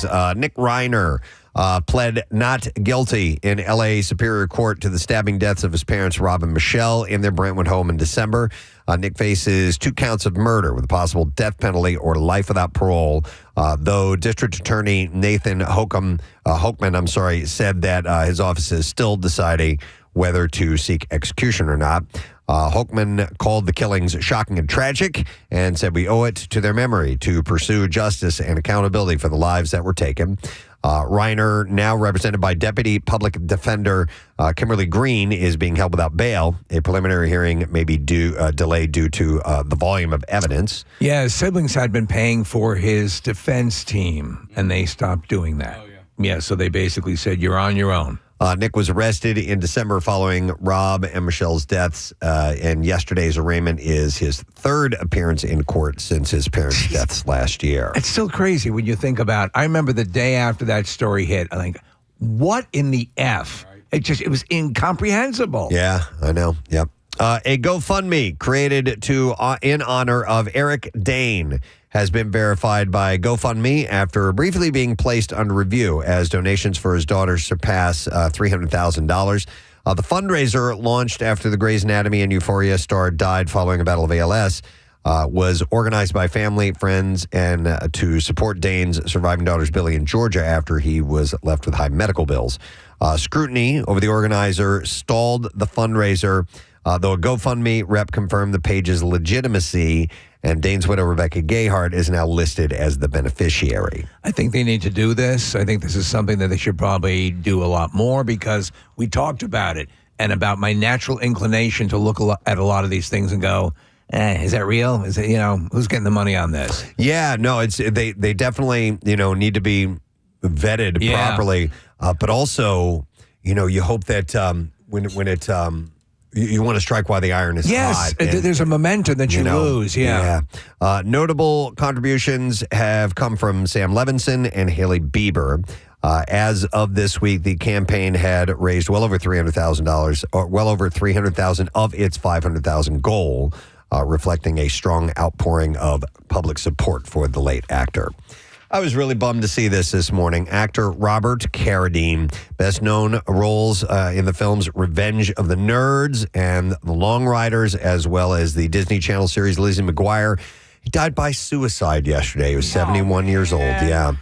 killings. Nick Reiner pled not guilty in L.A. Superior Court to the stabbing deaths of his parents, Rob and Michelle, in their Brentwood home in December. Nick faces 2 counts of murder with a possible death penalty or life without parole, though District Attorney Nathan Hochman, said that his office is still deciding whether to seek execution or not. Hochman called the killings shocking and tragic and said we owe it to their memory to pursue justice and accountability for the lives that were taken. Reiner, now represented by Deputy Public Defender Kimberly Green, is being held without bail. A preliminary hearing may be delayed due to the volume of evidence. Yeah, his siblings had been paying for his defense team, and they stopped doing that. Yeah, so they basically said, you're on your own. Nick was arrested in December following Rob and Michelle's deaths, and yesterday's arraignment is his 3rd appearance in court since his parents' deaths last year. It's still crazy when you think about, I remember the day after that story hit, I think, what in the F? It was incomprehensible. Yeah, I know. Yep. A GoFundMe created in honor of Eric Dane has been verified by GoFundMe after briefly being placed under review as donations for his daughter surpass $300,000. The fundraiser, launched after the Grey's Anatomy and Euphoria star died following a battle of ALS, was organized by family, friends, and to support Dane's surviving daughters, Billy and Georgia, after he was left with high medical bills. Scrutiny over the organizer stalled the fundraiser, though a GoFundMe rep confirmed the page's legitimacy, and Dane's widow, Rebecca Gayhart, is now listed as the beneficiary. I think they need to do this. I think this is something that they should probably do a lot more, because we talked about it and about my natural inclination to look at a lot of these things and go, is that real? Is it, who's getting the money on this? Yeah, no, they definitely, need to be vetted properly. But also, you hope that when it you want to strike while the iron is hot. Yes, there's a momentum that you lose. Yeah. Notable contributions have come from Sam Levinson and Haley Bieber. As of this week, the campaign had raised well over $300,000, or well over $300,000 of its $500,000 goal, reflecting a strong outpouring of public support for the late actor. I was really bummed to see this morning. Actor Robert Carradine, best known roles in the films Revenge of the Nerds and The Long Riders, as well as the Disney Channel series Lizzie McGuire. He died by suicide yesterday. He was 71 years old. Yeah.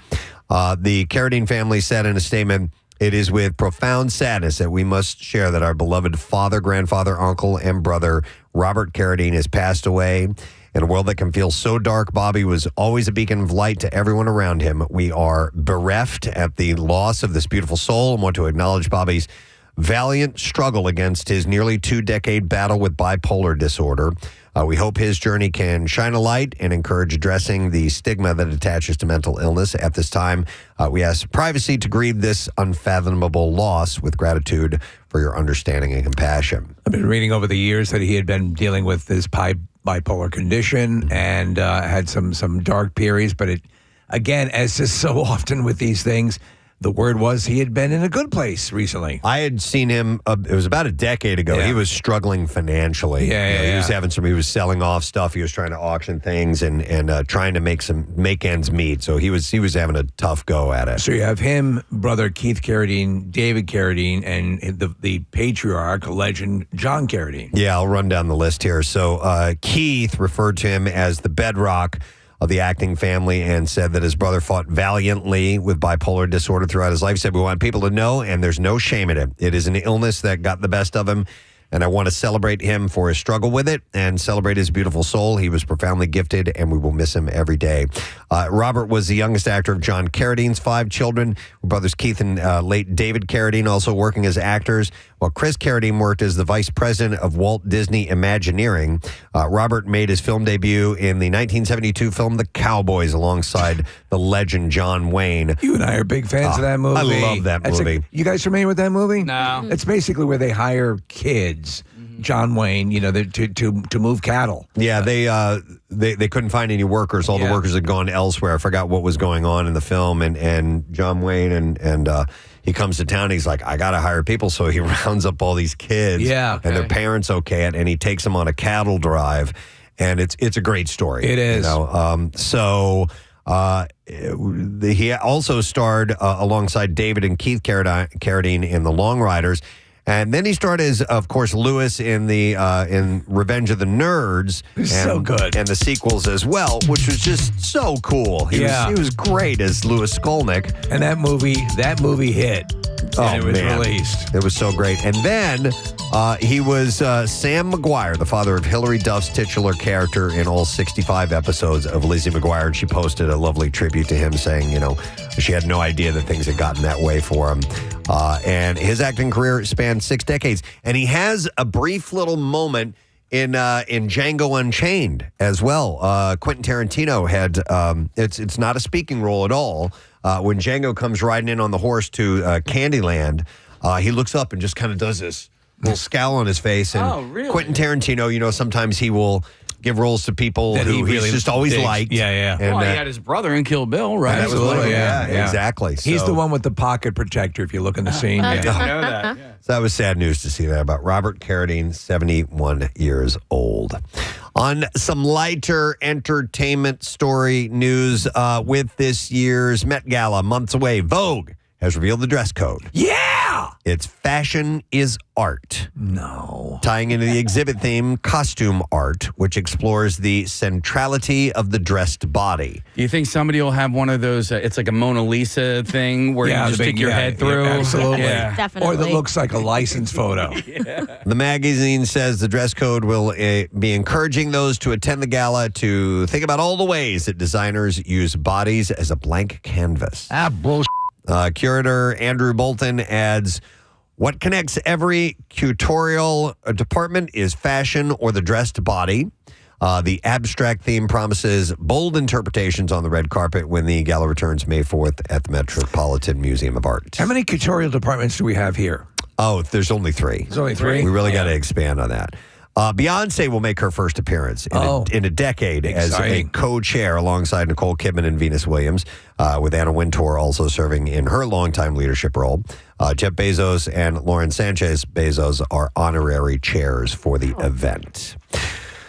The Carradine family said in a statement, "It is with profound sadness that we must share that our beloved father, grandfather, uncle, and brother, Robert Carradine, has passed away. In a world that can feel so dark, Bobby was always a beacon of light to everyone around him. We are bereft at the loss of this beautiful soul and want to acknowledge Bobby's valiant struggle against his nearly 2-decade battle with bipolar disorder. We hope his journey can shine a light and encourage addressing the stigma that attaches to mental illness. At this time, we ask privacy to grieve this unfathomable loss with gratitude for your understanding and compassion." I've been reading over the years that he had been dealing with this bipolar condition and had some dark periods, but it, again, as is so often with these things, the word was he had been in a good place recently. I had seen him, it was about a decade ago. He was struggling financially. He was selling off stuff. He was trying to auction things and trying to make ends meet. So he was having a tough go at it. So you have him, brother Keith Carradine, David Carradine, and the patriarch, legend John Carradine. Yeah, I'll run down the list here. So Keith referred to him as the bedrock of the acting family and said that his brother fought valiantly with bipolar disorder throughout his life. He said, "We want people to know, and there's no shame in it. It is an illness that got the best of him, and I want to celebrate him for his struggle with it and celebrate his beautiful soul. He was profoundly gifted, and we will miss him every day." Robert was the youngest actor of John Carradine's 5 children, brothers Keith and late David Carradine, also working as actors, while Chris Carradine worked as the vice president of Walt Disney Imagineering. Robert made his film debut in the 1972 film The Cowboys alongside the legend John Wayne. You and I are big fans of that movie. I love that movie. You guys familiar with that movie? No. It's basically where they hire kids, John Wayne, to move cattle. Yeah, they couldn't find any workers. All the workers had gone elsewhere. I forgot what was going on in the film, and John Wayne and he comes to town. And he's like, I got to hire people. So he rounds up all these kids. And their parents okay it, and he takes them on a cattle drive. And it's a great story. It is. He also starred alongside David and Keith Carradine in The Long Riders. And then he starred as, of course, Lewis in in Revenge of the Nerds. So good. And the sequels as well, which was just so cool. He was great as Lewis Skolnick. And that movie hit. And it was released. It was so great. And then he was Sam McGuire, the father of Hilary Duff's titular character in all 65 episodes of Lizzie McGuire. And she posted a lovely tribute to him saying, she had no idea that things had gotten that way for him. And his acting career spanned 6 decades. And he has a brief little moment in Django Unchained as well. Quentin Tarantino had, it's not a speaking role at all. When Django comes riding in on the horse to Candyland, he looks up and just kind of does this little scowl on his face. And really? Quentin Tarantino, sometimes he will give roles to people that who he's just always digs. liked. Yeah. And, Well, he had his brother in Kill Bill, right? Absolutely, yeah. Exactly. He's So- the one with the pocket protector, if you look in the scene. I Yeah. didn't know that. Yeah. So that was sad news to see that about Robert Carradine, 71 years old. On some lighter entertainment story news, with this year's Met Gala months away, Vogue has revealed the dress code. Yeah! It's fashion is art. No. Tying into the exhibit theme, costume art, which explores the centrality of the dressed body. Do you think somebody will have one of those, it's like a Mona Lisa thing where you just stick your head through? Yeah, absolutely. Yeah. Definitely. Or that looks like a license photo. The magazine says the dress code will be encouraging those to attend the gala to think about all the ways that designers use bodies as a blank canvas. Bullshit. Curator Andrew Bolton adds, what connects every curatorial department is fashion or the dressed body. The abstract theme promises bold interpretations on the red carpet when the gala returns May 4th at the Metropolitan Museum of Art. How many curatorial departments do we have here? Oh, there's only 3. There's only 3? We really got to expand on that. Beyonce will make her first appearance in a decade Exciting. as a co-chair alongside Nicole Kidman and Venus Williams, with Anna Wintour also serving in her longtime leadership role. Jeff Bezos and Lauren Sanchez Bezos are honorary chairs for the event.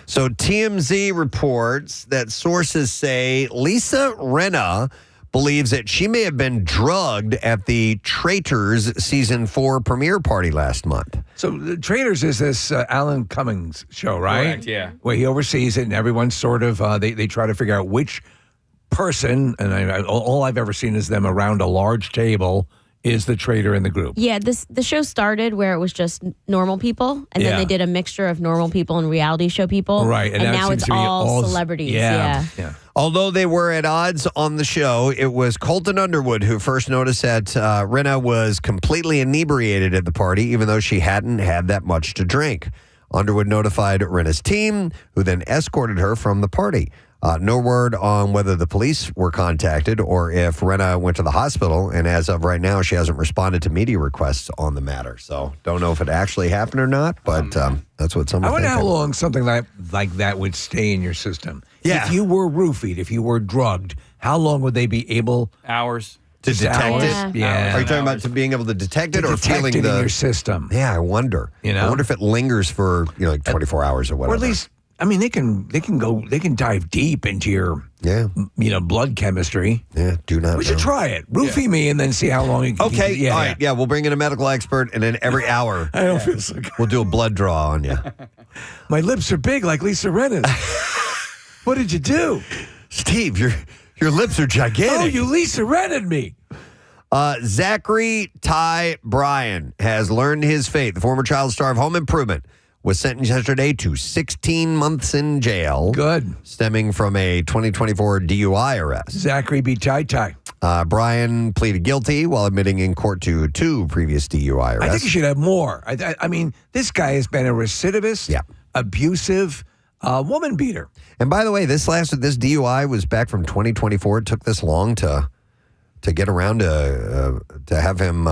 So TMZ reports that sources say Lisa Rinna believes that she may have been drugged at the Traitors Season 4 premiere party last month. So the Traitors is this Alan Cummings show, right? Correct, yeah. Where he oversees it and everyone's sort of, they try to figure out which person, and all I've ever seen is them around a large table, is the traitor in the group. Yeah, the show started where it was just normal people, and then they did a mixture of normal people and reality show people. Right, and now seems it's to be all celebrities. Yeah. Although they were at odds on the show, it was Colton Underwood who first noticed that Rinna was completely inebriated at the party, even though she hadn't had that much to drink. Underwood notified Rinna's team, who then escorted her from the party. No word on whether the police were contacted or if Rinna went to the hospital. And as of right now, she hasn't responded to media requests on the matter. So don't know if it actually happened or not, but that's what some I are wonder how thinking. long something like that would stay in your system. Yeah. If you were roofied, if you were drugged, how long would they be able Hours. To detect Yeah. it? Yeah. Are you talking about being able to detect it to or detect feeling it in the... your system? Yeah, I wonder. I wonder if it lingers for, like 24 hours or whatever. Or at least, I mean, they can dive deep into your, blood chemistry. Yeah, do not We should know. try it. Roofie me and then see how long you can Okay, keep it. all right. Yeah, we'll bring in a medical expert, and then every hour I don't feel so good. we'll do a blood draw on you. My lips are big like Lisa Rinna's. What did you do? Steve, your lips are gigantic. Oh, you Lisa Rinna'd me. Zachary Ty Bryan has learned his fate. The former child star of Home Improvement was sentenced yesterday to 16 months in jail. Good. Stemming from a 2024 DUI arrest. Zachary be tie-tie. Bryan pleaded guilty while admitting in court to 2 previous DUI arrests. I think you should have more. I mean, this guy has been a recidivist, abusive woman beater. And by the way, this DUI was back from 2024. It took this long to get around to have him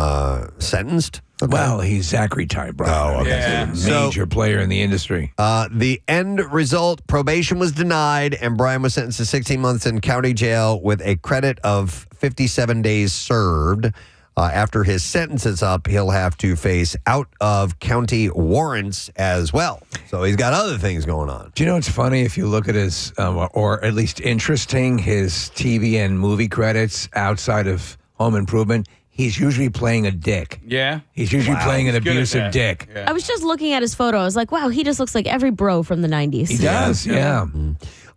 sentenced. Okay. Well, he's Zachary Ty Bryan. Oh, okay. Yeah. Major player in the industry. The end result, probation was denied, and Bryan was sentenced to 16 months in county jail with a credit of 57 days served. After his sentence is up, he'll have to face out-of-county warrants as well. So he's got other things going on. Do you know what's funny? If you look at his, or at least interesting, his TV and movie credits outside of Home Improvement, he's usually playing a dick. Yeah? He's usually playing an He's good at abusive that. dick. Yeah. I was just looking at his photo. I was like, wow, he just looks like every bro from the 90s. He does, yeah.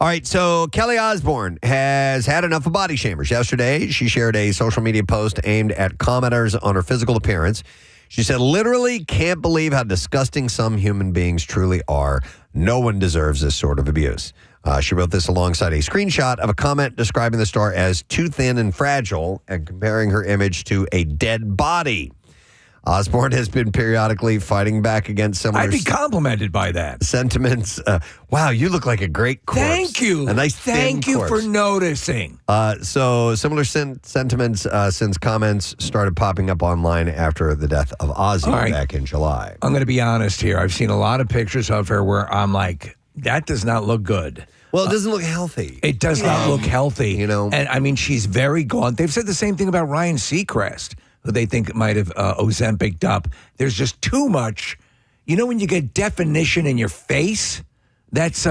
All right, so Kelly Osbourne has had enough of body shamers. Yesterday, she shared a social media post aimed at commenters on her physical appearance. She said, literally can't believe how disgusting some human beings truly are. No one deserves this sort of abuse. She wrote this alongside a screenshot of a comment describing the star as too thin and fragile and comparing her image to a dead body. Osbourne has been periodically fighting back against similar I'd be complimented by that. sentiments. Wow, you look like a great corpse. Thank you. A nice Thank thin you corpse. for noticing. So similar sentiments since comments started popping up online after the death of Ozzy All right. back in July. I'm going to be honest here. I've seen a lot of pictures of her where I'm like, that does not look good. Well, it doesn't look healthy. It does not look healthy. You know. And I mean, she's very gaunt. They've said the same thing about Ryan Seacrest, who they think might have Ozempic'd up. There's just too much. You know, when you get definition in your face, that's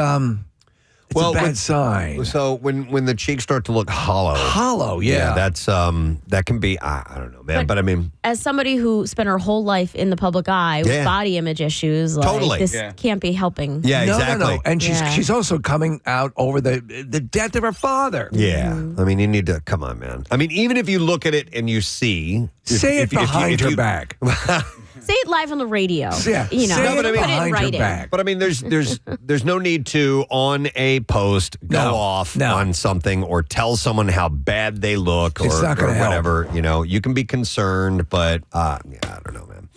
it's a bad sign. So when the cheeks start to look hollow. Hollow, yeah. That's that can be I don't know, man. But I mean, As somebody who spent her whole life in the public eye with Yeah. body image issues, like, Totally. this Yeah. can't be helping. yeah, No, exactly. no. And Yeah. she's also coming out over the death of her father. Yeah, I mean, you need to come on, man. I mean, even if you look at it and you see, Say it behind her you- back. Say it live on the radio. Yeah, You know, say No, but I mean- put it in behind her writing. back. But I mean, there's no need to on a post go No, off no. on something or tell someone how bad they look It's or, not gonna or help. whatever. You know, you can be concerned, but yeah, I don't know, man.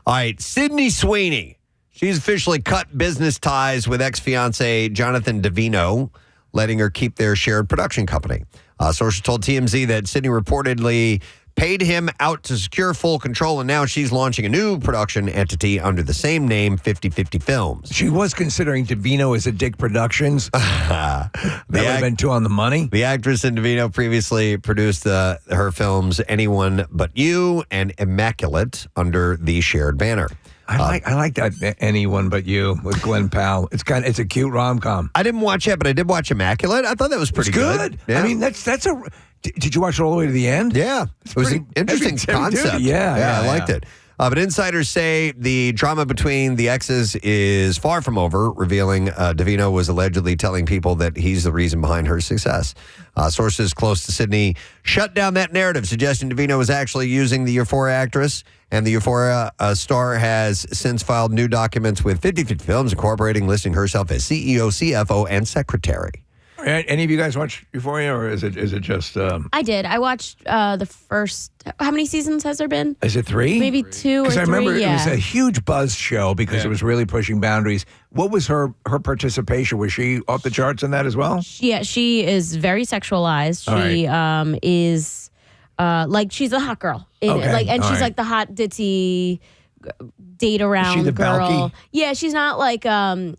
All right, Sydney Sweeney. She's officially cut business ties with ex-fiance Jonathan Davino, letting her keep their shared production company. Sources told TMZ that Sydney reportedly paid him out to secure full control, and now she's launching a new production entity under the same name, 50/50 Films. She was considering Davino as a Dick Productions. That would have been too on the money. The actress in Davino previously produced her films Anyone But You and Immaculate under the shared banner. I like that Anyone But You with Glenn Powell. It's a cute rom-com. I didn't watch it, but I did watch Immaculate. I thought that was pretty It's good. Yeah. I mean, that's a. Did you watch it all the way to the end? yeah, it was an pretty interesting heavy-duty. concept. Yeah, I liked it. But insiders say the drama between the exes is far from over, revealing Davino was allegedly telling people that he's the reason behind her success. Sources close to Sydney shut down that narrative, suggesting Davino was actually using the Euphoria actress. And the Euphoria star has since filed new documents with 50/50 Films Incorporating, listing herself as CEO, CFO, and secretary. Any of you guys watch Euphoria, or is it just? I did. I watched the first. How many seasons has there been? Is it 3? Maybe 2 or Because 3. I remember yeah. it was a huge buzz show because Yeah. it was really pushing boundaries. What was her participation? Was she off the charts in that as well? Yeah, she is very sexualized. All She is like she's a hot girl. And Okay, all she's right. like the hot ditzy date around the girl. Balky? Yeah, she's not like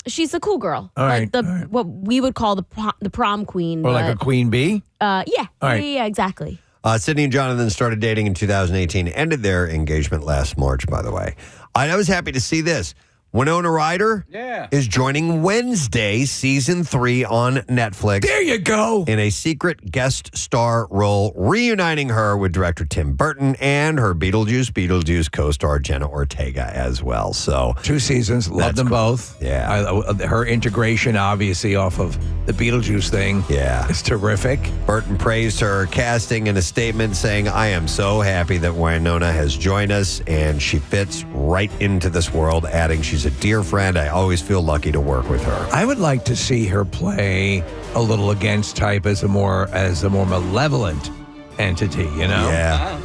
she's the cool girl. All like right, all right. what we would call the prom queen. Or like a queen bee? yeah, All right. yeah, exactly. Sydney and Jonathan started dating in 2018, ended their engagement last March, by the way. I was happy to see this. Winona Ryder is joining Wednesday, season 3 on Netflix. There you go. In a secret guest star role, reuniting her with director Tim Burton and her Beetlejuice co-star Jenna Ortega as well. So 2 seasons. Love That's them cool. both. Yeah. Her integration, obviously, off of the Beetlejuice thing. Yeah. Is terrific. Burton praised her casting in a statement saying, I am so happy that Winona has joined us and she fits right into this world, adding she's a dear friend. I always feel lucky to work with her. I would like to see her play a little against type as a more malevolent entity, you know? Yeah.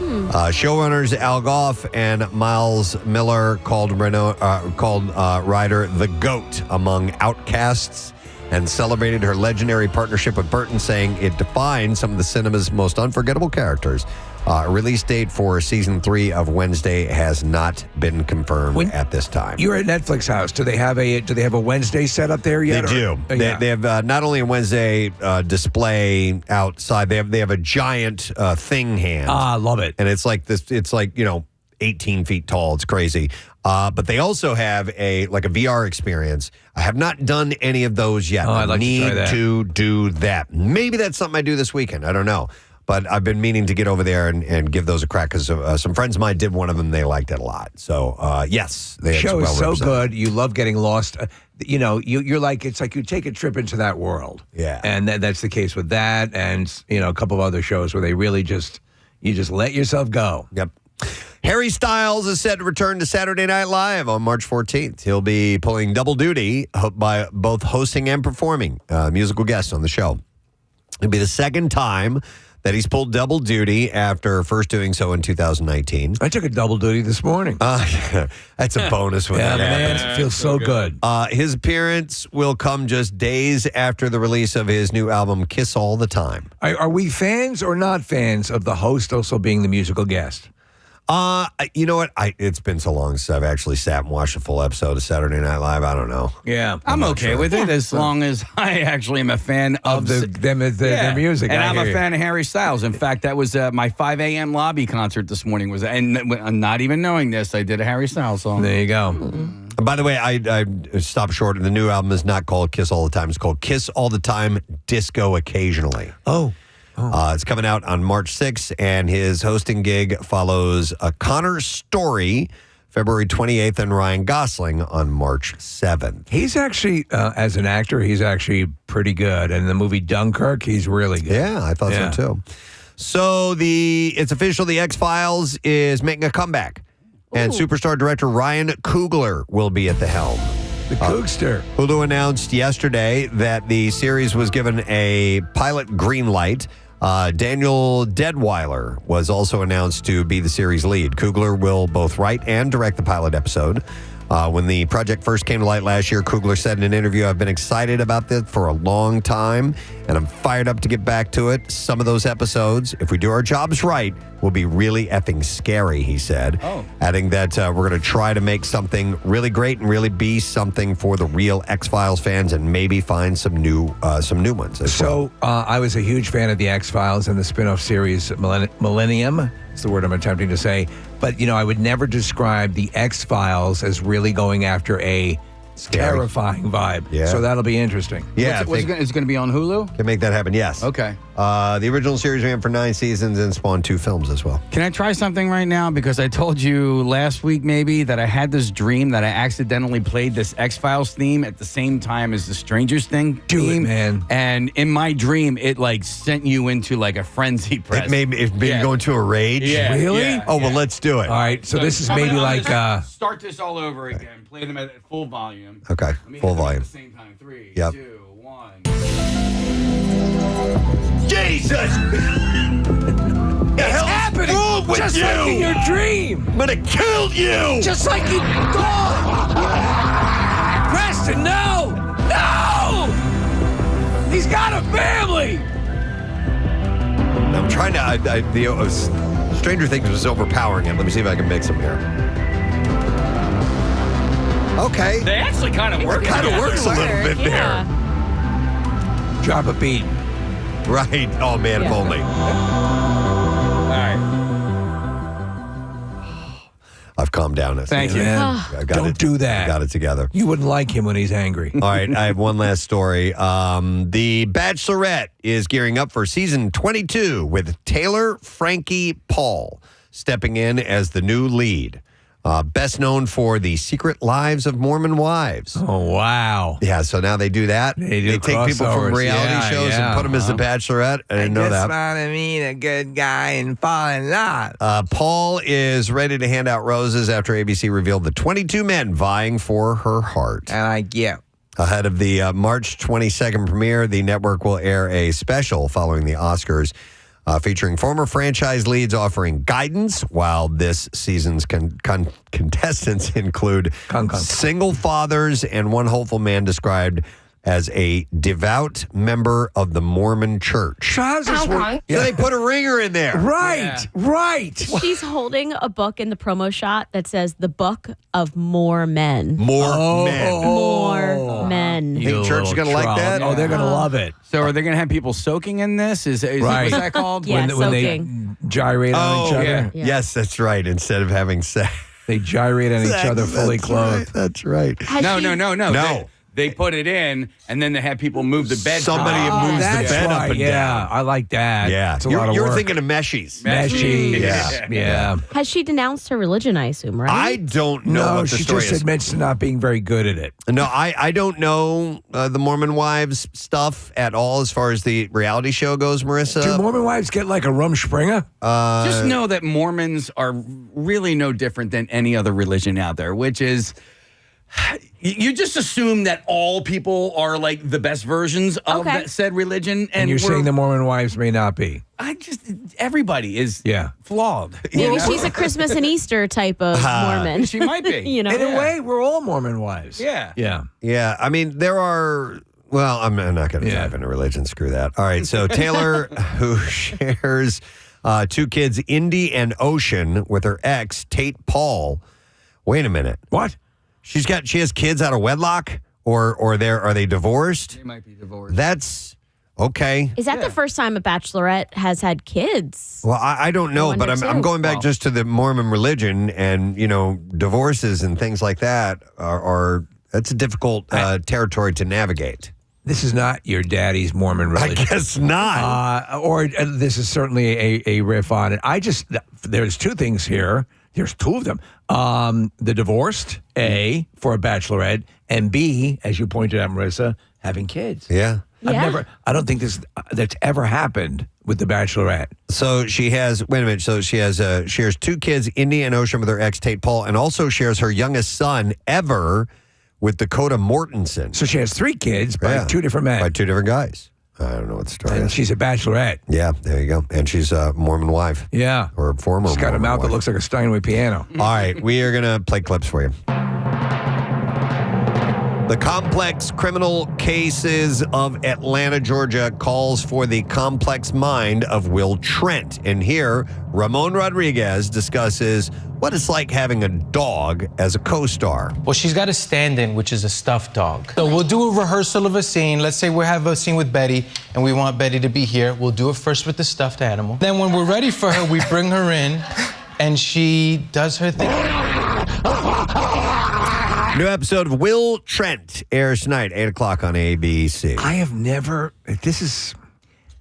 Showrunners Al Goff and Miles Miller called Ryder the GOAT among outcasts. and celebrated her legendary partnership with Burton, saying it defined some of the cinema's most unforgettable characters. A release date for season 3 of Wednesday has not been confirmed at this time. You're at Netflix House. Do they have a Wednesday set up there yet? They do. They have not only a Wednesday display outside. They have a giant thing hand. I love it. And it's like this. It's like 18 feet tall. It's crazy. But they also have a VR experience. I have not done any of those yet. I'd like to try that. to do that. Maybe that's something I do this weekend. I don't know. But I've been meaning to get over there and give those a crack because some friends of mine did one of them. They liked it a lot. So, yes. The show is so good. You love getting lost. You're like, it's like you take a trip into that world. Yeah. And that's the case with that and, a couple of other shows where they really you just let yourself go. Yep. Harry Styles is set to return to Saturday Night Live on March 14th. He'll be pulling double duty by both hosting and performing musical guests on the show. It'll be the second time that he's pulled double duty after first doing so in 2019. I took a double duty this morning. That's a bonus when that happens. It feels so good. His appearance will come just days after the release of his new album, Kiss All the Time. Are we fans or not fans of the host also being the musical guest? You know what? It's been so long since I've actually sat and watched a full episode of Saturday Night Live. I don't know. Yeah. I'm okay with it as long as I actually am a fan of their music. And I'm a fan of Harry Styles. In fact, that was my 5 a.m. lobby concert this morning. And not even knowing this, I did a Harry Styles song. There you go. By the way, I stopped short. The new album is not called Kiss All the Time. It's called Kiss All the Time, Disco Occasionally. Oh. It's coming out on March 6th, and his hosting gig follows Connor Story February 28th and Ryan Gosling on March 7th. He's actually, as an actor, he's actually pretty good. And in the movie Dunkirk, he's really good. Yeah, I thought so too. So it's official, the X-Files is making a comeback. And superstar director Ryan Coogler will be at the helm. The Coogster. Hulu announced yesterday that the series was given a pilot green light. Daniel Deadweiler was also announced to be the series lead. Coogler will both write and direct the pilot episode. When the project first came to light last year, Coogler said in an interview, "I've been excited about this for a long time, and I'm fired up to get back to it. Some of those episodes, if we do our jobs right, will be really effing scary," he said. Adding that we're going to try to make something really great and really be something for the real X-Files fans and maybe find some new ones as well. I was a huge fan of the X-Files and the spin-off series Millennium. It's the word I'm attempting to say. But, I would never describe the X-Files as really going after a terrifying vibe. Yeah. So that'll be interesting. Yeah, Is it going to be on Hulu? Can make that happen, yes. Okay. The original series ran for 9 seasons and spawned 2 films as well. Can I try something right now? Because I told you last week maybe that I had this dream that I accidentally played this X-Files theme at the same time as the Strangers thing Do theme. it, man. And in my dream, it sent you into a frenzy press. It made me going to a rage. Yeah, Really? yeah, Oh, well, let's do it. All right. So this is maybe start this all over again. Play them at full volume. Okay, Let me full hit them volume. At the same time. 3, Yep. 2, 1. Jesus! It's happening. wrong with Just you? like in your dream. I'm gonna kill you! Just like you thought. Preston, no! No! He's got a family! I'm trying to. Stranger Things was overpowering him. Let me see if I can mix them here. Okay. They actually kind of work. Kind of works a little bit there. Drop a beat. Right. Oh, man, if only. All right. I've calmed down. Thank you. Don't do that. I got it together. You wouldn't like him when he's angry. All right, I have one last story. The Bachelorette is gearing up for season 22 with Taylor Frankie Paul stepping in as the new lead. Best known for The Secret Lives of Mormon Wives. Oh, wow. Yeah, so now they do that. They do take people from crossovers. reality shows and put them as the Bachelorette. I didn't know that. want to meet a good guy and fall in love. Paul is ready to hand out roses after ABC revealed the 22 men vying for her heart. And I get. Ahead of the March 22nd premiere, the network will air a special following the Oscars featuring former franchise leads offering guidance, while this season's contestants include single fathers and one hopeful man described as a devout member of the Mormon Church. So how's this work? So they put a ringer in there. Right. She's holding a book in the promo shot that says the Book of More Men. More men. More men. You think church is going to like that? Oh, they're going to love it. So are they going to have people soaking in this? Is Right. what's that called? Yeah, when they soaking. gyrate on each other. yeah. Yeah. Yes, that's right. Instead of having sex. They gyrate on each other fully That's clothed. right, that's right. Has No. No. They put it in, and then they have people move the bed. Somebody moves the That's bed up right. and Yeah, down. I like that. Yeah. It's a lot of You're work. thinking of meshies. Meshies. Yeah. Has she denounced her religion, I assume, right? I don't know No, what the she story just is. admits to not being very good at it. No, I don't know the Mormon Wives stuff at all as far as the reality show goes, Marissa. Do Mormon wives get like a Rumspringa? Just know that Mormons are really no different than any other religion out there, which is you just assume that all people are like the best versions of Okay. that said religion, and you're saying the Mormon wives may not be. everybody is flawed. Maybe she's a Christmas and Easter type of Mormon. She might be. You know? In a way, we're all Mormon wives. Yeah. Yeah. Yeah, I mean, there are. Well, I'm not going to Yeah. dive into religion. Screw that. All right, so Taylor, who shares 2 kids, Indy and Ocean, with her ex, Tate Paul. Wait a minute. What? She has kids out of wedlock, or are they divorced? They might be divorced. That's okay. Is that the first time a bachelorette has had kids? Well, I don't know, I but wonder I'm too. going back just to the Mormon religion, and divorces and things like that are that's a difficult territory to navigate. This is not your daddy's Mormon religion. I guess not. Or this is certainly a riff on it. There's 2 things here. There's 2 of them. The divorced, A, for a bachelorette, and B, as you pointed out, Marissa, having kids. Yeah. I don't think that's ever happened with the bachelorette. So she has. Wait a minute. So she shares 2 kids, Indy and Ocean, with her ex Tate Paul, and also shares her youngest son ever with Dakota Mortensen. So she has 3 kids by 2 different men. By 2 different guys. I don't know what the story And is. she's a bachelorette. Yeah, there you go. And she's a Mormon wife. Yeah. Or a former She's got a Mormon mouth wife. that looks like a Steinway piano. All right, we are going to play clips for you. The complex criminal cases of Atlanta, Georgia calls for the complex mind of Will Trent. And here, Ramon Rodriguez discusses what it's like having a dog as a co-star. Well, she's got a stand-in, which is a stuffed dog. So we'll do a rehearsal of a scene. Let's say we have a scene with Betty, and we want Betty to be here. We'll do it first with the stuffed animal. Then when we're ready for her, we bring her in, and she does her thing. New episode of Will Trent airs tonight, 8 o'clock on ABC. I have never,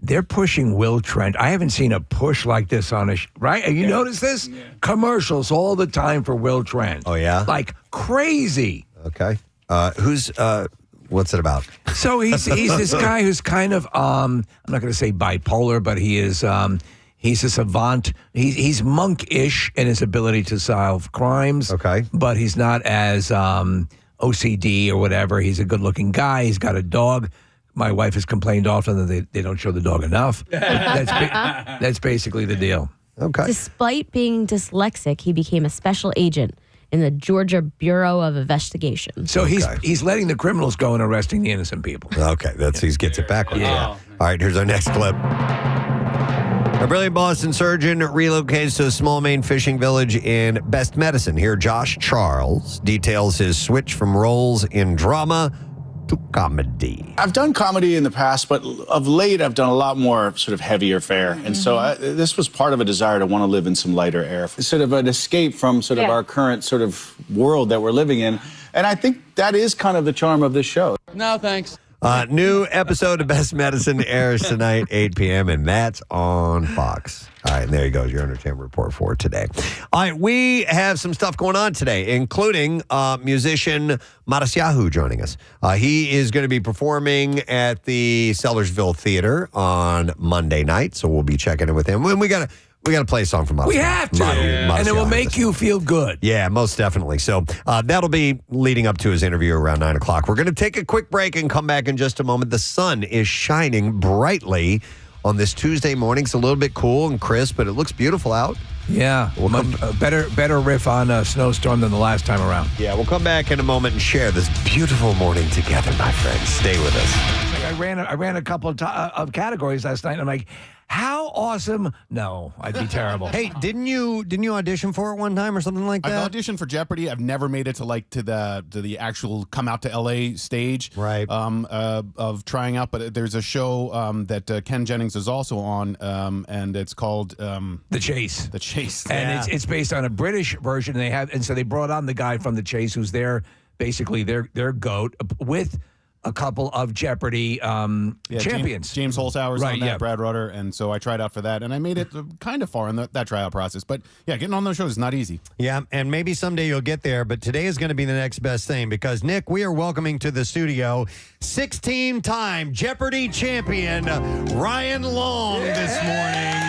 they're pushing Will Trent. I haven't seen a push like this on right? Have you noticed this? Yeah. Commercials all the time for Will Trent. Oh, yeah? Like crazy. Okay. What's it about? So he's this guy who's kind of, I'm not going to say bipolar, but he is, he's a savant. He's monk-ish in his ability to solve crimes. Okay. But he's not as OCD or whatever. He's a good-looking guy. He's got a dog. My wife has complained often that they don't show the dog enough. That's basically the deal. Okay. Despite being dyslexic, he became a special agent in the Georgia Bureau of Investigation. So he's letting the criminals go and arresting the innocent people. Okay, he gets it backwards. Yeah. All right, here's our next clip. A brilliant Boston surgeon relocates to a small Maine fishing village in Best Medicine. Here, Josh Charles details his switch from roles in drama to comedy. I've done comedy in the past, but of late I've done a lot more sort of heavier fare. And so this was part of a desire to want to live in some lighter air, sort of an escape from sort of our current sort of world that we're living in. And I think that is kind of the charm of this show. No, thanks. New episode of Best Medicine airs tonight, 8 p.m., and that's on Fox. All right, and there you go, your entertainment report for today. All right, we have some stuff going on today, including musician Matisyahu joining us. He is going to be performing at the Sellersville Theater on Monday night, so we'll be checking in with him. We got to play a song from Matisyahu. We have to, and it will make you feel good. Yeah, most definitely. So that'll be leading up to his interview around 9 o'clock. We're going to take a quick break and come back in just a moment. The sun is shining brightly on this Tuesday morning. It's a little bit cool and crisp, but it looks beautiful out. Yeah, better riff on a snowstorm than the last time around. Yeah, we'll come back in a moment and share this beautiful morning together, my friends. Stay with us. Like I ran a couple of categories last night, and I'm like, how awesome? No, I'd be terrible. Hey, didn't you audition for it one time or something like that? I've auditioned for Jeopardy. I've never made it to the actual come out to LA stage, right? Of trying out. But there's a show that Ken Jennings is also on, and it's called The Chase. The Chase, and it's based on a British version. And so they brought on the guy from The Chase, who's basically their goat with a couple of Jeopardy champions. James Holzhauer's right, on that, yeah. Brad Rutter, and so I tried out for that, and I made it kind of far in that tryout process. But yeah, getting on those shows is not easy. Yeah, and maybe someday you'll get there, but today is going to be the next best thing because, Nick, we are welcoming to the studio 16-time Jeopardy champion Ryan Long this morning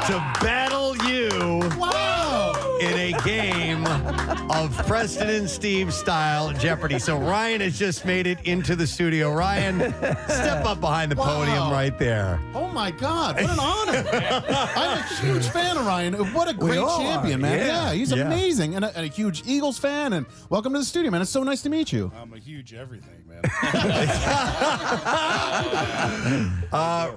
to battle you in a game of Preston and Steve style Jeopardy. So Ryan has just made it into the studio. Ryan, step up behind the podium right there. Oh my God, what an honor. I'm a huge fan of Ryan. What a great champion, man. Yeah, he's amazing. And a huge Eagles fan. And welcome to the studio, man. It's so nice to meet you. I'm a huge everything, man.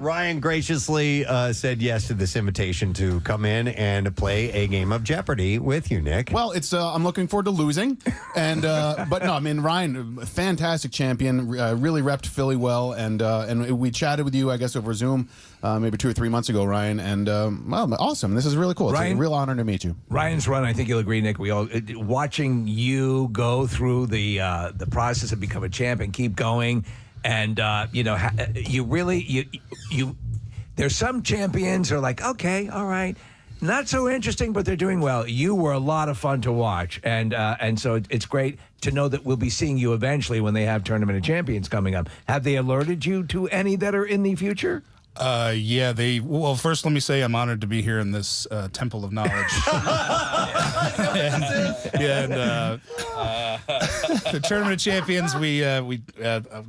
Ryan graciously said yes to this invitation to come in and play a game of Jeopardy with you, Nick. Well, it's I'm looking forward to losing, and but no, I mean Ryan, fantastic champion, really repped Philly well, and we chatted with you, I guess, over Zoom maybe 2 or 3 months ago, Ryan, and well, awesome. This is really cool. It's a real honor to meet you. Ryan's run, I think you'll agree, Nick. We all watching you go through the process of becoming a champ and keep going, and you really you. There's some champions who are like, okay, all right. Not so interesting, but they're doing well. You were a lot of fun to watch, and so it's great to know that we'll be seeing you eventually when they have Tournament of Champions coming up. Have they alerted you to any that are in the future? Yeah, well, first let me say I'm honored to be here in this temple of knowledge. The Tournament of Champions, we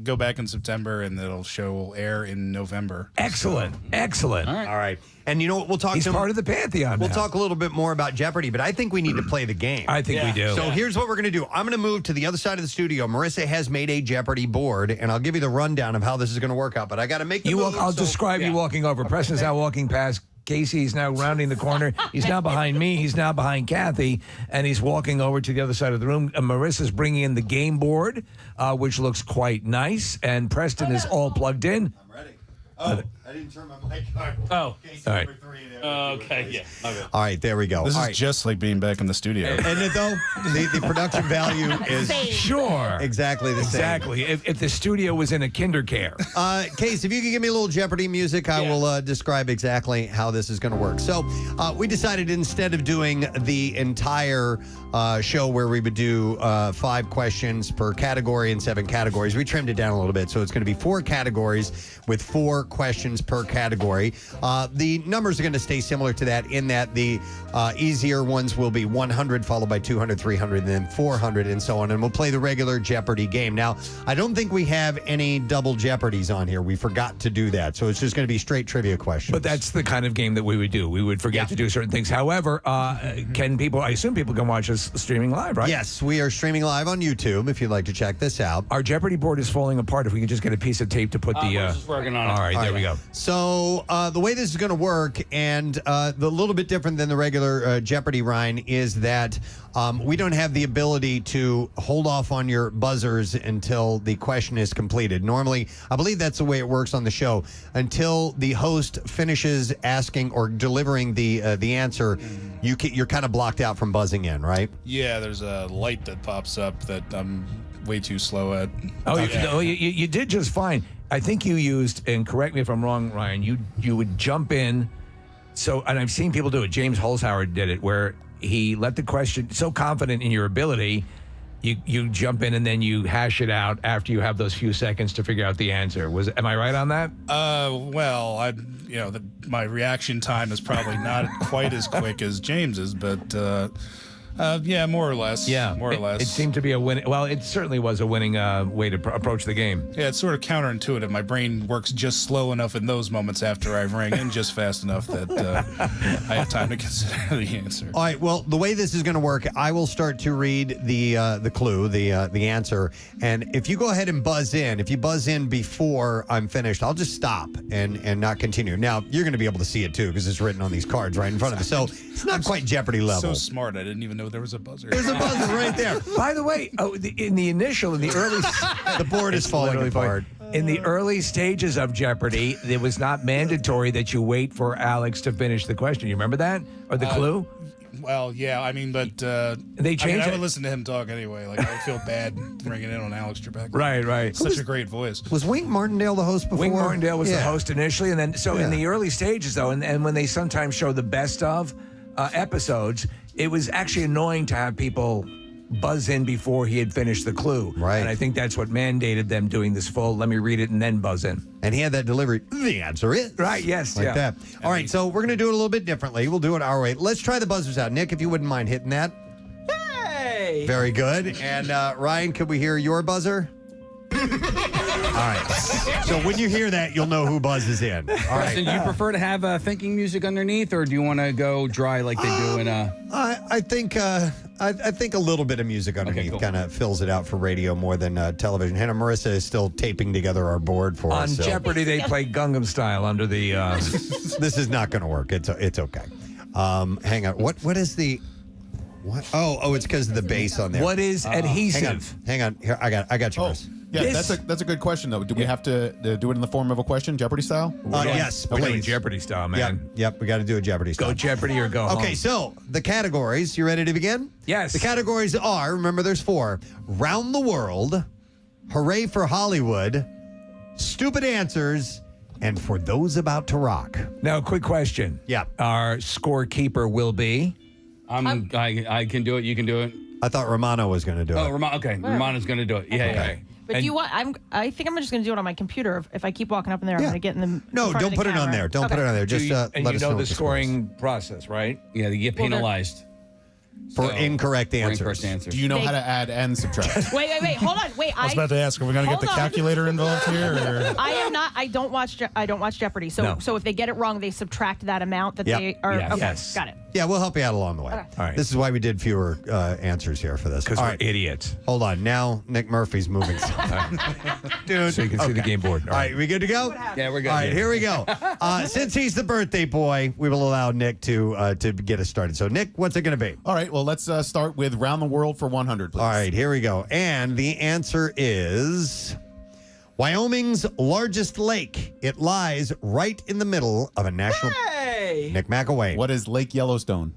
go back in September, and it'll air in November. Excellent. All right. And you know what? We'll talk. He's part of the Pantheon. We'll talk a little bit more about Jeopardy, but I think we need to play the game. I think we do. So here's what we're going to do. I'm going to move to the other side of the studio. Marissa has made a Jeopardy board, and I'll give you the rundown of how this is going to work out. But I got to make the move. I'll describe you walking over. Preston's now walking past Casey. He's now rounding the corner. He's now behind me. He's now behind Kathy, and he's walking over to the other side of the room. And Marissa's bringing in the game board, which looks quite nice. And Preston is all plugged in. I'm ready. Oh, I didn't turn my mic on. Oh. All right. Okay, yeah. Okay. All right, there we go. This All is right. just like being back in the studio. And though the production value is Sure. exactly the same. Exactly. If the studio was in a kindercare. Case, if you could give me a little Jeopardy music, I will describe exactly how this is going to work. So we decided instead of doing the entire show where we would do 5 questions per category and 7 categories, we trimmed it down a little bit. So it's going to be 4 categories with 4 questions per category. The numbers are going to stay similar to that in that the easier ones will be 100 followed by 200, 300, and then 400 and so on. And we'll play the regular Jeopardy game. Now, I don't think we have any double Jeopardies on here. We forgot to do that. So it's just going to be straight trivia questions. But that's the kind of game that we would do. We would forget to do certain things. However, I assume people can watch us streaming live, right? Yes, we are streaming live on YouTube if you'd like to check this out. Our Jeopardy board is falling apart. If we could just get a piece of tape to put We're just working on it. All right, there we go. So the way this is going to work, and the little bit different than the regular Jeopardy, Ryan, is that we don't have the ability to hold off on your buzzers until the question is completed. Normally, I believe that's the way it works on the show. Until the host finishes asking or delivering the answer, you're kind of blocked out from buzzing in, right? Yeah, there's a light that pops up that I'm way too slow at. You did just fine. I think you used, and correct me if I'm wrong, Ryan, you would jump in. So, and I've seen people do it. James Holzhauer did it, where he let the question, so confident in your ability, you jump in and then you hash it out after you have those few seconds to figure out the answer. Am I right on that? Well, my reaction time is probably not quite as quick as James's, but Yeah, more or less. More or less. It seemed to be a winning. Well, it certainly was a winning way to approach the game. Yeah, it's sort of counterintuitive. My brain works just slow enough in those moments after I ring and just fast enough that I have time to consider the answer. All right. Well, the way this is going to work, I will start to read the clue, the answer, and if you go ahead and buzz in, if you buzz in before I'm finished, I'll just stop and not continue. Now you're going to be able to see it too because it's written on these cards right in front of us. So it's not quite Jeopardy level. So smart. I didn't even know there was a buzzer. There's a buzzer right there. By the way, in the early, the board is falling apart. In the early stages of Jeopardy, it was not mandatory that you wait for Alex to finish the question. You remember that? Or the clue? Well, yeah, I mean, but they changed I it. would listen to him talk anyway. Like, I feel bad ringing in on Alex Trebek. Right. Such a great voice. Was Wink Martindale the host before? Wink Martindale was the host initially, and then in the early stages, though, and when they sometimes show the best of episodes, it was actually annoying to have people buzz in before he had finished the clue. Right. And I think that's what mandated them doing this full, let me read it and then buzz in. And he had that delivery. The answer is. Right, yes. Like that. All right, so we're going to do it a little bit differently. We'll do it our way. Let's try the buzzers out. Nick, if you wouldn't mind hitting that. Hey! Very good. And Ryan, could we hear your buzzer? All right. So when you hear that, you'll know who buzzes in. All right. Preston, do you prefer to have thinking music underneath, or do you want to go dry like they do in I think a little bit of music underneath cool. kind of fills it out for radio more than television. Hannah Marissa is still taping together our board for On us. So Jeopardy, they play Gangnam Style under the... this is not going to work. It's okay. Hang on. What is the... What? Oh, it's because of the bass on there. What is adhesive? Hang on. Here, I got yours. Yeah, that's a good question though. Do we have to do it in the form of a question, Jeopardy style? Yes, We're doing please. Jeopardy style, man. Yep. We got to do a Jeopardy style. Go Jeopardy or go home. Okay, so the categories. You ready to begin? Yes. The categories are, remember there's 4. Round the World, Hooray for Hollywood, Stupid Answers, and For Those About to Rock. Now, quick question. Yeah. Our scorekeeper will be... I can do it. You can do it. I thought Romano was going to do it. Oh, Romano's going to do it. Yeah. But do you want? I think I'm just going to do it on my computer. If I keep walking up in there, I'm going to get in the. No, don't put it on there. Don't put it on there. Just and let you us know know the what scoring process, right? Yeah, you get penalized. For incorrect answers. Do you know how to add and subtract? Wait. Hold on. Wait. I was about to ask, are we going to get the calculator involved here? Or? I am not. I don't watch Jeopardy. So if they get it wrong, they subtract that amount that they are. Yes. Okay, Yes. got it. Yeah, we'll help you out along the way. Okay. All right. This is why we did fewer answers here for this. Because All we're right. idiots. Hold on. Now Nick Murphy's moving. Dude. So you can see the game board. All right, we good to go? Yeah, we're good. All right, here we go. Since he's the birthday boy, we will allow Nick to get us started. So, Nick, what's it going to be? All right, well, let's start with Round the World for 100, please. All right, here we go. And the answer is Wyoming's largest lake. It lies right in the middle of a national... Hey! Nick McElwain. What is Lake Yellowstone?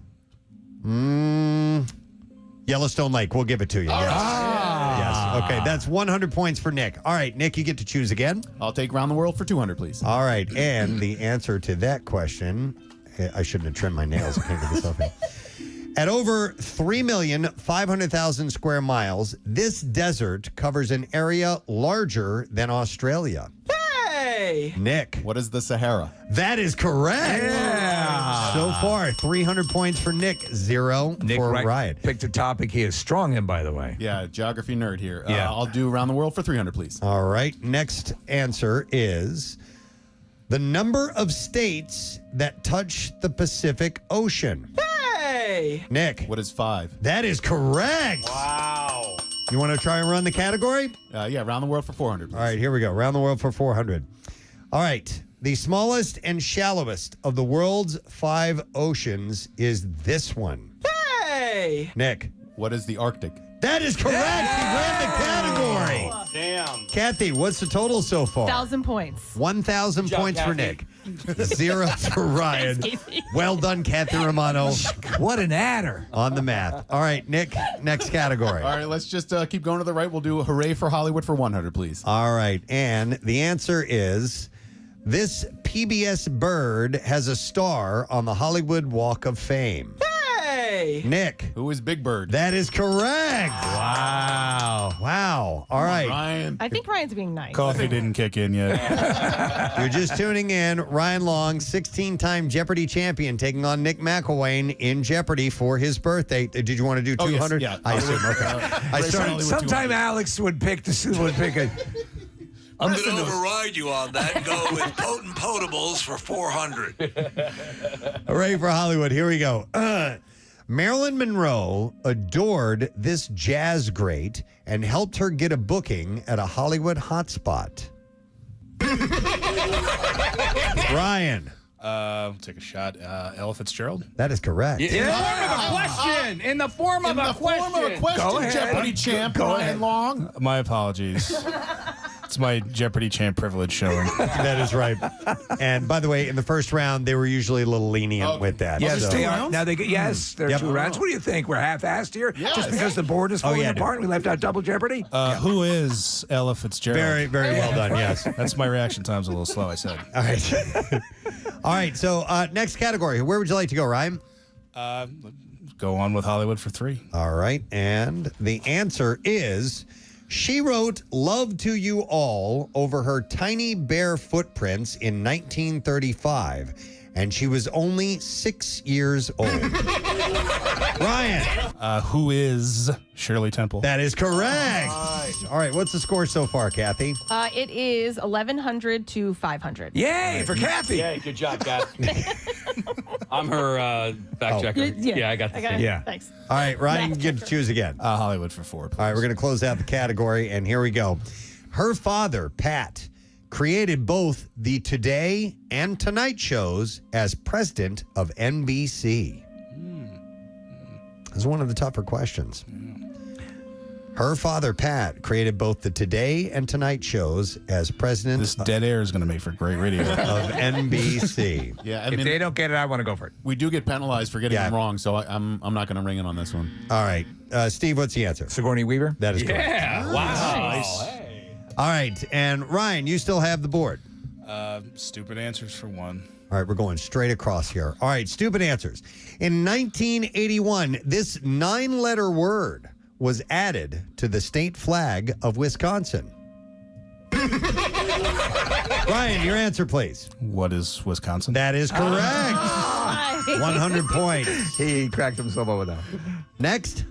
Yellowstone Lake. We'll give it to you. Yes. Yes. Okay, that's 100 points for Nick. All right, Nick, you get to choose again. I'll take Round the World for 200, please. All right, and the answer to that question, I shouldn't have trimmed my nails. I can't get this off here. At over 3,500,000 square miles, this desert covers an area larger than Australia. Hey! Nick. What is the Sahara? That is correct. Yeah. So far, 300 points for Nick, 0 Nick for Ryan. picked a topic he is strong in, by the way. Yeah, geography nerd here. Yeah. I'll do Round the World for 300, please. All right, next answer is the number of states that touch the Pacific Ocean. Hey! Nick. What is 5? That is correct. Wow. You want to try and run the category? Yeah, Round the World for 400, please. All right, here we go. Round the world for 400. All right. The smallest and shallowest of the world's 5 oceans is this one. Hey! Nick. What is the Arctic? That is correct. He ran the category. Damn. Kathy, what's the total so far? 1,000 points. 1,000 points for Kathy. Nick. 0 for Ryan. Well done, Kathy Romano, What an adder. on the math. All right, Nick, next category. All right, let's just keep going to the right. We'll do Hooray for Hollywood for 100, please. All right, and the answer is this PBS bird has a star on the Hollywood Walk of Fame. Hey! Hey. Nick. Who is Big Bird? That is correct. Wow. All right. Ryan. I think Ryan's being nice. Coffee didn't kick in yet. You're just tuning in. Ryan Long, 16-time Jeopardy champion, taking on Nick McElwain in Jeopardy for his birthday. Did you want to do 200? yes, yeah. I assume. Okay. I started. Sometime Alex would pick a. I'm going to override you on that and go with Potent Potables for 400. Hooray for Hollywood. Here we go. Marilyn Monroe adored this jazz great and helped her get a booking at a Hollywood hotspot. Ryan. Take a shot. Ella Fitzgerald. That is correct. In the form of a question. In the form of a question. Go ahead. Jeopardy champ, Go Ryan ahead. Long. My apologies. It's my Jeopardy champ privilege showing. That is right. And by the way, in the first round, they were usually a little lenient with that. Yes, so- they are. Now they get there are Yep. 2 rounds. What do you think? We're half-assed here, Yes. just because the board is falling yeah. apart. We left out double jeopardy. Who is Ella Fitzgerald? Very, very well done. Yes. That's my reaction time's a little slow, I said. All right. All right. So next category. Where would you like to go, Ryan? Go on with Hollywood for 3. All right. And the answer is she wrote Love to You All over her tiny bare footprints in 1935, and she was only 6 years old. Ryan. Who is Shirley Temple? That is correct. All right. What's the score so far, Kathy? It is 1,100 to 500. Yay for Kathy! Yay, good job, guys. I'm her fact checker. Yeah, I got the thing. Yeah. Thanks. All right. Ryan, you get to choose again. Hollywood for 4. Please. All right, we're going to close out the category, and here we go. Her father, Pat, created both the Today and Tonight shows as president of NBC. This is one of the tougher questions. Her father, Pat, created both the Today and Tonight shows as president This dead air is going to make for great radio. of NBC. Yeah, I If mean, they don't get it, I want to go for it. we do get penalized for getting Yeah. them wrong, so I'm not going to ring in on this one. All right. Steve, what's the answer? Sigourney Weaver. That is correct. Yeah. Wow. Hey. All right. And Ryan, you still have the board. Stupid answers for 1. All right, we're going straight across here. All right, stupid answers. In 1981, this 9-letter word was added to the state flag of Wisconsin. Ryan, your answer, please. What is Wisconsin? That is correct. 100 points. He cracked himself over that. Next.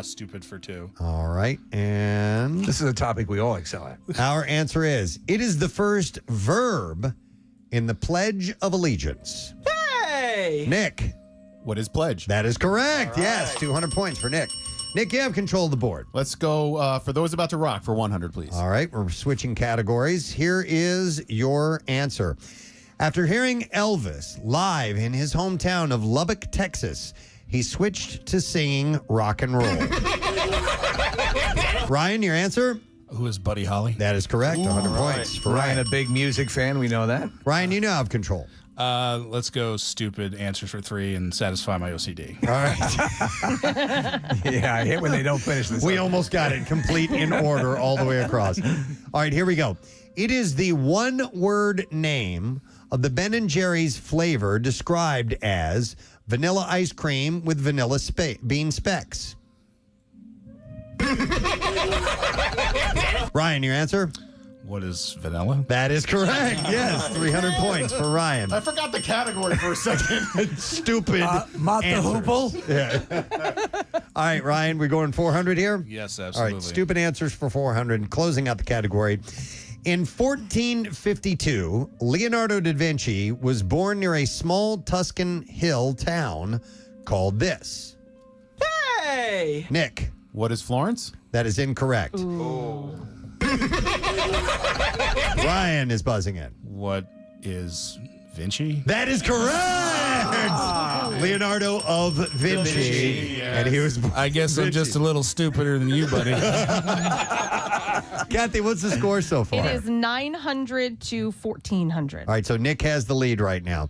Stupid for 2. All right, and This is a topic we all excel at. our answer is, it is the first verb in the Pledge of Allegiance. Hey. Nick. What is pledge? That is correct. Yes, 200 points for Nick. Nick, you have control of the board. Let's go for those about to rock for 100, please. All right, we're switching categories. Here is your answer. After hearing Elvis live in his hometown of Lubbock, Texas, he switched to singing rock and roll. Ryan, your answer? Who is Buddy Holly? That is correct. 100 points for Ryan, Ryan. a big music fan. We know that. Ryan, you now have control. Let's go stupid answers for 3 and satisfy my OCD. All right. Yeah, I hate when they don't finish this. We almost got it complete in order all the way across. All right, here we go. It is the one-word name of the Ben & Jerry's flavor described as vanilla ice cream with vanilla bean specks. Ryan, your answer? What is vanilla? That is correct. Yes, 300 points for Ryan. I forgot the category for a second. Stupid. Mott the answers. Hoople. Yeah. All right, Ryan, we're going 400 here? Yes, All absolutely. right, stupid answers for 400. Closing out the category. In 1452, Leonardo da Vinci was born near a small Tuscan hill town called this. Hey. Nick. What is Florence? That is incorrect. Ryan is buzzing in. What is Vinci? That is correct. Leonardo of Vinci. And he was born. I guess I'm just a little stupider than you, buddy. Kathy, what's the score so far? It is 900 to 1,400. All right, so Nick has the lead right now.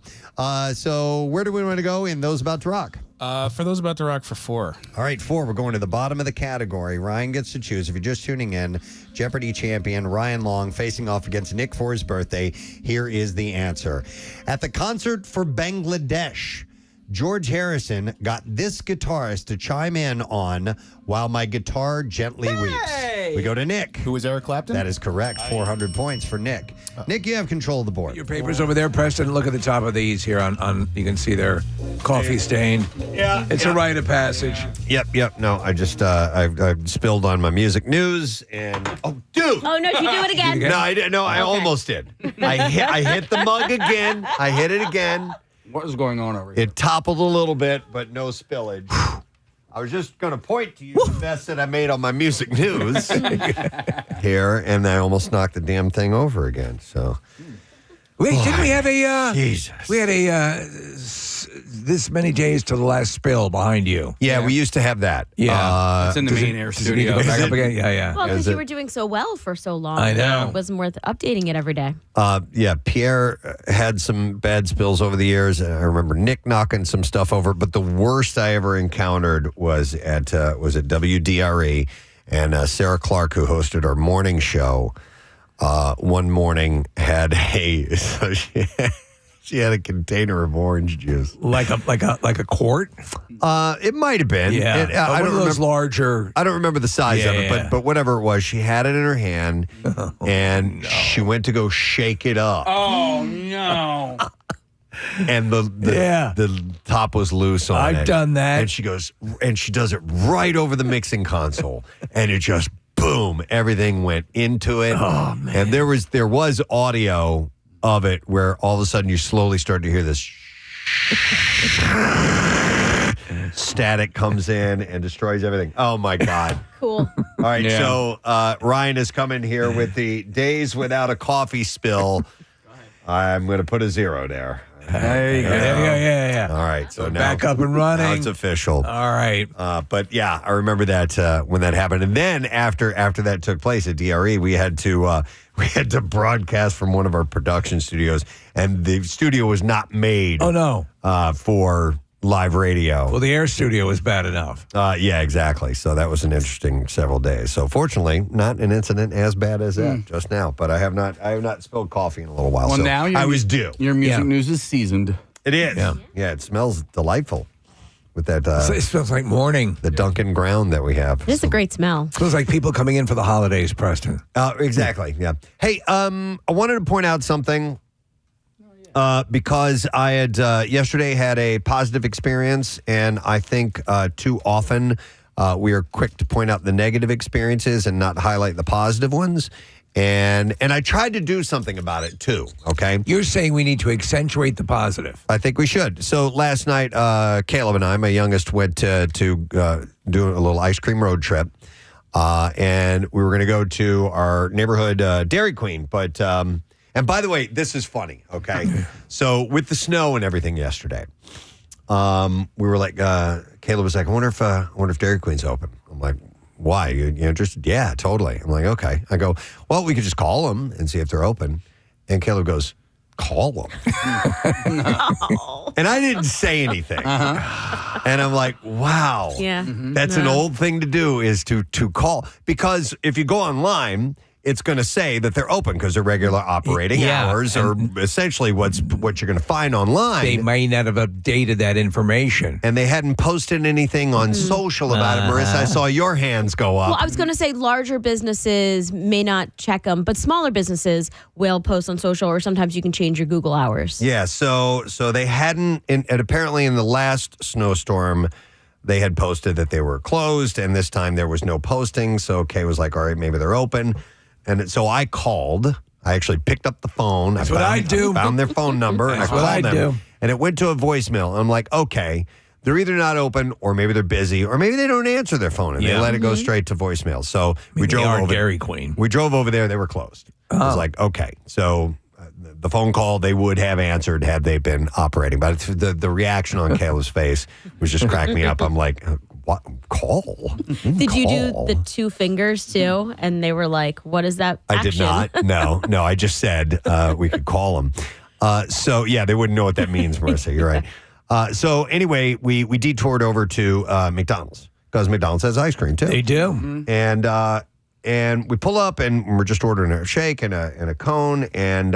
So where do we want to go in Those About to Rock? For those about to rock for 4. All right, 4. We're going to the bottom of the category. Ryan gets to choose. If you're just tuning in, Jeopardy champion Ryan Long facing off against Nick for his birthday. Here is the answer. At the concert for Bangladesh, George Harrison got this guitarist to chime in on While My Guitar Gently Weeps. We go to Nick. Who was Eric Clapton? That is correct. 400 points for Nick. Nick, you have control of the board. Your papers over there, Preston. Look at the top of these here on you can see they're coffee stained. Yeah. It's a rite of passage. Yep. No, I just I spilled on my music news and dude. Oh no, did you do it again? No, I didn't. No, I almost did. I hit the mug again. I hit it again. What is going on over here? It toppled a little bit, but no spillage. I was just going to point to you the mess that I made on my music news here, and I almost knocked the damn thing over again. So, Wait, didn't we have a? Jesus. We had a this many days to the last spill behind you. Yeah, we used to have that. Yeah, it's in the main air studio. Back up again? Yeah. Well, because you were doing so well for so long. I know. It wasn't worth updating it every day. Yeah, Pierre had some bad spills over the years. And I remember Nick knocking some stuff over, but the worst I ever encountered was at WDRE, and Sarah Clark, who hosted our morning show, one morning had she had a container of orange juice, like a quart. It might have been. Yeah, I don't remember. Larger. I don't remember the size of it, Yeah. but whatever it was, she had it in her hand, and she went to go shake it up. Oh no! And the top was loose on it. I've done that. And she goes, and she does it right over the mixing console, and it just boom, everything went into it. Oh man! And there was audio of it where all of a sudden you slowly start to hear this static comes in and destroys everything. Oh my God. Cool. All right, Yeah. so Ryan has come in here with the days without a coffee spill. I'm going to put a 0 there. There you go. Yeah. All right, so now Back up and running. now it's official. All right. But yeah, I remember that when that happened, and then after that took place at DRE, we had to broadcast from one of our production studios, and the studio was not made. Oh no. For live radio. Well, the air studio was bad enough. Yeah, exactly. So that was an interesting several days. So fortunately, not an incident as bad as that just now. But I have not spilled coffee in a little while. Well, so now I was due. Your music news is seasoned. It is. Yeah. It smells delightful with that It smells like morning. the Dunkin' ground that we have. It is a great smell. It smells like people coming in for the holidays, Preston. Exactly. Yeah. Hey, I wanted to point out something. Because I had yesterday had a positive experience, and I think too often we are quick to point out the negative experiences and not highlight the positive ones. And I tried to do something about it too. Okay, You're saying we need to accentuate the positive. I think we should. So last night, Caleb and I, my youngest, went to do a little ice cream road trip, and we were going to go to our neighborhood Dairy Queen, but. And by the way, this is funny, okay? So with the snow and everything yesterday, we were like, Caleb was like, I wonder if Dairy Queen's open. I'm like, why? You interested? Yeah, totally. I'm like, okay. I go, well, we could just call them and see if they're open. And Caleb goes, call them. And I didn't say anything. And I'm like, wow. Yeah. That's an old thing to do, is to call. Because if you go online, it's going to say that they're open because their regular operating hours are essentially what you're going to find online. They may not have updated that information. And they hadn't posted anything on social about it. Marissa, I saw your hands go up. Well, I was going to say larger businesses may not check them, but smaller businesses will post on social, or sometimes you can change your Google hours. Yeah, so they hadn't, and apparently in the last snowstorm, they had posted that they were closed, and this time there was no posting. So Kay was like, all right, maybe they're open. And so I called. I actually picked up the phone. That's what I do. Found their phone number. And That's I what I called them. do. And it went to a voicemail. I'm like, okay, they're either not open, or maybe they're busy, or maybe they don't answer their phone and they let it go straight to voicemail. So we drove over. Dairy Queen. We drove over there. They were closed. I was like, okay. So the phone call they would have answered had they been operating. But the reaction on Caleb's face was just cracking me up. I'm like, what? Call? Did you do the 2 fingers too? And they were like, what is that I action? did not. No. I just said we could call them. So, yeah, they wouldn't know what that means, Marissa. You're right. So, anyway, we detoured over to McDonald's, because McDonald's has ice cream, too. They do. And we pull up, and we're just ordering a shake and a cone. And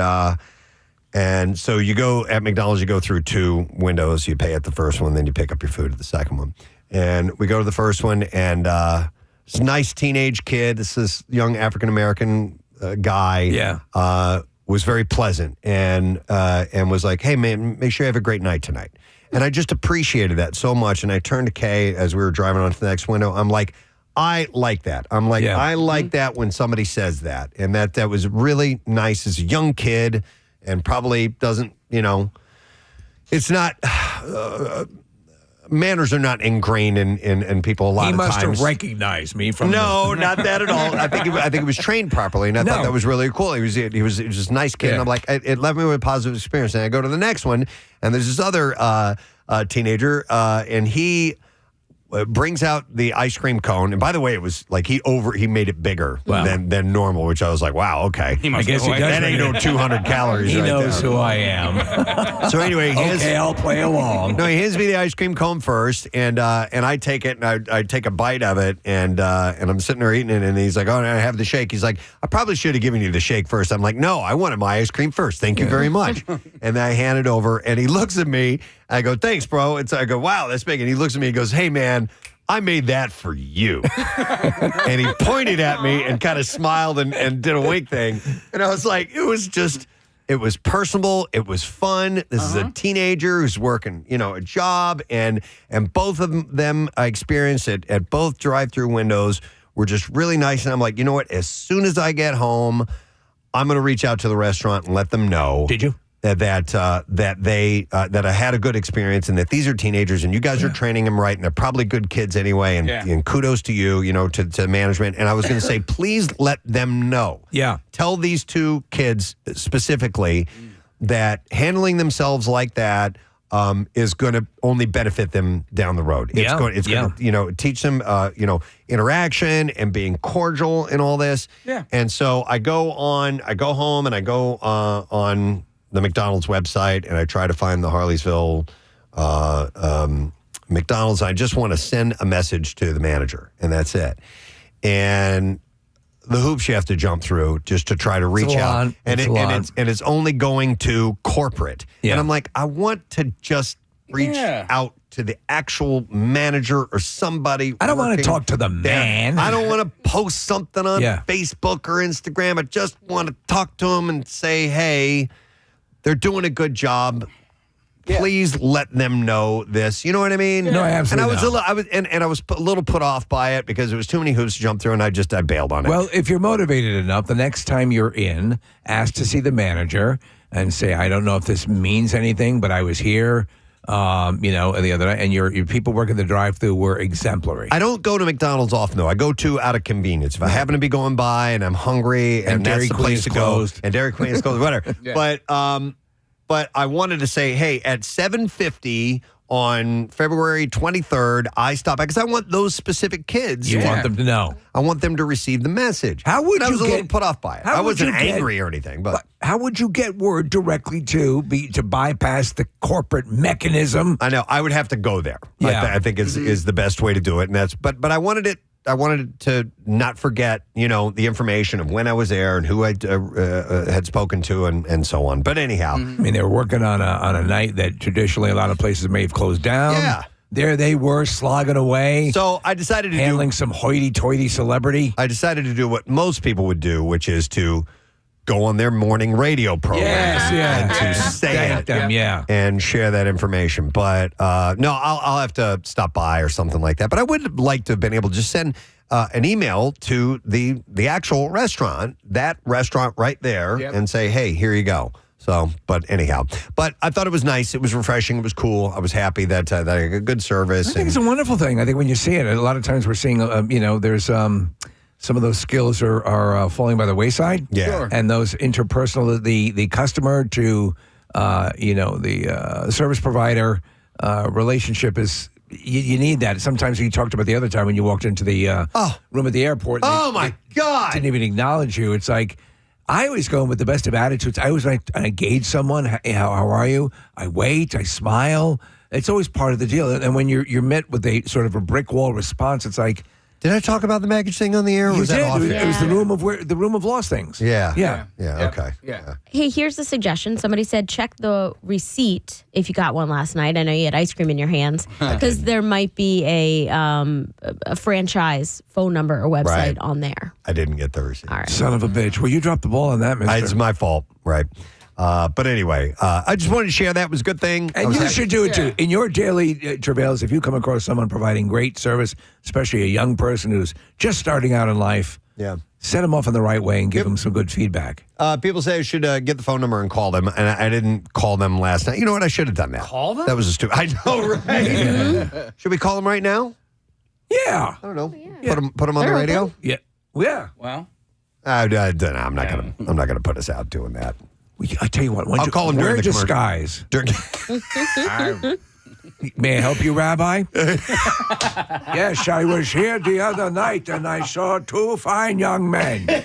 And so you go at McDonald's, you go through 2 windows. You pay at the first one, then you pick up your food at the second one. And we go to the first one, and it's a nice teenage kid. This young African-American guy was very pleasant and was like, hey, man, make sure you have a great night tonight. And I just appreciated that so much. And I turned to Kay as we were driving on to the next window. I'm like, I like that. I'm like, I like that when somebody says that. And that was really nice as a young kid and probably doesn't, it's not, manners are not ingrained in people a lot of times. He must have recognized me from No, not that at all. I think it was trained properly, and I thought that was really cool. He was just a nice kid, and I'm like, it left me with a positive experience. And I go to the next one, and there's this other teenager, and he brings out the ice cream cone. And by the way, it was like he made it bigger than normal, which I was like, wow, okay. I guess he does. That ain't no 200 calories. He right knows there. who I am. So anyway, I'll play along. No, he hands me the ice cream cone first, and I take it, and I take a bite of it, and I'm sitting there eating it, and he's like, oh, I have the shake. He's like, I probably should have given you the shake first. I'm like, no, I wanted my ice cream first. Thank you very much. And then I hand it over, and he looks at me. I go, thanks, bro. I go, wow, that's big. And he looks at me and goes, hey, man, I made that for you. And he pointed at me and kind of smiled and did a wink thing. And I was like, it was personable. It was fun. This is a teenager who's working, a job. And both of them I experienced it at both drive-through windows were just really nice. And I'm like, you know what? As soon as I get home, I'm going to reach out to the restaurant and let them know. Did you? That I had a good experience and that these are teenagers and you guys are training them right and they're probably good kids anyway and kudos to you, to management. And I was going to say, please let them know. Yeah. Tell these 2 kids specifically that handling themselves like that is going to only benefit them down the road. It's going to, teach them, interaction and being cordial and all this. Yeah. And so I go home and I go on the McDonald's website, and I try to find the Harleysville McDonald's. I just want to send a message to the manager, and that's it. And the hoops you have to jump through just to try to reach out, and it's only going to corporate. Yeah. And I'm like, I want to just reach out to the actual manager or somebody. I don't want to talk to the man. I don't want to post something on Facebook or Instagram. I just want to talk to him and say, hey, they're doing a good job. Please let them know this. You know what I mean? No, absolutely. And I was a little put off by it because there was too many hoops to jump through, and I bailed on it. Well, if you're motivated enough, the next time you're in, ask to see the manager and say, I don't know if this means anything, but I was here, the other night, and your people working the drive-thru were exemplary. I don't go to McDonald's often, though. I go to out of convenience. If I happen to be going by and I'm hungry and that's the place to go, and Dairy Queen is closed, whatever. But I wanted to say, hey, at 7:50 on February 23rd, I stop by because I want those specific kids. You want them to know. I want them to receive the message. How would I was you a little put off by it. I wasn't angry or anything, but how would you get word directly to bypass the corporate mechanism? I know I would have to go there. Yeah. I think is the best way to do it, and that's. But I wanted it. I wanted to not forget, the information of when I was there and who I had spoken to and so on. But anyhow. I mean, they were working on a night that traditionally a lot of places may have closed down. Yeah. There they were slogging away. So I decided to handling some hoity-toity celebrity. I decided to do what most people would do, which is to go on their morning radio program and to say it and share that information. But no, I'll have to stop by or something like that. But I would like to have been able to just send an email to the actual restaurant, that restaurant right there, and say, hey, here you go. So, but anyhow, I thought it was nice. It was refreshing. It was cool. I was happy that I got a good service. I think it's a wonderful thing. I think when you see it, a lot of times we're seeing, there's some of those skills are falling by the wayside. Yeah. Sure. And those interpersonal, the customer to, the service provider relationship is, you need that. Sometimes you talked about the other time when you walked into the room at the airport. My God. Didn't even acknowledge you. It's like, I always go in with the best of attitudes. I always when I engage someone, hey, how are you? I wait, I smile. It's always part of the deal. And when you're met with a sort of a brick wall response, it's like, Did I talk about the baggage thing on the air? Or You was that did. off It air? was the room of lost things. Yeah. Yeah. Okay. Yeah. Hey, here's the suggestion. Somebody said check the receipt if you got one last night. I know you had ice cream in your hands because there might be a franchise phone number or website on there. I didn't get the receipt. All right. Son of a bitch. Well, you dropped the ball on that, mister. It's my fault, right? But anyway, I just wanted to share that. It was a good thing. And you should do it too. In your daily travails, if you come across someone providing great service, especially a young person who's just starting out in life, set them off in the right way and give them some good feedback. People say I should get the phone number and call them, and I didn't call them last night. You know what? I should have done that. Call them? That was a stupid. I know, right? Should we call them right now? Yeah. I don't know. Put them on the radio. Yeah. Yeah. Well, I'm not gonna put us out doing that. I tell you what. I'll call him during the disguise. May I help you, Rabbi? Yes, I was here the other night and I saw two fine young men.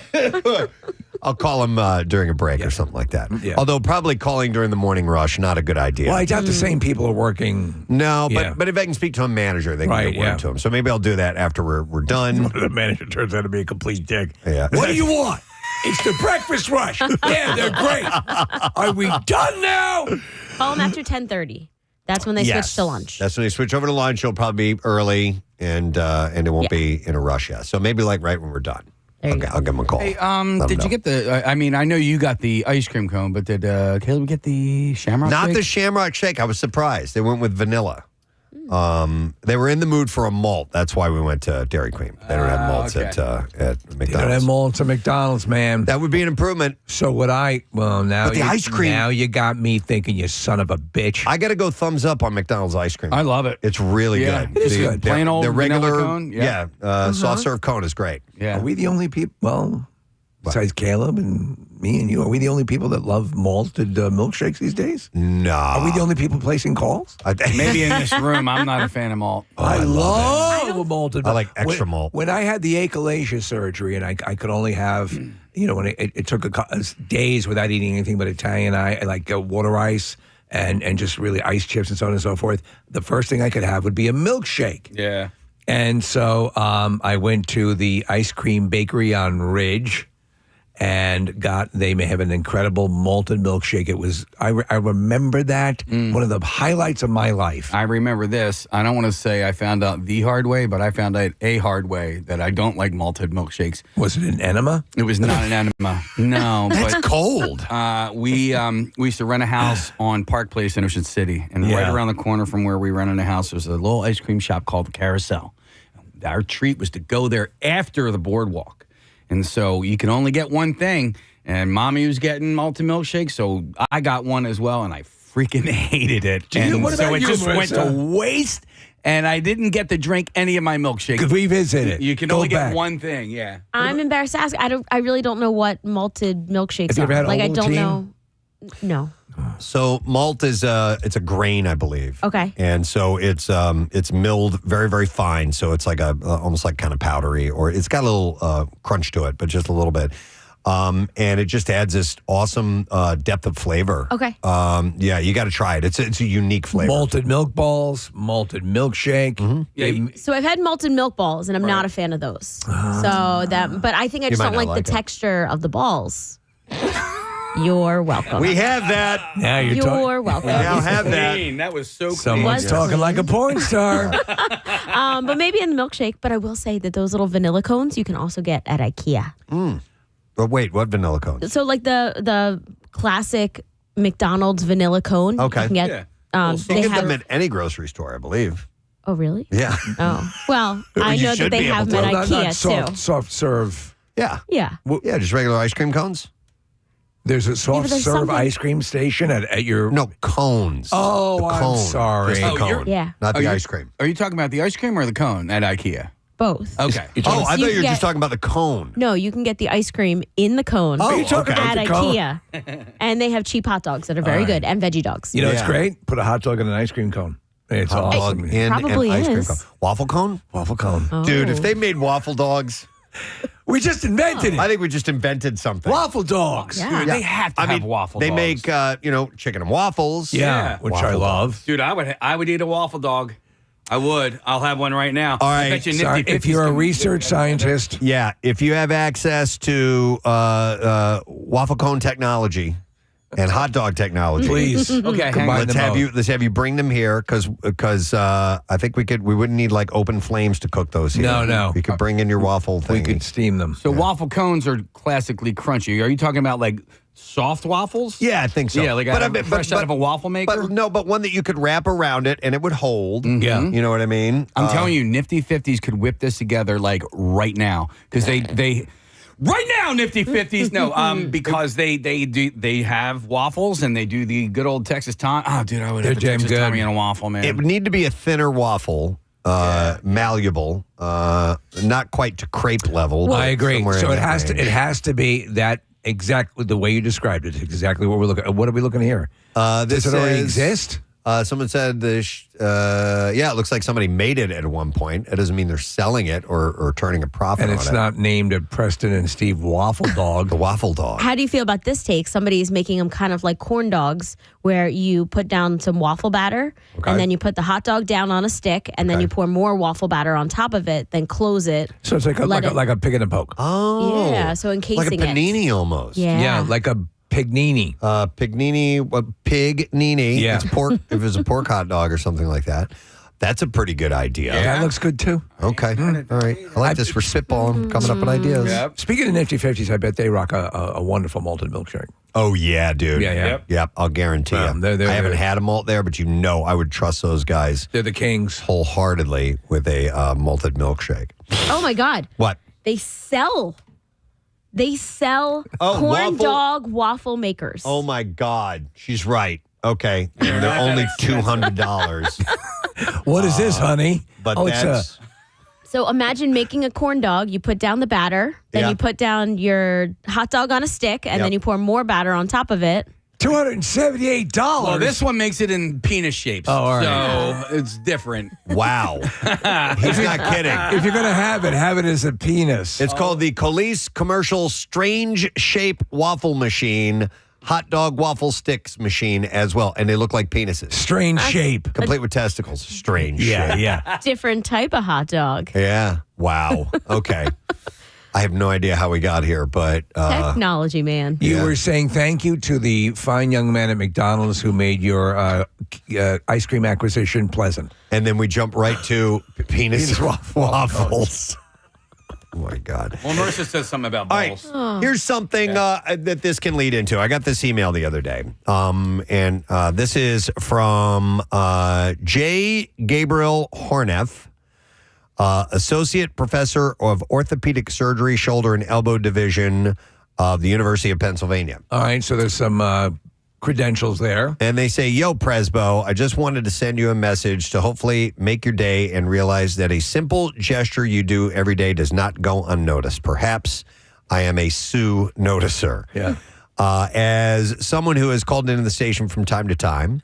I'll call him during a break or something like that. Yeah. Although probably calling during the morning rush, not a good idea. Well, I doubt the same people are working. No, Yeah. but if I can speak to a manager, they can Right, get word to him. So maybe I'll do that after we're done. The manager turns out to be a complete dick. Yeah. What do you want? It's the breakfast rush. Yeah, they're great. Are we done now? Call them after 10:30. That's when they switch to lunch. That's when they switch over to lunch. It'll probably be early, and it won't be in a rush yet. So maybe like right when we're done. Okay, I'll give them a call. hey, did you get the? I mean, I know you got the ice cream cone, but did Caleb get the Shamrock? Not shake? the Shamrock Shake. I was surprised. They went with vanilla. They were in the mood for a malt. That's why we went to Dairy Queen. They don't have malts at McDonald's. They don't have malts at McDonald's, man. That would be an improvement. So now But the ice cream. Now you got me thinking, you son of a bitch. I got to go thumbs up on McDonald's ice cream. I love it. It's really Yeah, good. it is good. Plain old the regular vanilla cone? Yeah. soft serve cone is great. Yeah. Are we the only people? Well, besides Caleb and me and you, are we the only people that love malted milkshakes these days? No. Are we the only people placing calls? Maybe in this room, I'm not a fan of malt. I love malted. I like extra malt. When I had the achalasia surgery, and I could only have, when it took days without eating anything but Italian, I like water ice and just really ice chips and so on and so forth. The first thing I could have would be a milkshake. Yeah. And so I went to the ice cream bakery on Ridge and they may have an incredible malted milkshake. It was, I remember that, one of the highlights of my life. I remember this. I don't want to say I found out the hard way, but I found out a hard way that I don't like malted milkshakes. Was it an enema? It was not an enema. No. That's but, cold. We used to rent a house on Park Place in Ocean City. And right around the corner from where we rented a house was a little ice cream shop called the Carousel. Our treat was to go there after the boardwalk. And so you can only get one thing. And Mommy was getting malted milkshake, so I got one as well, and I freaking hated it. And so it just went to waste, and I didn't get to drink any of my milkshake. Could revisit it. You can only get one thing, yeah. I'm embarrassed to ask. I really don't know what malted milkshakes Have you ever are. had Like I don't Ovaltine? know. No. So malt is it's a grain, I believe. Okay. And so it's milled very, very fine. So it's like almost like kind of powdery, or it's got a little crunch to it, but just a little bit. And it just adds this awesome depth of flavor. Okay. Yeah, you got to try it. It's a unique flavor. Malted milk balls, malted milkshake. So I've had malted milk balls, and I'm not a fan of those. But I think I just might don't not like like the it. texture of the balls. You're welcome. We have that. Now you're talking. You're welcome. We now have that. Clean. That was so clean. Someone's Was talking clean. like a porn star. But maybe in the milkshake. But I will say that those little vanilla cones you can also get at IKEA. But wait, what vanilla cones? So like the classic McDonald's vanilla cone. Okay. You can get, You they get have. them at any grocery store, I believe. Oh really? Yeah. Oh well, I know that they have them at IKEA too. Soft serve. Yeah. Yeah. Yeah, just regular ice cream cones? There's a soft there's serve something- ice cream station at your. No, cones. Oh, the I'm cone. sorry. Just the Oh, cone. Yeah. Not the you- ice cream. Are you talking about the ice cream or the cone at IKEA? Both. Okay. Oh, I thought you were get- just talking about the cone. No, you can get the ice cream in the cone Oh, you talking at about the cone? IKEA. And they have cheap hot dogs that are very good and veggie dogs. You know, it's Yeah. great. Put a hot dog in an ice cream cone. It's Hot awesome. dog in Probably an ice cream is. cone. Waffle cone? Waffle cone. Dude, Oh. if they made waffle dogs, We just invented I it. think we just invented something. Waffle dogs. Yeah. Dude, they have to have waffle They dogs. make, chicken and waffles. Yeah, which I Waffle love. Dude, I would eat a waffle dog. I would. I'll have one right now. All right. I bet you Sorry, Nifty if you're a 50s research scientist, Yeah, if you have access to waffle cone technology and hot dog technology, please. Okay, hang combine on. them both. let's have you bring them here because I think we wouldn't need like open flames to cook those here. No. We could bring in your waffle thing. We could steam them. So waffle cones are classically crunchy. Are you talking about like soft waffles? Yeah, I think so. Yeah, like fresh out of a waffle maker? But one that you could wrap around it and it would hold. Yeah. You know what I mean? I'm telling you, Nifty 50s could whip this together like right now because they right now Nifty 50s because they have waffles and they do the good old Texas Tommy. Oh, dude, I would have They're Texas damn good. Tommy and a waffle, man. it would need to be a thinner waffle, malleable, not quite to crepe level. I but agree. somewhere So in it that has range. to be that exactly the way you described it. Exactly what we're looking at. What are we looking here? This Does it already says- exist? Someone said it looks like somebody made it at one point. It doesn't mean they're selling it or turning a profit And on it's it. not named a Preston and Steve waffle dog. The waffle dog. How do you feel about this take? Somebody's making them kind of like corn dogs, where you put down some waffle batter, and then you put the hot dog down on a stick, and then you pour more waffle batter on top of it, then close it. So it's like a pig in a poke. Oh. Yeah, so encasing like a it. panini almost. Yeah. like a pignini. Pignini. Yeah. It's pork. If it's a pork hot dog or something like that. That's a pretty good idea. That looks good too. Okay. All right. I like this. We're spitballing, coming up with ideas. Speaking of Nifty 50s, I bet they rock a wonderful malted milkshake. Oh, yeah, dude. Yeah. Yep. I'll guarantee you. they're I haven't good. had a malt there, but I would trust those guys They're the kings. wholeheartedly with a malted milkshake. Oh my God. What? They sell corn waffle? dog waffle makers. Oh, my God. She's right. Okay. And they're only $200. What is this, honey? But it's that's... So imagine making a corn dog. You put down the batter, then Yeah. you put down your hot dog on a stick, and then you pour more batter on top of it. $278. Well, this one makes it in penis shapes. Oh, all right. So it's different. Wow. He's not kidding. If you're going to have it as a penis. It's called the Colise Commercial Strange Shape Waffle Machine, hot dog waffle sticks machine as well. And they look like penises. Strange shape. Complete with testicles. Strange shape. Yeah. Different type of hot dog. Yeah. Wow. Okay. I have no idea how we got here, but Technology, man. You were saying thank you to the fine young man at McDonald's who made your ice cream acquisition pleasant. and then we jump right to penis waffles. Oh my God. Well, Marissa says something about All balls. right, here's something that this can lead into. I got this email the other day, and this is from J. Gabriel Horneff, Associate Professor of Orthopedic Surgery, Shoulder and Elbow Division of the University of Pennsylvania. All right, so there's some credentials there. And they say, yo, Presbo, I just wanted to send you a message to hopefully make your day and realize that a simple gesture you do every day does not go unnoticed. Perhaps I am a Sue noticer. Yeah. As someone who has called into the station from time to time,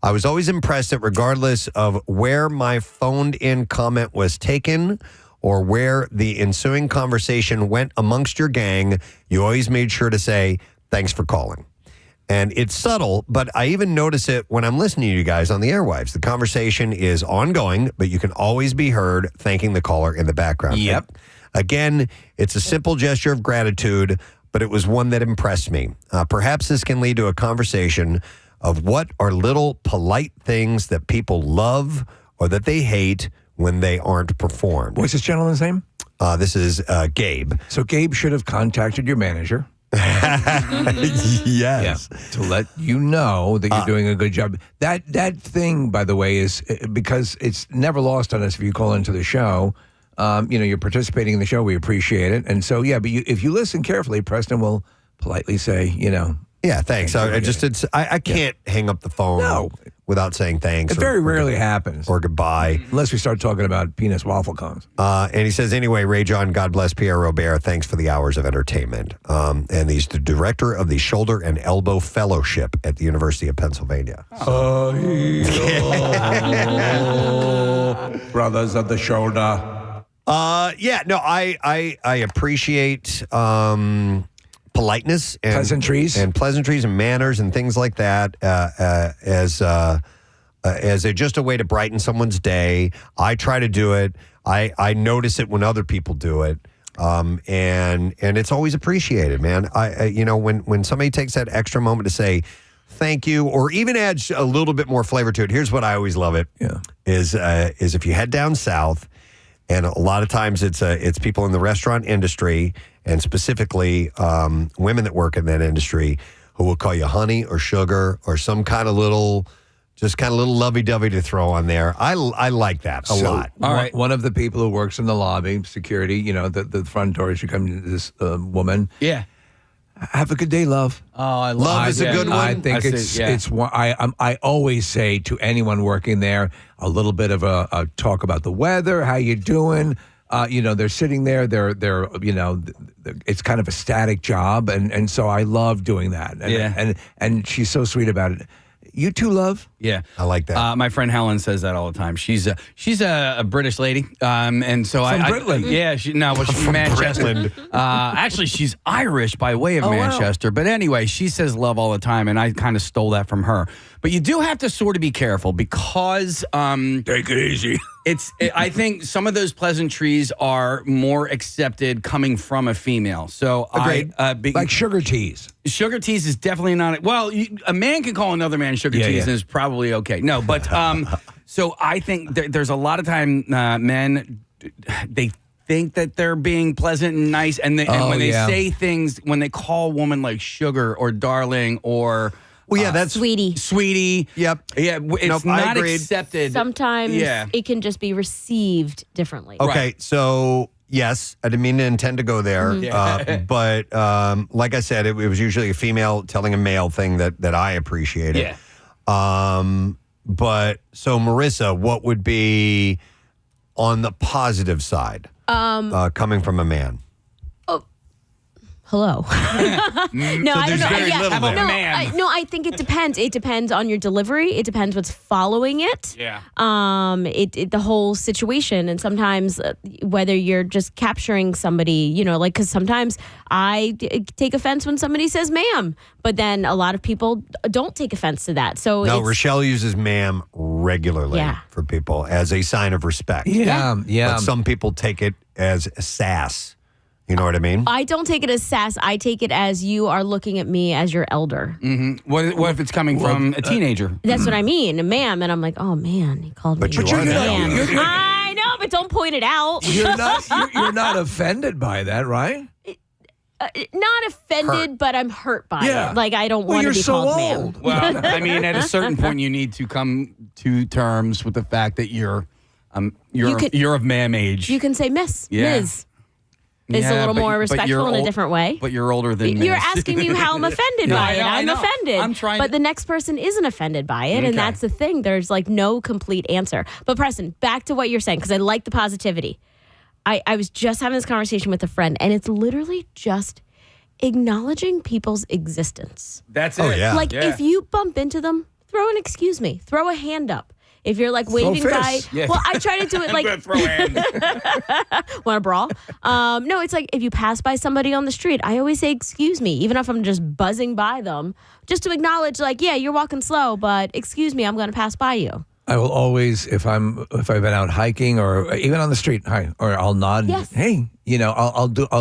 I was always impressed that regardless of where my phoned-in comment was taken or where the ensuing conversation went amongst your gang, you always made sure to say, thanks for calling. And it's subtle, but I even notice it when I'm listening to you guys on the airwaves. The conversation is ongoing, but you can always be heard thanking the caller in the background. Yep. And again, it's a simple gesture of gratitude, but it was one that impressed me. Perhaps this can lead to a conversation of what are little polite things that people love or that they hate when they aren't performed. What's this gentleman's name? This is Gabe. So Gabe should have contacted your manager. Yes. To let you know that you're doing a good job. That thing, by the way, is because it's never lost on us if you call into the show. You're participating in the show. We appreciate it. And so, but if you listen carefully, Preston will politely say, Yeah, thanks. I can't hang up the phone without saying thanks. It very rarely happens. Or goodbye. Unless we start talking about penis waffle cones. And he says, anyway, Ray John, God bless Pierre Robert. Thanks for the hours of entertainment. And he's the director of the Shoulder and Elbow Fellowship at the University of Pennsylvania. Brothers of the shoulder. I appreciate politeness and pleasantries and manners and things like that as as just a way to brighten someone's day. I try to do it. I notice it when other people do it. And it's always appreciated, man. When somebody takes that extra moment to say thank you, or even adds a little bit more flavor to it. Here's what I always love it. Yeah. Is if you head down south, and a lot of times it's people in the restaurant industry, and specifically women that work in that industry, who will call you honey or sugar or some kind of little lovey-dovey to throw on there. I like that a lot. All right. One of the people who works in the lobby, security, the front door, she comes to this woman. Yeah. Have a good day, love. Oh, I love Love is a good one. I think it's one. I always say to anyone working there, a little bit of a talk about the weather, how you doing. They're sitting there. They're it's kind of a static job, and so I love doing that. And she's so sweet about it. You too, love. Yeah, I like that. My friend Helen says that all the time. She's a British lady, and so From Britland. She's from Manchester. Actually, she's Irish by way of Manchester. Wow. But anyway, she says love all the time, and I kind of stole that from her. But you do have to sort of be careful because take it easy. I think some of those pleasantries are more accepted coming from a female. So like sugar teas. Sugar teas is definitely not. Well, a man can call another man sugar teas, and it's probably okay. No, but so I think there's a lot of time men they think that they're being pleasant and nice, and when they say things, when they call a woman like sugar or darling or. Well, yeah, that's sweetie. Yep. Yeah, it's not accepted. Sometimes it can just be received differently. Okay, so yes, I didn't mean to intend to go there, but like I said, it was usually a female telling a male thing that I appreciated. Yeah. But so Marissa, what would be on the positive side coming from a man? Hello. No, I don't know. I think it depends. It depends on your delivery. It depends what's following it. Yeah. The whole situation, and sometimes whether you're just capturing somebody, because sometimes I take offense when somebody says "ma'am," but then a lot of people don't take offense to that. So Rochelle uses "ma'am" regularly for people as a sign of respect. Yeah. But some people take it as sass. You know what I mean? I don't take it as sass. I take it as you are looking at me as your elder. Mm-hmm. What if it's coming from a teenager? That's what I mean, ma'am. And I'm like, oh man, he called me. But you're man. I know, but don't point it out. You're not offended by that, right? Not offended, but I'm hurt by it. Like I don't want to be so called old. ma'am. Well, I mean, at a certain point, you need to come to terms with the fact that you're of ma'am age. You can say Miss, Ms. It's a little more respectful in a different way. But you're older than me. You're asking me how I'm offended by it. I'm offended. I'm trying but the next person isn't offended by it, and that's the thing. There's like no complete answer. But Preston, back to what you're saying, because I like the positivity. I was just having this conversation with a friend, and it's literally just acknowledging people's existence. That's it. Oh, yeah. If you bump into them, throw an excuse me, throw a hand up. If you're like waving by, well, I try to do it like throw hands. Want to brawl? No, it's like if you pass by somebody on the street, I always say excuse me, even if I'm just buzzing by them, just to acknowledge like, yeah, you're walking slow, but excuse me, I'm going to pass by you. I will always, if I've been out hiking or even on the street, hi, or I'll nod. Yes. Hey, I'll do a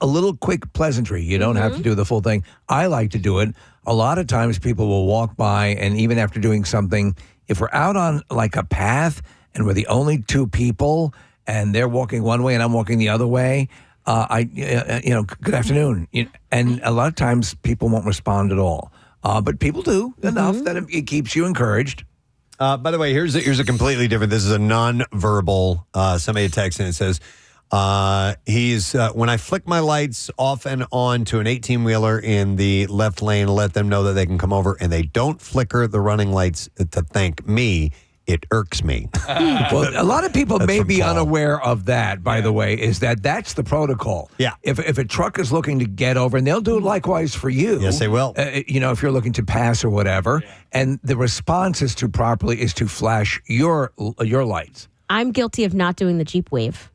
little quick pleasantry. You don't have to do the full thing. I like to do it. A lot of times people will walk by, and even after doing something, if we're out on like a path and we're the only two people and they're walking one way and I'm walking the other way, good afternoon. And a lot of times people won't respond at all. But people do enough that it keeps you encouraged. By the way, here's a completely different. This is a non-verbal. Somebody texted and it says, when I flick my lights off and on to an 18-wheeler in the left lane, let them know that they can come over, and they don't flicker the running lights to thank me. It irks me. Well, a lot of people may be unaware of that, by the way, is that's the protocol. Yeah. If a truck is looking to get over, and they'll do it likewise for you. Yes, they will. If you're looking to pass or whatever, and the response is to flash your lights. I'm guilty of not doing the Jeep wave.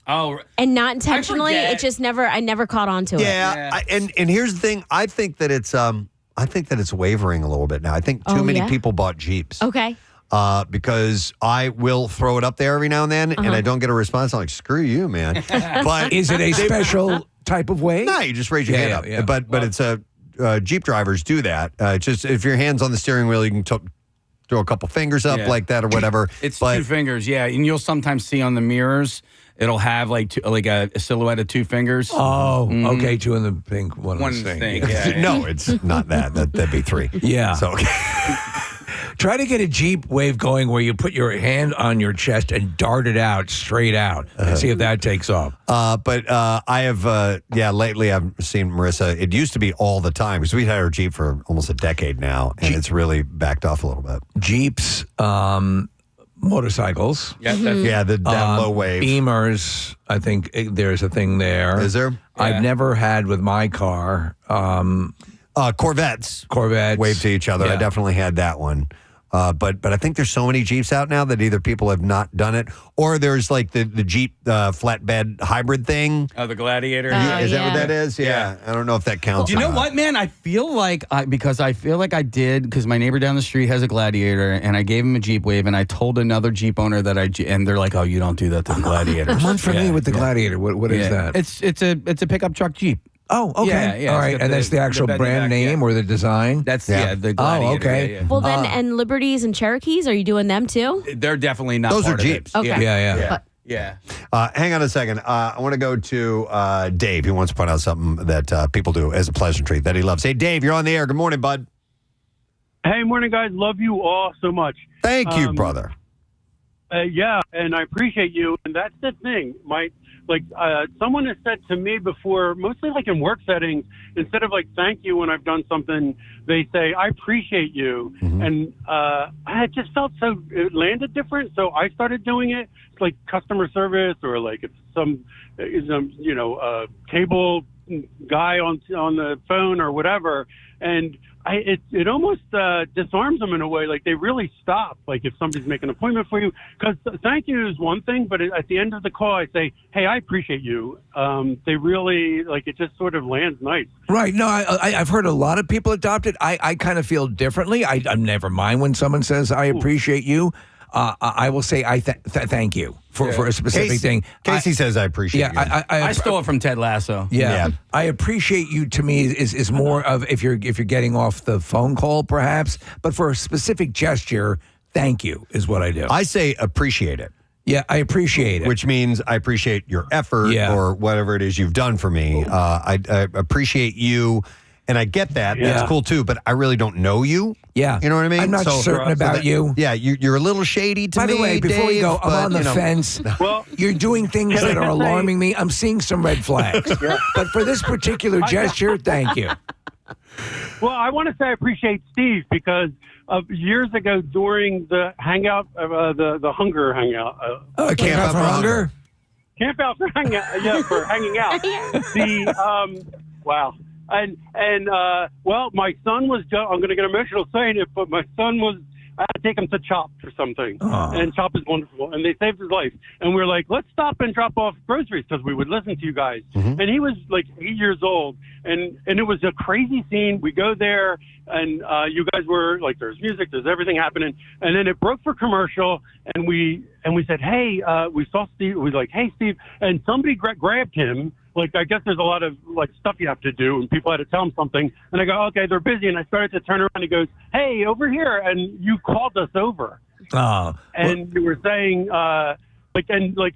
Oh, and not intentionally. It just I never caught on to it. Yeah, and here's the thing. I think that it's wavering a little bit now. I think too many people bought Jeeps. Okay. because I will throw it up there every now and then, and I don't get a response. I'm like, screw you, man. But Is it a special type of wave? No, you just raise your hand up. Yeah. But it's a Jeep drivers do that. Just if your hand's on the steering wheel, you can throw a couple fingers up like that or whatever. It's 2 fingers, and you'll sometimes see on the mirrors. It'll have like a silhouette of 2 fingers. Oh, okay, 2 in the pink, one in the thing. Yeah. No, it's not that. That'd be 3. Yeah. So try to get a Jeep wave going where you put your hand on your chest and dart it out straight out and see if that takes off. But I have, lately I've seen Marissa. It used to be all the time because we've had our Jeep for almost a decade now, and it's really backed off a little bit. Jeeps, motorcycles. Yeah, the down low wave. Beamers, I think there's a thing there. Is there? I've never had with my car. Corvettes wave to each other. Yeah. I definitely had that one. But I think there's so many Jeeps out now that either people have not done it or there's like the Jeep flatbed hybrid thing. Oh, the Gladiator. Is that what that is? Yeah. I don't know if that counts. You know what, man? I feel like I did because my neighbor down the street has a Gladiator, and I gave him a Jeep wave, and I told another Jeep owner that and they're like, "Oh, you don't do that to the Gladiator." I'm unfamiliar with the Gladiator. What is that? It's a pickup truck Jeep. Oh, okay. Yeah, all right. And that's the actual brand name or the design? That's the Gladiator. Oh, okay. Yeah. Well, then, and Liberties and Cherokees, are you doing them too? They're definitely not. Those part are of it. Jeeps. Okay. Yeah. Yeah. Hang on a second. I want to go to Dave. He wants to point out something that people do as a pleasantry that he loves. Hey, Dave, you're on the air. Good morning, bud. Hey, morning, guys. Love you all so much. Thank you, brother. Yeah, and I appreciate you. And that's the thing. Someone has said to me before, mostly like in work settings, instead of like thank you when I've done something, they say I appreciate you. Mm-hmm. And I just felt it landed different, so I started doing it. It's like customer service, or like it's some cable guy on the phone or whatever, and it almost disarms them in a way. Like they really stop. Like if somebody's making an appointment for you, because thank you is one thing, but at the end of the call, I say, "Hey, I appreciate you." They really it just sort of lands nice. Right. No, I've heard a lot of people adopt it. I kind of feel differently. I never mind when someone says I appreciate you. I will say I thank you for a specific thing. Casey says I appreciate you. I stole it from Ted Lasso. Yeah. I appreciate you to me is more of if you're getting off the phone call perhaps, but for a specific gesture, thank you is what I do. I say appreciate it. Yeah, I appreciate it. Which means I appreciate your effort or whatever it is you've done for me. I appreciate you. And I get that. Yeah. That's cool, too. But I really don't know you. Yeah. You know what I mean? I'm not certain about you. Yeah, you're a little shady to me, By the way, before we go, I'm on the fence. Well, you're doing things that are alarming me. I'm seeing some red flags. But for this particular gesture, thank you. Well, I want to say I appreciate Steve because years ago during the hangout, the hunger hangout. Camp Out for Hunger? Camp Out for Hangout. Yeah, for hanging out. Wow. And my son was, I'm going to get emotional saying it, but my son was, I had to take him to CHOP or something. And CHOP is wonderful. And they saved his life. And we were like, let's stop and drop off groceries because we would listen to you guys. Mm-hmm. And he was like 8 years old. And it was a crazy scene. We go there and you guys were like, there's music, there's everything happening. And then it broke for commercial. And we said, hey, we saw Steve. We were like, hey, Steve. And somebody grabbed him. Like, I guess there's a lot of, stuff you have to do, and people had to tell him something. And I go, okay, they're busy. And I started to turn around, and he goes, hey, over here. And you called us over. And you were saying,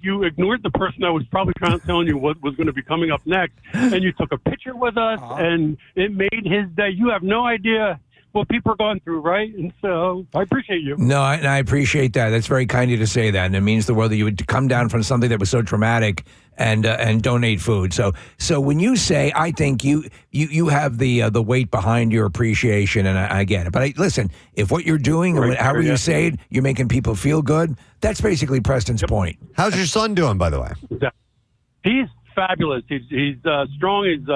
you ignored the person that was probably telling you what was going to be coming up next. And you took a picture with us, and it made his day. You have no idea what people are going through, right? And so I appreciate you. No, I appreciate that. That's very kind of you to say that. And it means the world that you would come down from something that was so traumatic and donate food. So when you say, I think you have the weight behind your appreciation, and I get it. But listen, if what you're doing or however you say it, you're making people feel good, that's basically Preston's point. How's your son doing, by the way? He's fabulous. He's strong. He's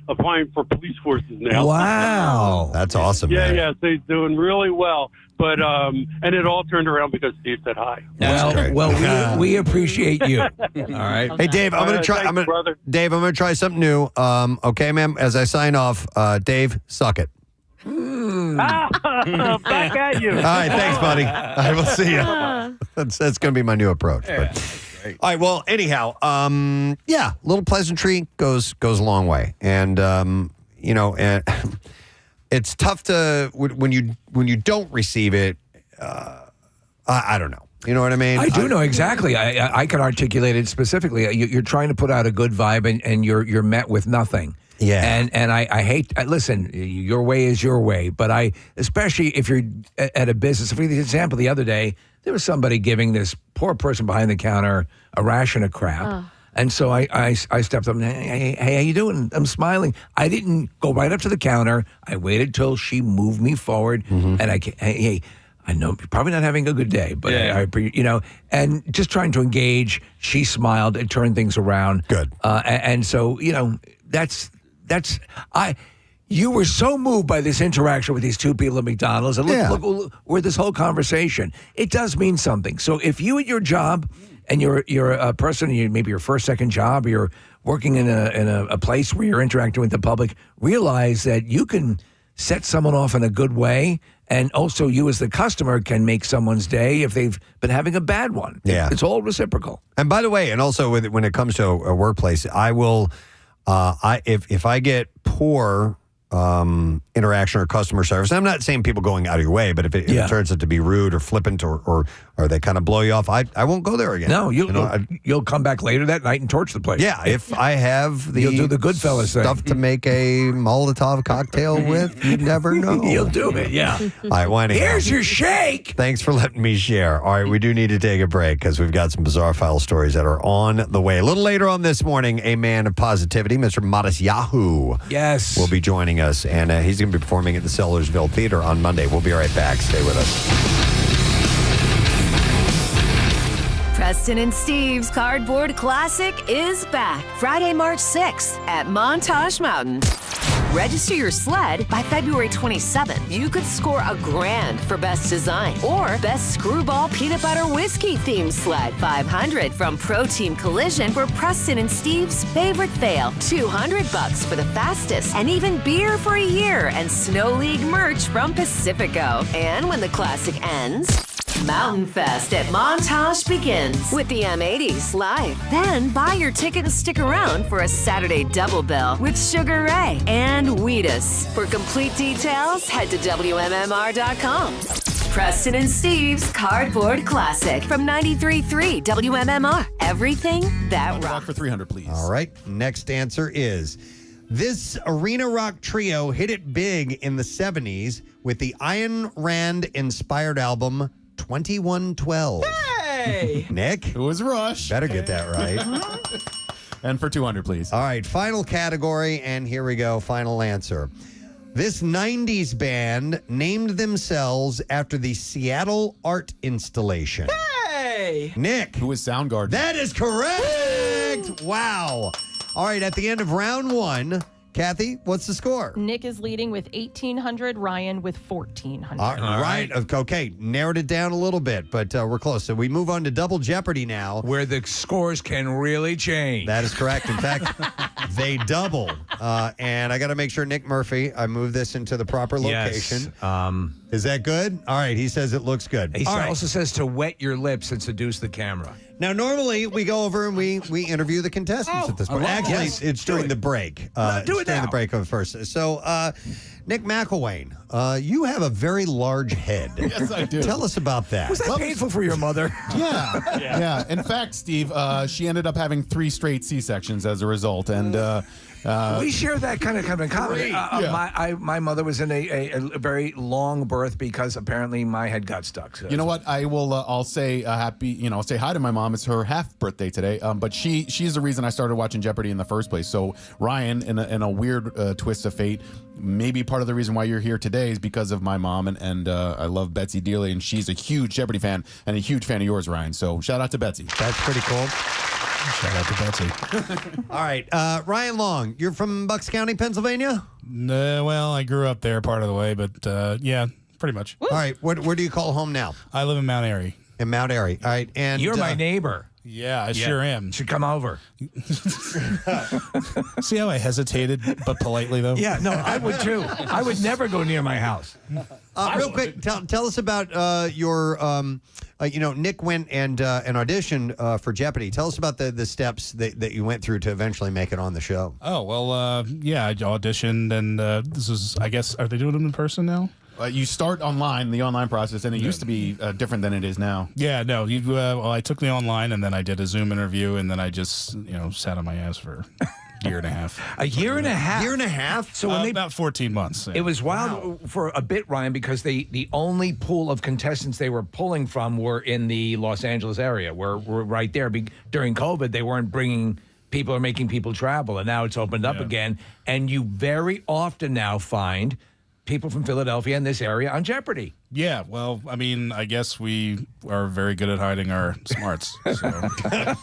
applying for police forces now. Wow. That's awesome, man. Yeah, so he's doing really well. But and it all turned around because Steve said hi. Well, we appreciate you. All right. Hey, Dave, I'm going to try. Dave, I'm going to try something new. Okay, ma'am. As I sign off, Dave, suck it. Back at you. All right, thanks, buddy. I will see you. That's going to be my new approach. But. All right. Well, anyhow, yeah, a little pleasantry goes a long way, and and it's tough to when you don't receive it. I don't know. You know what I mean? I do know exactly. I can articulate it specifically. You're trying to put out a good vibe, and you're met with nothing. Yeah. And I hate, listen, your way is your way, but especially if you're at a business, for example, the other day, there was somebody giving this poor person behind the counter a ration of crap. Oh. And so I stepped up and, hey, how you doing? I'm smiling. I didn't go right up to the counter. I waited till she moved me forward, and hey, I know you're probably not having a good day, but and just trying to engage. She smiled. It turned things around. Good. And so, you were so moved by this interaction with these two people at McDonald's, and look where this whole conversation. It does mean something. So if you at your job, and you're a person, maybe your first, second job, or you're working in a place where you're interacting with the public, realize that you can set someone off in a good way, and also you as the customer can make someone's day if they've been having a bad one. Yeah. It's all reciprocal. And by the way, and also when it comes to a workplace, I will, if I get poor interaction or customer service, I'm not saying people going out of your way, but if it turns out to be rude or flippant or they kind of blow you off, I won't go there again. No, you'll come back later that night and torch the place. Yeah, if I have you'll do the Goodfellas stuff thing. to make a Molotov cocktail with, you never know. You'll do it, yeah. All right, well, anyhow, here's your shake. Thanks for letting me share. All right, we do need to take a break because we've got some bizarre file stories that are on the way. A little later on this morning, a man of positivity, Mr. Matisyahu, yes, will be joining us, and he's going to be performing at the Sellersville Theater on Monday. We'll be right back. Stay with us. Preston and Steve's Cardboard Classic is back Friday, March 6th at Montage Mountain. Register your sled by February 27th. You could score $1,000 for Best Design or Best Screwball Peanut Butter Whiskey themed sled. $500 from Pro Team Collision for Preston and Steve's favorite fail. $200 for the fastest, and even beer for a year and Snow League merch from Pacifico. And when the classic ends, Mountain Fest at Montage begins with the M80s live. Then buy your ticket and stick around for a Saturday double bill with Sugar Ray and Wheatus. For complete details, head to WMMR.com. Preston and Steve's Cardboard Classic from 93.3 WMMR. Everything that rocks. For 300, please. All right. Next answer is, this arena rock trio hit it big in the 70s with the Ayn Rand-inspired album 2112. Hey! Nick? It was Rush. Better get that right. And for 200, please. All right, final category, and here we go. Final answer. This 90s band named themselves after the Seattle art installation. Hey! Nick? Who is Soundgarden? That is correct! Wow. All right, at the end of round one, Kathy, what's the score? Nick is leading with 1,800. Ryan with 1,400. All right. Okay. Narrowed it down a little bit, but we're close. So we move on to Double Jeopardy now. Where the scores can really change. That is correct. In fact, they double. And I got to make sure, Nick Murphy, I move this into the proper location. Yes. Is that good? All right. He says it looks good. He All right. also says to wet your lips and seduce the camera. Now, normally we go over and we interview the contestants at this point. Actually, it's during the break. Do it during now. the break of first. So, Nick McElwain, you have a very large head. Yes, I do. Tell us about that. Was that painful for your mother? Yeah. In fact, Steve, she ended up having 3 straight C-sections as a result, and we share that kind of in common. My mother was in a very long birth because apparently my head got stuck. So. You know what? I will. I'll say I'll say hi to my mom. It's her half birthday today. But she's the reason I started watching Jeopardy in the first place. So Ryan, in a weird twist of fate, maybe part of the reason why you're here today is because of my mom, and I love Betsy dearly, and she's a huge Jeopardy fan and a huge fan of yours, Ryan. So shout out to Betsy. That's pretty cool. Shout out to Betsy. All right. Ryan Long, you're from Bucks County, Pennsylvania? Well, I grew up there part of the way, but yeah, pretty much. All right. Where do you call home now? I live in Mount Airy. In Mount Airy. All right. And you're my neighbor. Yeah, I sure am. Should come over. See how I hesitated, but politely though? Yeah, no, I would too. I would never go near my house. Real quick, tell us about your. Nick went and auditioned for Jeopardy. Tell us about the steps that you went through to eventually make it on the show. Oh, well, yeah, I auditioned, and this is, I guess, are they doing it in person now? You start online, the online process, and it used to be different than it is now. Yeah, no. Well, I took the online, and then I did a Zoom interview, and then I just, sat on my ass for a year and a half. A year and a half? Year and a half? So when about 14 months. Yeah. It was wild for a bit, Ryan, because the only pool of contestants they were pulling from were in the Los Angeles area. We're right there. During COVID, they weren't bringing people or making people travel, and now it's opened up again. And you very often now find people from Philadelphia in this area on Jeopardy. Yeah, well, I mean, I guess we are very good at hiding our smarts. So.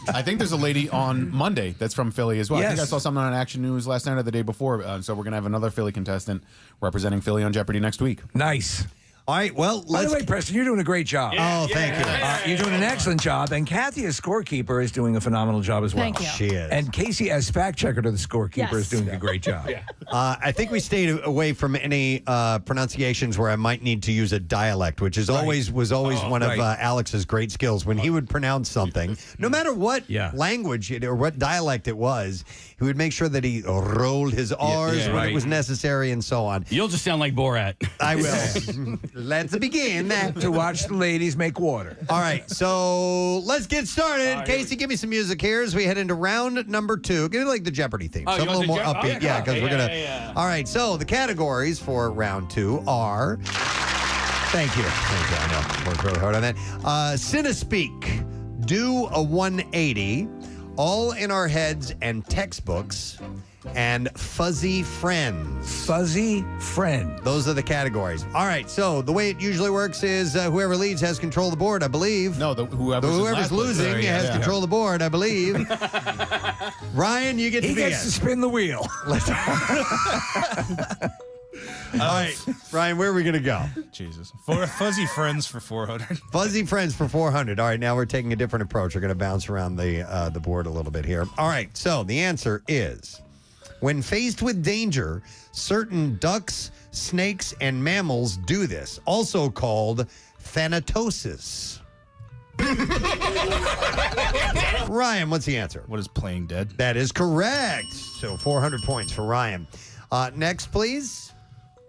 I think there's a lady on Monday that's from Philly as well. Yes. I think I saw something on Action News last night or the day before. So we're going to have another Philly contestant representing Philly on Jeopardy next week. Nice. All right, well, By the way, Preston, you're doing a great job. Thank you. You're doing an excellent job, and Kathy, as scorekeeper, is doing a phenomenal job as well. Thank you. She is. And Casey, as fact checker to the scorekeeper, Yes. is doing a great job. I think we stayed away from any pronunciations where I might need to use a dialect, which is always one of Alex's great skills. When he would pronounce something, no matter what language or what dialect it was, he would make sure that he rolled his R's when it was necessary and so on. You'll just sound like Borat. I will. Let's begin. To watch the ladies make water. All right, so let's get started. Casey, give me some music here as we head into round number 2. Give me like the Jeopardy theme. Something a little more upbeat. Because we're going to. All right, so the categories for round 2 are. Thank you. I know. Worked really hard on that. Cinespeak, Do a 180, All in Our Heads and Textbooks, and Fuzzy Friends. Fuzzy Friend. Those are the categories. All right, so the way it usually works is whoever leads has control of the board, I believe. No, whoever's losing has control of the board, I believe. Ryan, you get to He gets to spin the wheel. All right, Ryan, where are we going to go? Jesus. For Fuzzy Friends for 400. Fuzzy Friends for 400. All right, now we're taking a different approach. We're going to bounce around the board a little bit here. All right, so the answer is, when faced with danger, certain ducks, snakes, and mammals do this, also called thanatosis. Ryan, what's the answer? What is Playing Dead? That is correct. So 400 points for Ryan. Next, please.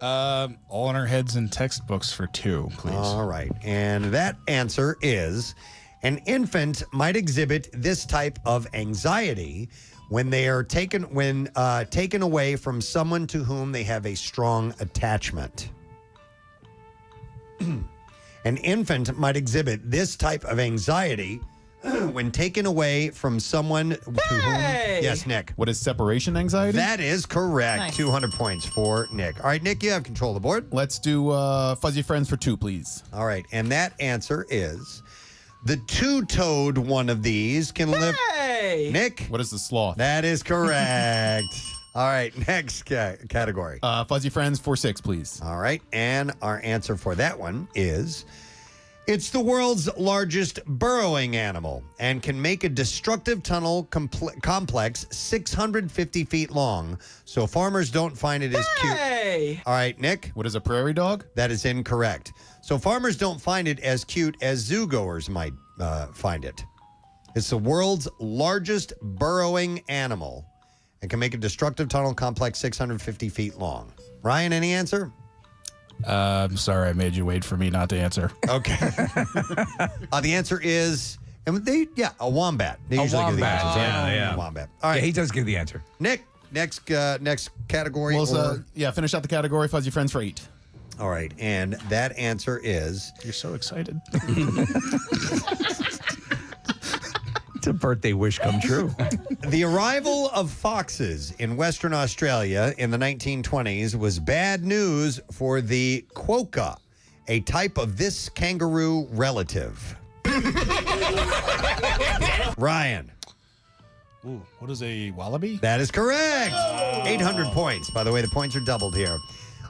All in Our Heads and Textbooks for 2, please. All right. And that answer is, an infant might exhibit this type of anxiety when they are taken away from someone to whom they have a strong attachment. An infant might exhibit this type of anxiety when taken away from someone to whom. Yes, Nick. What is separation anxiety? That is correct. Nice. 200 points for Nick. All right, Nick, you have control of the board. Let's do Fuzzy Friends for 2, please. All right, and that answer is, the two-toed one of these can live. Nick? What is the sloth? That is correct. All right, next category. Fuzzy Friends for 6, please. All right, and our answer for that one is, it's the world's largest burrowing animal and can make a destructive tunnel complex 650 feet long, so farmers don't find it as cute. All right, Nick? What is a prairie dog? That is incorrect. So farmers don't find it as cute as zoogoers might find it. It's the world's largest burrowing animal and can make a destructive tunnel complex 650 feet long. Ryan, any answer? I'm sorry I made you wait for me not to answer. Okay. The answer is, a wombat. They usually give the wombat. answers. Yeah. A wombat. All right. Yeah, he does give the answer. Nick, next category. Well, finish out the category. Fuzzy Friends for 8. All right, and that answer is... You're so excited. It's a birthday wish come true. The arrival of foxes in Western Australia in the 1920s was bad news for the quokka, a type of this kangaroo relative. Ryan. Ooh, what is a wallaby? That is correct. 800 points. By the way, the points are doubled here.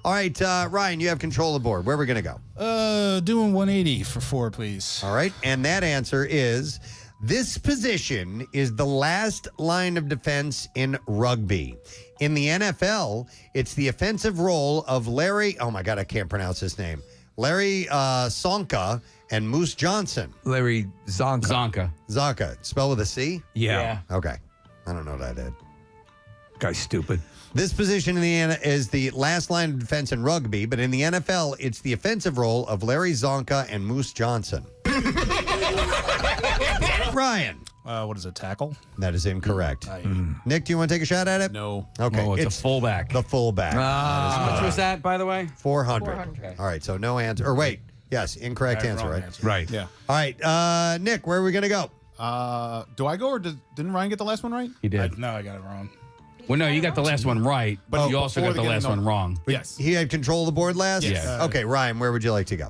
All right, Ryan, you have control of the board. Where are we going to go? Doing 180 for 4, please. All right, and that answer is, This position is the last line of defense in rugby. In the NFL, it's the offensive role of Larry, oh my God, I can't pronounce his name, Larry Csonka and Moose Johnson. Larry Csonka. Csonka. Spell with a C? Yeah. Okay. I don't know what I did. Guy's stupid. This position is the last line of defense in rugby, but in the NFL, it's the offensive role of Larry Csonka and Moose Johnson. Ryan. What is it, tackle? That is incorrect. Nick, do you want to take a shot at it? No. Okay. Oh, it's a fullback. The fullback. How much was that, by the way? 400. 400. All right, so no answer. Or wait, yes, incorrect Right, answer, wrong right? answer. Right. Yeah. All right, Nick, where are we going to go? Do I go or didn't Ryan get the last one right? He did. No, I got it wrong. Well, no, you got the last one right, but you also before got the the last getting one wrong. Yes. He had control of the board last? Yes. Okay, Ryan, where would you like to go?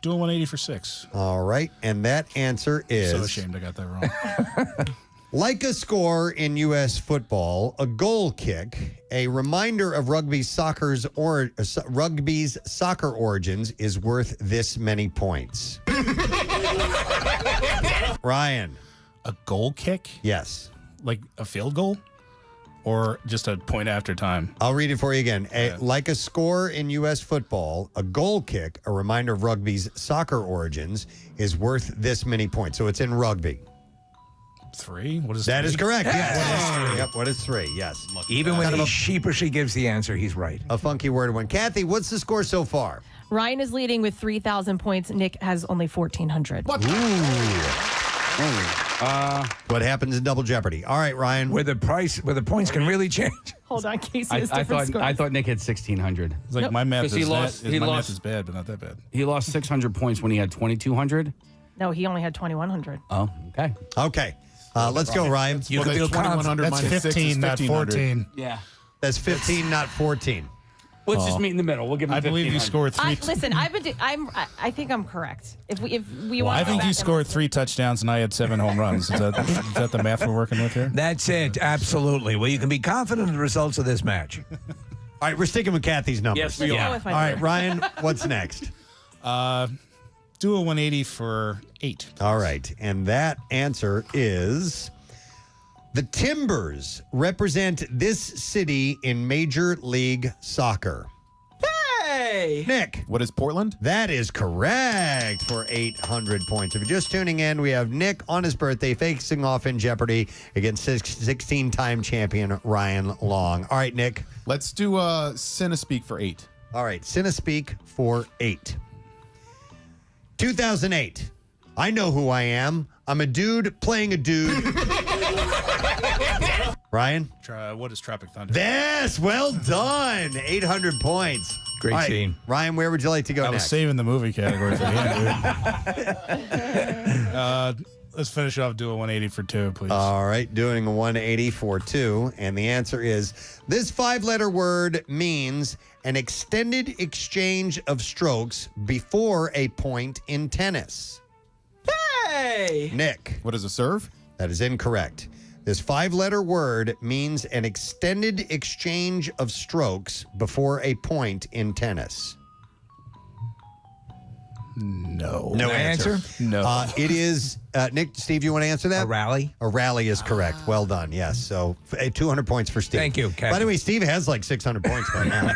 Do a 180 for 6. All right, and that answer is... So ashamed I got that wrong. Like a score in U.S. football, a goal kick, a reminder of rugby's soccer origins, is worth this many points. Ryan. A goal kick? Yes. Like a field goal? Or just a point after time? I'll read it for you again. Like a score in U.S. football, a goal kick, a reminder of rugby's soccer origins, is worth this many points. So it's in rugby. 3? What is That three? is correct. Yes. Yep. What is 3? Yes. Even when Kind of he a- sheepishly gives the answer, he's right. A funky word one. Kathy, what's the score so far? Ryan is leading with 3,000 points. Nick has only 1,400. What? What happens in Double Jeopardy? All right, Ryan. Where the points can really change. Hold on, Casey I has different scores. thought Nick had 1,600. It's like my math 'Cause is he lost- he my lost- math is bad, but not that bad. He lost 600 points when he had 2,200. No, he only had 2,100. Oh, okay. Okay. Let's go, Ryan. You can feel confident. That's 15, not 14. Yeah. That's 15, not 14. Let's just meet in the middle. We'll give him I believe you 1,500. scored 3. Listen, I think I'm correct. If we Well, want, I think you scored 3 touchdowns and I had 7 home runs. Is that the math we're working with here? That's it. Absolutely. Well, you can be confident in the results of this match. All right, we're sticking with Kathy's numbers. Yes, we Go are. with my All right, number. Ryan, what's next? Do a 180 for 8. All right, and that answer is the Timbers represent this city in Major League Soccer. Hey! Nick. What is Portland? That is correct for 800 points. If you're just tuning in, we have Nick on his birthday facing off in Jeopardy against 16-time champion Ryan Long. All right, Nick. Let's do Cinespeak for 8. All right, Cinespeak for 8. 2008. I know who I am. I'm a dude playing a dude. Ryan? What is Tropic Thunder? Yes, well done. 800 points. Great All right, scene. Ryan, where would you like to go I was next? saving the movie category for the end, dude. Let's finish off. Do a 180 for 2, please. All right, doing a 180 for 2. And the answer is this 5-letter word means an extended exchange of strokes before a point in tennis. Hey! Nick. What is a serve? That is incorrect. This 5-letter word means an extended exchange of strokes before a point in tennis. No. No answer? No. It is, Nick, Steve, you want to answer that? A rally? A rally is correct. Well done. Yes. So 200 points for Steve. Thank you, Kevin. By the way, Steve has like 600 points by now.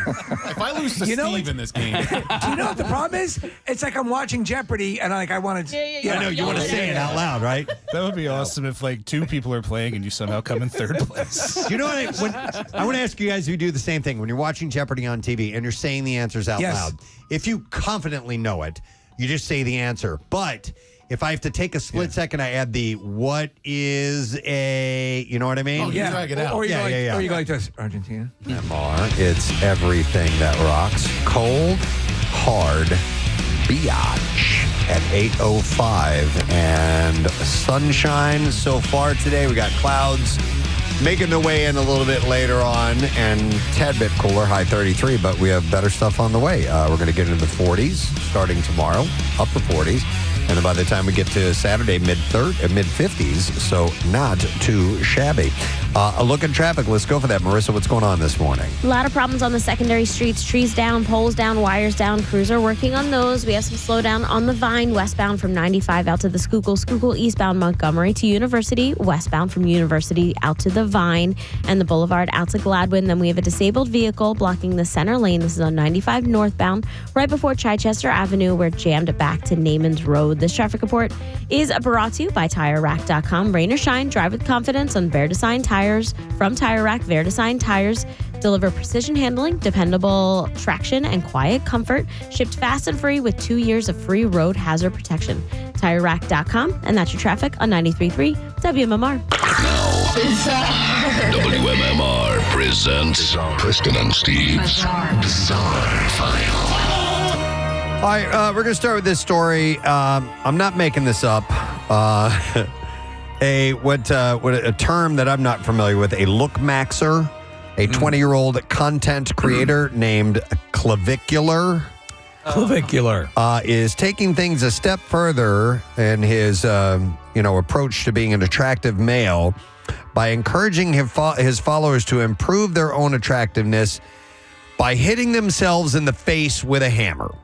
If I lose to You know Steve in this game, Do you know what the problem is? It's like I'm watching Jeopardy and I want to. I know you want to say it out loud, right? That would be awesome if like 2 people are playing and you somehow come in 3rd place. You know what? I want to ask you guys if you do the same thing when you're watching Jeopardy on TV and you're saying the answers out Yes. loud. If you confidently know it, you just say the answer. But if I have to take a split second, I add the what is a, you know what I mean? Oh, yeah. Drag it out. Or you Yeah, go like, yeah, yeah. Or you go like this. Argentina. MR, it's everything that rocks. Cold, hard, biatch at 8:05. And sunshine so far today. We got clouds making their way in a little bit later on and tad bit cooler, high 33, but we have better stuff on the way. We're going to get into the 40s starting tomorrow, upper 40s. And then by the time we get to Saturday, mid-50s, so not too shabby. A look at traffic. Let's go for that. Marissa, what's going on this morning? A lot of problems on the secondary streets. Trees down, poles down, wires down. Crews are working on those. We have some slowdown on the Vine, westbound from 95 out to the Schuylkill eastbound Montgomery to University, westbound from University out to the Vine, and the Boulevard out to Gladwin. Then we have a disabled vehicle blocking the center lane. This is on 95 northbound, right before Chichester Avenue. We're jammed back to Naaman's Road. This traffic report is brought to you by TireRack.com. Rain or shine, drive with confidence on Verdesign tires from Tire Rack. Verdesign tires deliver precision handling, dependable traction, and quiet comfort. Shipped fast and free with 2 years of free road hazard protection. TireRack.com, and that's your traffic on 93.3 WMMR. WMMR presents Preston and Steve's Bizarre File. All right, we're going to start with this story. I'm not making this up. A term that I'm not familiar with, a look-maxer, a 20-year-old content creator named Clavicular. Clavicular. Is taking things a step further in his approach to being an attractive male by encouraging his followers to improve their own attractiveness by hitting themselves in the face with a hammer.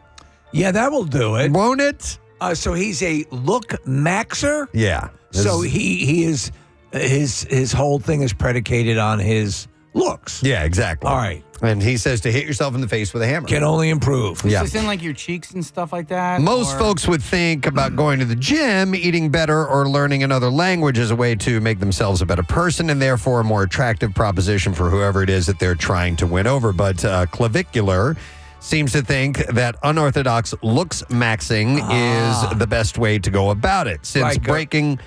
Yeah, that will do it. Won't it? So he's a look maxer? Yeah. So he is his whole thing is predicated on his looks. Yeah, exactly. All right. And he says to hit yourself in the face with a hammer. Can only improve. Yeah. Is this in like your cheeks and stuff like that? Most folks would think about going to the gym, eating better, or learning another language as a way to make themselves a better person and therefore a more attractive proposition for whoever it is that they're trying to win over. But Clavicular seems to think that unorthodox looks maxing is the best way to go about it. Since breaking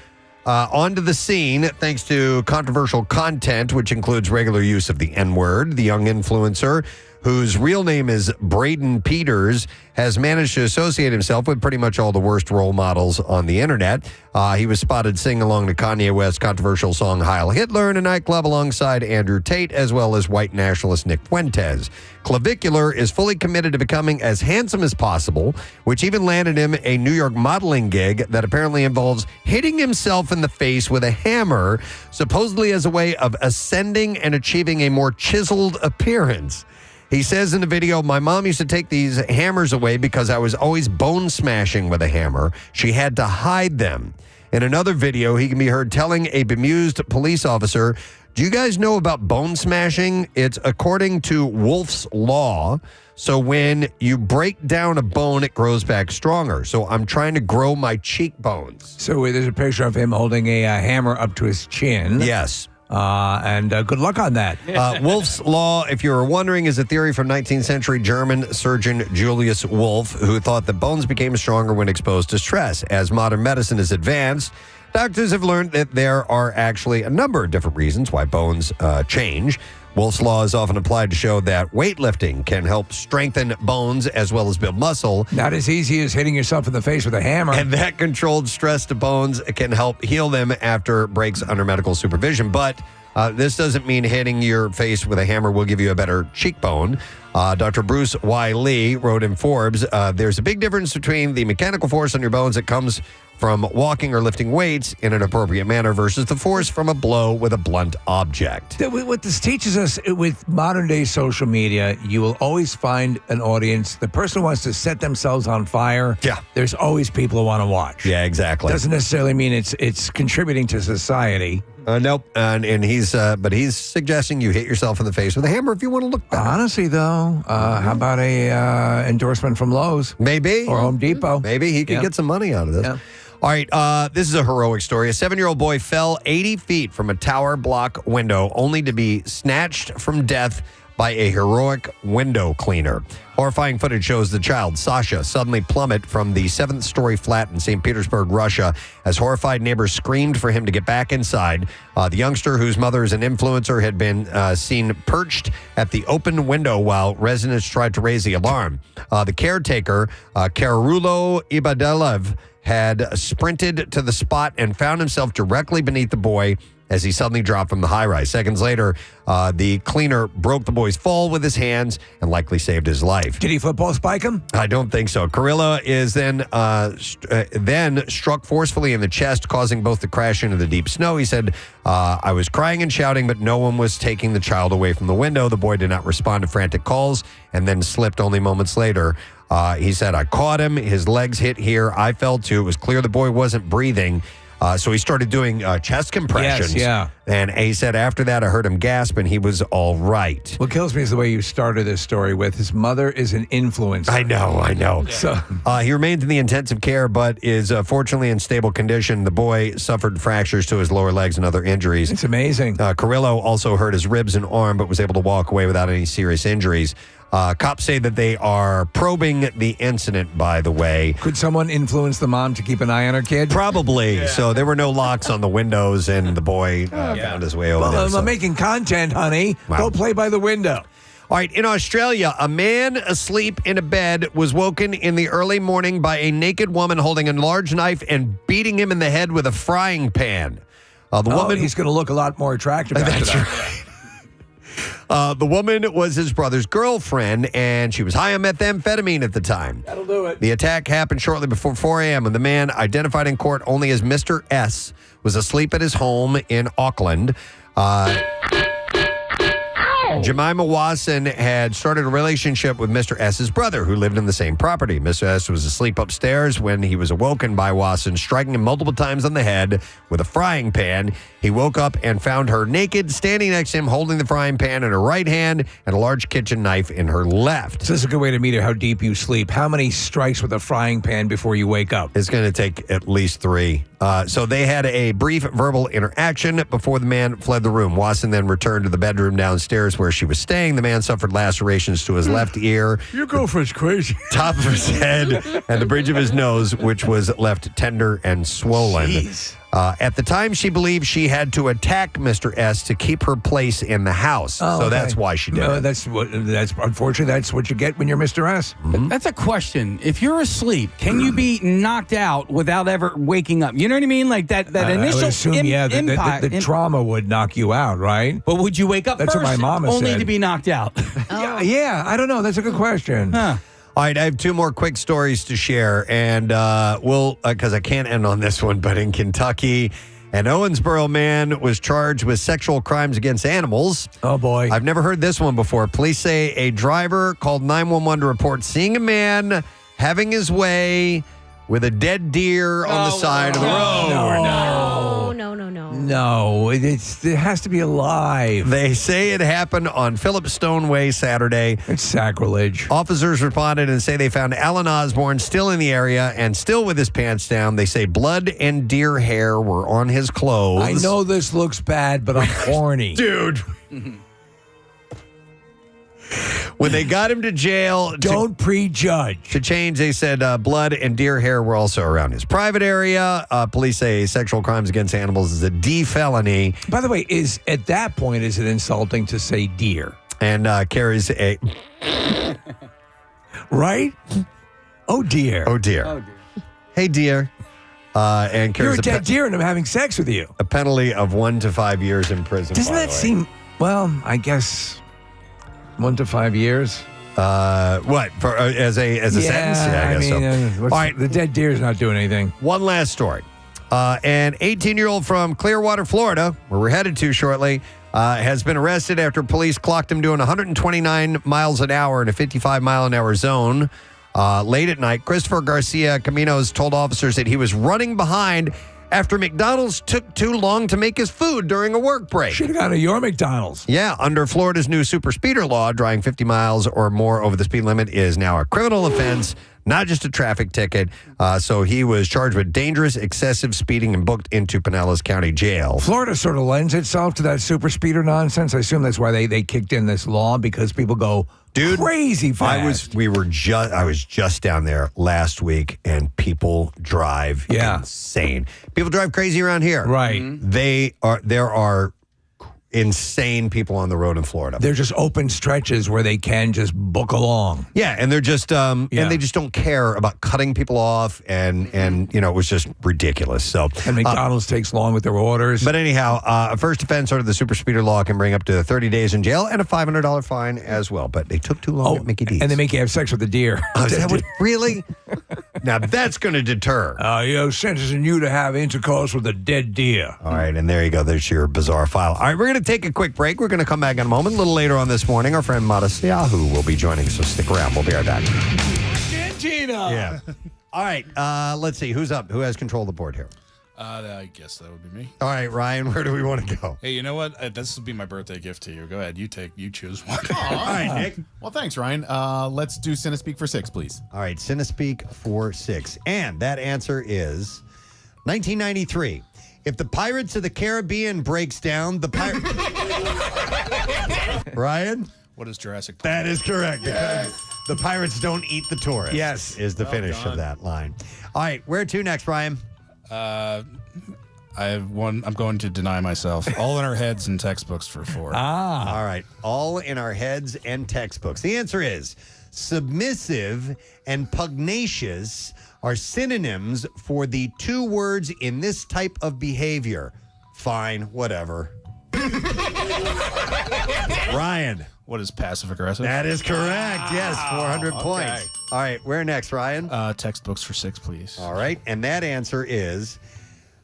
onto the scene, thanks to controversial content, which includes regular use of the N-word, the young influencer, whose real name is Braden Peters, has managed to associate himself with pretty much all the worst role models on the internet. He was spotted singing along to Kanye West's controversial song Heil Hitler in a nightclub alongside Andrew Tate, as well as white nationalist Nick Fuentes. Clavicular is fully committed to becoming as handsome as possible, which even landed him a New York modeling gig that apparently involves hitting himself in the face with a hammer, supposedly as a way of ascending and achieving a more chiseled appearance. He says in the video, "My mom used to take these hammers away because I was always bone smashing with a hammer. She had to hide them." In another video, he can be heard telling a bemused police officer, "Do you guys know about bone smashing? It's according to Wolff's Law. So when you break down a bone, it grows back stronger. So I'm trying to grow my cheekbones." So there's a picture of him holding a hammer up to his chin. Yes. And good luck on that. Wolff's Law, if you were wondering, is a theory from 19th century German surgeon Julius Wolff, who thought that bones became stronger when exposed to stress. As modern medicine has advanced, doctors have learned that there are actually a number of different reasons why bones change. Wolff's Law is often applied to show that weightlifting can help strengthen bones as well as build muscle. Not as easy as hitting yourself in the face with a hammer. And that controlled stress to bones can help heal them after breaks under medical supervision. But this doesn't mean hitting your face with a hammer will give you a better cheekbone. Dr. Bruce Y. Lee wrote in Forbes, there's a big difference between the mechanical force on your bones that comes from walking or lifting weights in an appropriate manner versus the force from a blow with a blunt object. What this teaches us with modern day social media, you will always find an audience. The person who wants to set themselves on fire, there's always people who want to watch. Yeah, exactly. Doesn't necessarily mean it's contributing to society. Nope. And he's suggesting you hit yourself in the face with a hammer if you want to look better. Honestly, though, how about a endorsement from Lowe's? Maybe. Or Home Depot. Maybe he could get some money out of this. Yeah. All right, this is a heroic story. A 7-year-old boy fell 80 feet from a tower block window only to be snatched from death by a heroic window cleaner. Horrifying footage shows the child, Sasha, suddenly plummet from the 7th-story flat in St. Petersburg, Russia, as horrified neighbors screamed for him to get back inside. The youngster, whose mother is an influencer, had been seen perched at the open window while residents tried to raise the alarm. The caretaker, Karulo Ibadelev, had sprinted to the spot and found himself directly beneath the boy as he suddenly dropped from the high-rise. Seconds later, the cleaner broke the boy's fall with his hands and likely saved his life. Did he football spike him? I don't think so. Carrillo is then struck forcefully in the chest, causing both to crash into the deep snow. He said, I was crying and shouting, but no one was taking the child away from the window. The boy did not respond to frantic calls and then slipped only moments later. He said, I caught him. His legs hit here. I fell too. It was clear the boy wasn't breathing. So he started doing chest compressions. Yes, yeah. And he said, after that, I heard him gasp, and he was all right. What kills me is the way you started this story with his mother is an influencer. I know. Yeah. So he remains in the intensive care, but is fortunately in stable condition. The boy suffered fractures to his lower legs and other injuries. It's amazing. Carrillo also hurt his ribs and arm, but was able to walk away without any serious injuries. Cops say that they are probing the incident, by the way. Could someone influence the mom to keep an eye on her kid? Probably. Yeah. So there were no locks on the windows, and the boy found his way over there. I'm making content, honey. Wow. Go play by the window. All right, in Australia, a man asleep in a bed was woken in the early morning by a naked woman holding a large knife and beating him in the head with a frying pan. Woman, he's going to look a lot more attractive after that's that. Right. The woman was his brother's girlfriend, and she was high on methamphetamine at the time. That'll do it. The attack happened shortly before 4 a.m. when the man, identified in court only as Mr. S., was asleep at his home in Auckland. Jemima Wasson had started a relationship with Mr. S.'s brother, who lived in the same property. Mr. S. was asleep upstairs when he was awoken by Wasson, striking him multiple times on the head with a frying pan. He woke up and found her naked, standing next to him, holding the frying pan in her right hand and a large kitchen knife in her left. So this is a good way to meter how deep you sleep. How many strikes with a frying pan before you wake up? It's going to take at least 3. So they had a brief verbal interaction before the man fled the room. Wasson then returned to the bedroom downstairs where she was staying. The man suffered lacerations to his left ear, Your girlfriend's crazy. top of his head, and the bridge of his nose, which was left tender and swollen. Jeez. At the time, she believed she had to attack Mr. S. to keep her place in the house. Oh, so okay. that's why she did it. That's unfortunately that's what you get when you're Mr. S. Mm-hmm. That's a question. If you're asleep, can you be knocked out without ever waking up? You know what I mean? Like that I initial would assume, impact. the trauma would knock you out, right? But would you wake up That's first? what my mama only said. to be knocked out. Yeah, I don't know. That's a good question. Huh. All right, I have 2 more quick stories to share, and because I can't end on this one, but in Kentucky, an Owensboro man was charged with sexual crimes against animals. Oh, boy. I've never heard this one before. Police say a driver called 911 to report seeing a man having his way with a dead deer on the side of the road. No, it has to be alive. They say it happened on Philip Stone Way Saturday. It's sacrilege. Officers responded and say they found Alan Osborne still in the area and still with his pants down. They say blood and deer hair were on his clothes. I know this looks bad, but I'm horny. Dude. When they got him to jail, don't prejudge. To change, they said blood and deer hair were also around his private area. Police say sexual crimes against animals is a D felony. By the way, at that point, is it insulting to say deer? And carries a... Right? Oh, dear. Oh, dear. Hey, dear. And carries You're a dead deer and I'm having sex with you. A penalty of 1 to 5 years in prison. Doesn't that seem... Well, I guess... 1 to 5 years. What for as a sentence? Yeah, I guess so. All right, the dead deer is not doing anything. One last story. An 18-year-old from Clearwater, Florida, where we're headed to shortly, has been arrested after police clocked him doing 129 miles an hour in a 55-mile-an-hour zone late at night. Christopher Garcia Caminos told officers that he was running behind after McDonald's took too long to make his food during a work break. Should have gone to your McDonald's. Yeah, under Florida's new super speeder law, driving 50 miles or more over the speed limit is now a criminal offense, not just a traffic ticket. So he was charged with dangerous, excessive speeding and booked into Pinellas County Jail. Florida sort of lends itself to that super speeder nonsense. I assume that's why they kicked in this law, because people go crazy fast. I was just down there last week, and people drive insane. People drive crazy around here. Right. There are insane people on the road in Florida. They're just open stretches where they can just book along. Yeah, and they're just and they just don't care about cutting people off, and it was just ridiculous. So and McDonald's takes long with their orders. But anyhow, a first offense under the super speeder law can bring up to 30 days in jail and a $500 fine as well. But they took too long at Mickey D's. And they make you have sex with the deer. Really? Now that's going to deter. Sentencing you to have intercourse with a dead deer. All right, and there you go. There's your bizarre file. All right, we're going to take a quick break. We're going to come back in a moment. A little later on this morning, our friend Matisyahu will be joining us, so stick around. We'll be right back. Argentina. Yeah. All right, let's see. Who's up? Who has control of the board here? I guess that would be me. All right, Ryan, where do we want to go? Hey, you know what? This will be my birthday gift to you. Go ahead. You choose one. All right, Nick. Well, thanks, Ryan. Let's do Cinespeak for 6, please. All right, Cinespeak for 6. And that answer is 1993. If the Pirates of the Caribbean breaks down, the Ryan? What is Jurassic Park? That is correct. Because the pirates don't eat the tourists. Yes. Is the finish of that line. All right, where to next, Ryan? I have one. I'm going to deny myself. All in our heads and textbooks for 4. All right. All in our heads and textbooks. The answer is submissive and pugnacious are synonyms for the two words in this type of behavior. Fine, whatever. Ryan. What is passive aggressive? That is correct. Yes, 400 points. All right, where next, Ryan? Textbooks for 6, please. All right, and that answer is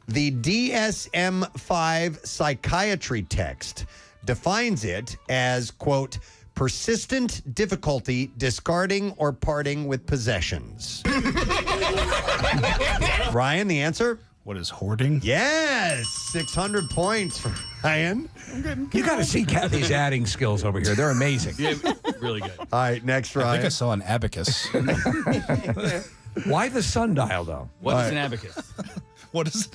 the DSM-5 psychiatry text defines it as, quote, persistent difficulty discarding or parting with possessions. Ryan, the answer? What is hoarding? Yes, 600 points for Ryan. You got to see Kathy's adding skills over here. They're amazing. Yeah, really good. All right, next, Ryan. I think I saw an abacus. Why the sundial, though? What is an abacus? What is?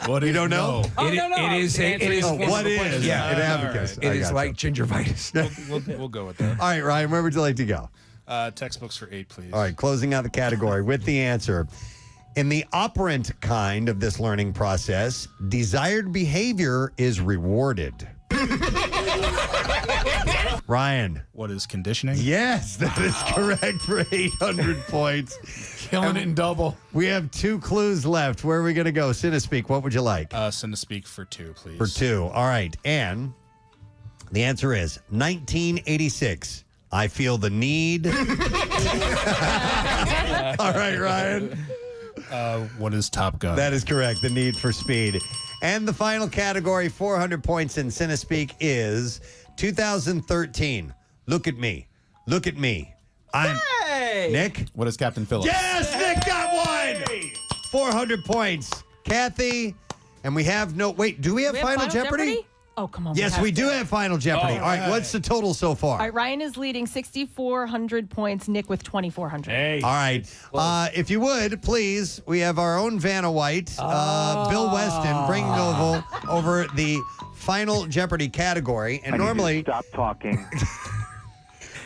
What you don't know? It is. What is? Yeah, an abacus. It is like gingivitis. We'll go with that. All right, Ryan, where would you like to go? Textbooks for 8, please. All right, closing out the category with the answer. In the operant kind of this learning process, desired behavior is rewarded. Ryan. What is conditioning? Yes, that is correct for 800 points. Killing it in double. We have 2 clues left. Where are we going to go? Cinespeak, what would you like? Cinespeak for 2, please. For 2. All right. And the answer is 1986. I feel the need. All right, Ryan. What is Top Gun? That is correct. The need for speed. And the final category, 400 points in Cinespeak, is 2013. Look at me. Look at me. Hey! Nick? What is Captain Phillips? Yes, Nick got one. 400 points. Kathy, and we have no... Wait, do we have Final Jeopardy? Oh, come on. Yes, we do have Final Jeopardy. All right, what's the total so far? All right, Ryan is leading 6,400 points. Nick with 2,400. Hey. All right. If you would, please, we have our own Vanna White, Bill Weston, bringing over the Final Jeopardy category. And normally... Stop talking.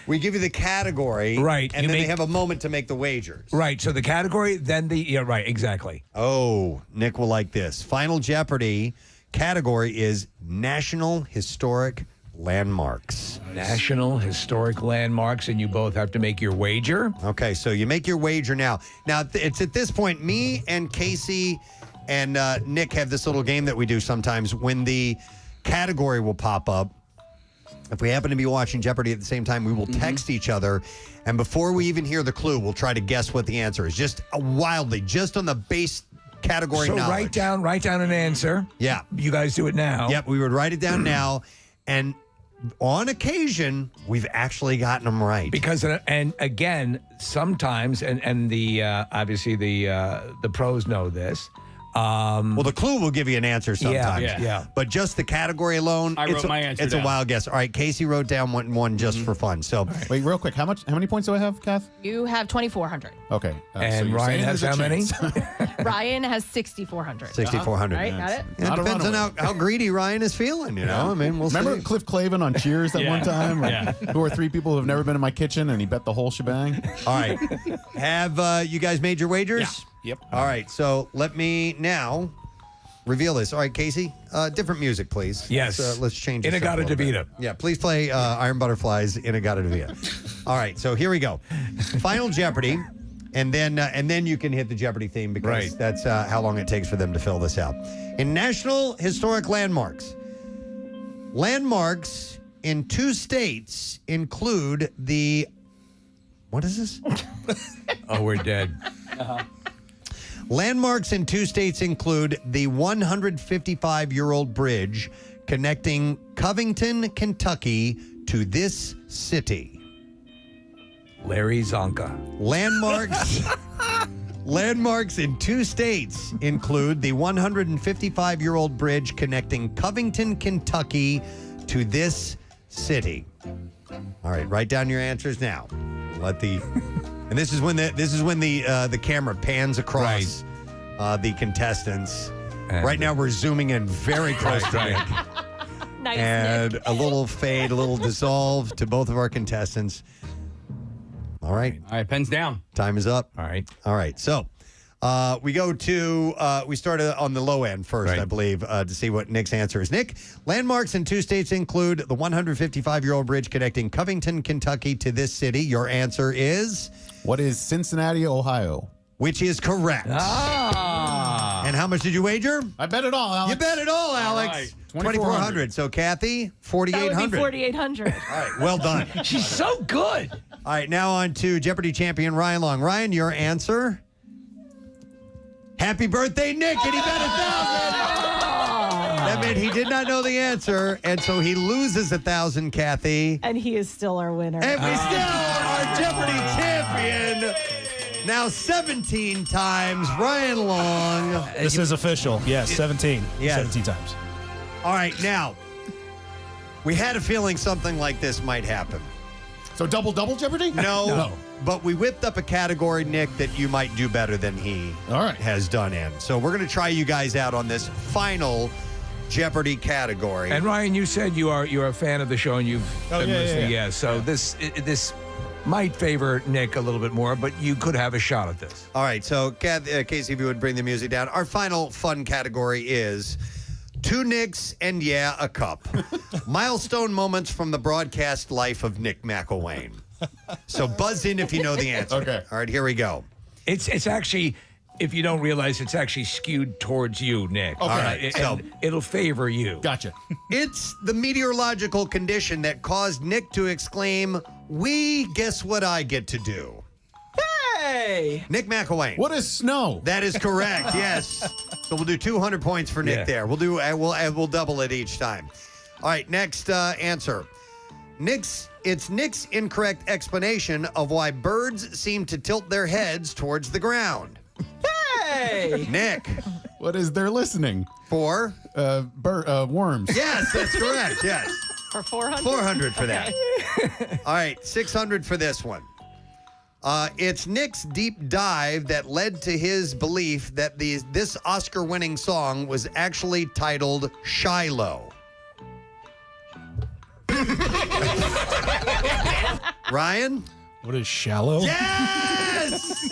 We give you the category, right? And then they have a moment to make the wagers. Right. So the category, then right, exactly. Oh, Nick will like this. Final Jeopardy category is National Historic Landmarks. National Historic Landmarks, and you both have to make your wager. Okay, so you make your wager now. Now, it's at this point, me and Casey and Nick have this little game that we do sometimes when the category will pop up. If we happen to be watching Jeopardy at the same time, we will text each other. And before we even hear the clue, we'll try to guess what the answer is. Just wildly, just on the base category so knowledge. write down an answer. Yeah. You guys do it now. Yep, we would write it down now. And on occasion, we've actually gotten them right. Because, and again, sometimes, and the obviously the pros know this. Well, the clue will give you an answer sometimes. Yeah. But just the category alone, I wrote my answer it's down. a wild guess. All right, Casey wrote down one just for fun. So Wait, real quick. How many points do I have, Kath? You have 2,400. Okay. And you're Ryan saying has there's a how many? chance. Ryan has 6,400. 6,400. Right, got it? Yeah, it depends on how greedy Ryan is feeling, you know? I mean, we'll Remember see. Cliff Clavin on Cheers that one time? Yeah. Who are 3 people who have never been in my kitchen and he bet the whole shebang? All right. Have you guys made your wagers? Yep. All right, so let me now reveal this. All right, Casey, different music, please. Yes. Let's change it. Inagata Devita. Yeah, please play Iron Butterflies, Inagata Devita. All right, so here we go. Final Jeopardy, and then you can hit the Jeopardy theme because that's how long it takes for them to fill this out. In National Historic Landmarks, landmarks in 2 states include the... What is this? Oh, we're dead. Landmarks in 2 states include the 155-year-old bridge connecting Covington, Kentucky to this city. Larry Zonka. Landmarks in 2 states include the 155-year-old bridge connecting Covington, Kentucky to this city. All right, write down your answers now. And this is when the camera pans across the contestants. Right now we're zooming in very close to Nick. Nice, and Nick. a little fade, a little dissolve to both of our contestants. All right. All right, pens down. Time is up. All right. All right. So we started on the low end first, I believe, to see what Nick's answer is. Nick, landmarks in 2 states include the 155-year-old bridge connecting Covington, Kentucky to this city. Your answer is? What is Cincinnati, Ohio? Which is correct. And how much did you wager? I bet it all, Alex. You bet it all, Alex. All right. 2,400. So, Kathy, 4,800. That would be 4,800. All right, well done. She's so good. All right, now on to Jeopardy champion Ryan Long. Ryan, your answer? Happy birthday, Nick, and he bet 1,000. That meant he did not know the answer, and so he loses 1,000, Kathy. And he is still our winner. And we still are Jeopardy champion. Now 17 times, Ryan Long. This is official. Yes, 17. Yes. 17 times. All right, now, we had a feeling something like this might happen. So double Jeopardy? No. But we whipped up a category, Nick, that you might do better than he has done in. So we're going to try you guys out on this final Jeopardy category. And Ryan, you said you're a fan of the show and you've been listening. Yeah. So this might favor Nick a little bit more, but you could have a shot at this. All right. So, Casey, if you would bring the music down. Our final fun category is 2 Nicks and a cup. Milestone moments from the broadcast life of Nick McElwain. So buzz in if you know the answer. Okay. All right, here we go. It's actually, if you don't realize, it's actually skewed towards you, Nick. Okay. All right, so it'll favor you. Gotcha. It's the meteorological condition that caused Nick to exclaim, guess what I get to do? Hey! Nick McElwain. What is snow? That is correct, yes. So we'll do 200 points for Nick there. We'll double it each time. All right, next answer. It's Nick's incorrect explanation of why birds seem to tilt their heads towards the ground. Hey! Nick. What is they're listening? For? Worms. Yes, that's correct, yes. For 400? 400 for that. All right, 600 for this one. It's Nick's deep dive that led to his belief that this Oscar-winning song was actually titled Shiloh. Ryan? What is shallow? Yes!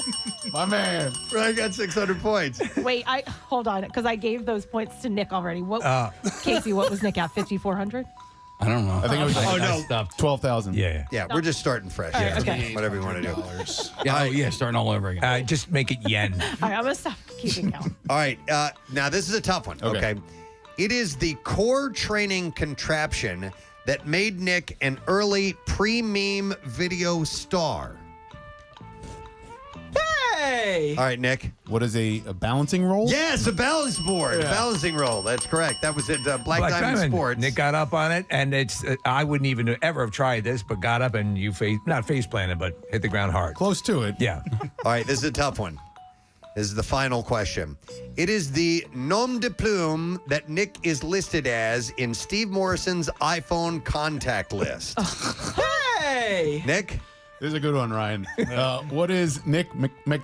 My man. Ryan got 600 points. Wait, hold on, because I gave those points to Nick already. Casey, what was Nick at? 5,400? I don't know. I think it was no. 12,000. Yeah. Yeah, we're just starting fresh. All right, okay. Whatever you want to do. Starting all over again. Just make it yen. All right, I'm going to stop keeping count. All right, now this is a tough one, okay? It is the core training contraption that made Nick an early pre-meme video star. Hey! All right, Nick. What is a balancing roll? Yes, a balance board. Yeah. Balancing roll. That's correct. That was at Black Diamond Sports. Nick got up on it, and it's I wouldn't even ever have tried this, but got up and you not face planted, but hit the ground hard. Close to it. Yeah. All right, this is a tough one. This is the final question. It is the nom de plume that Nick is listed as in Steve Morrison's iPhone contact list. Hey! Nick? This is a good one, Ryan. What is Nick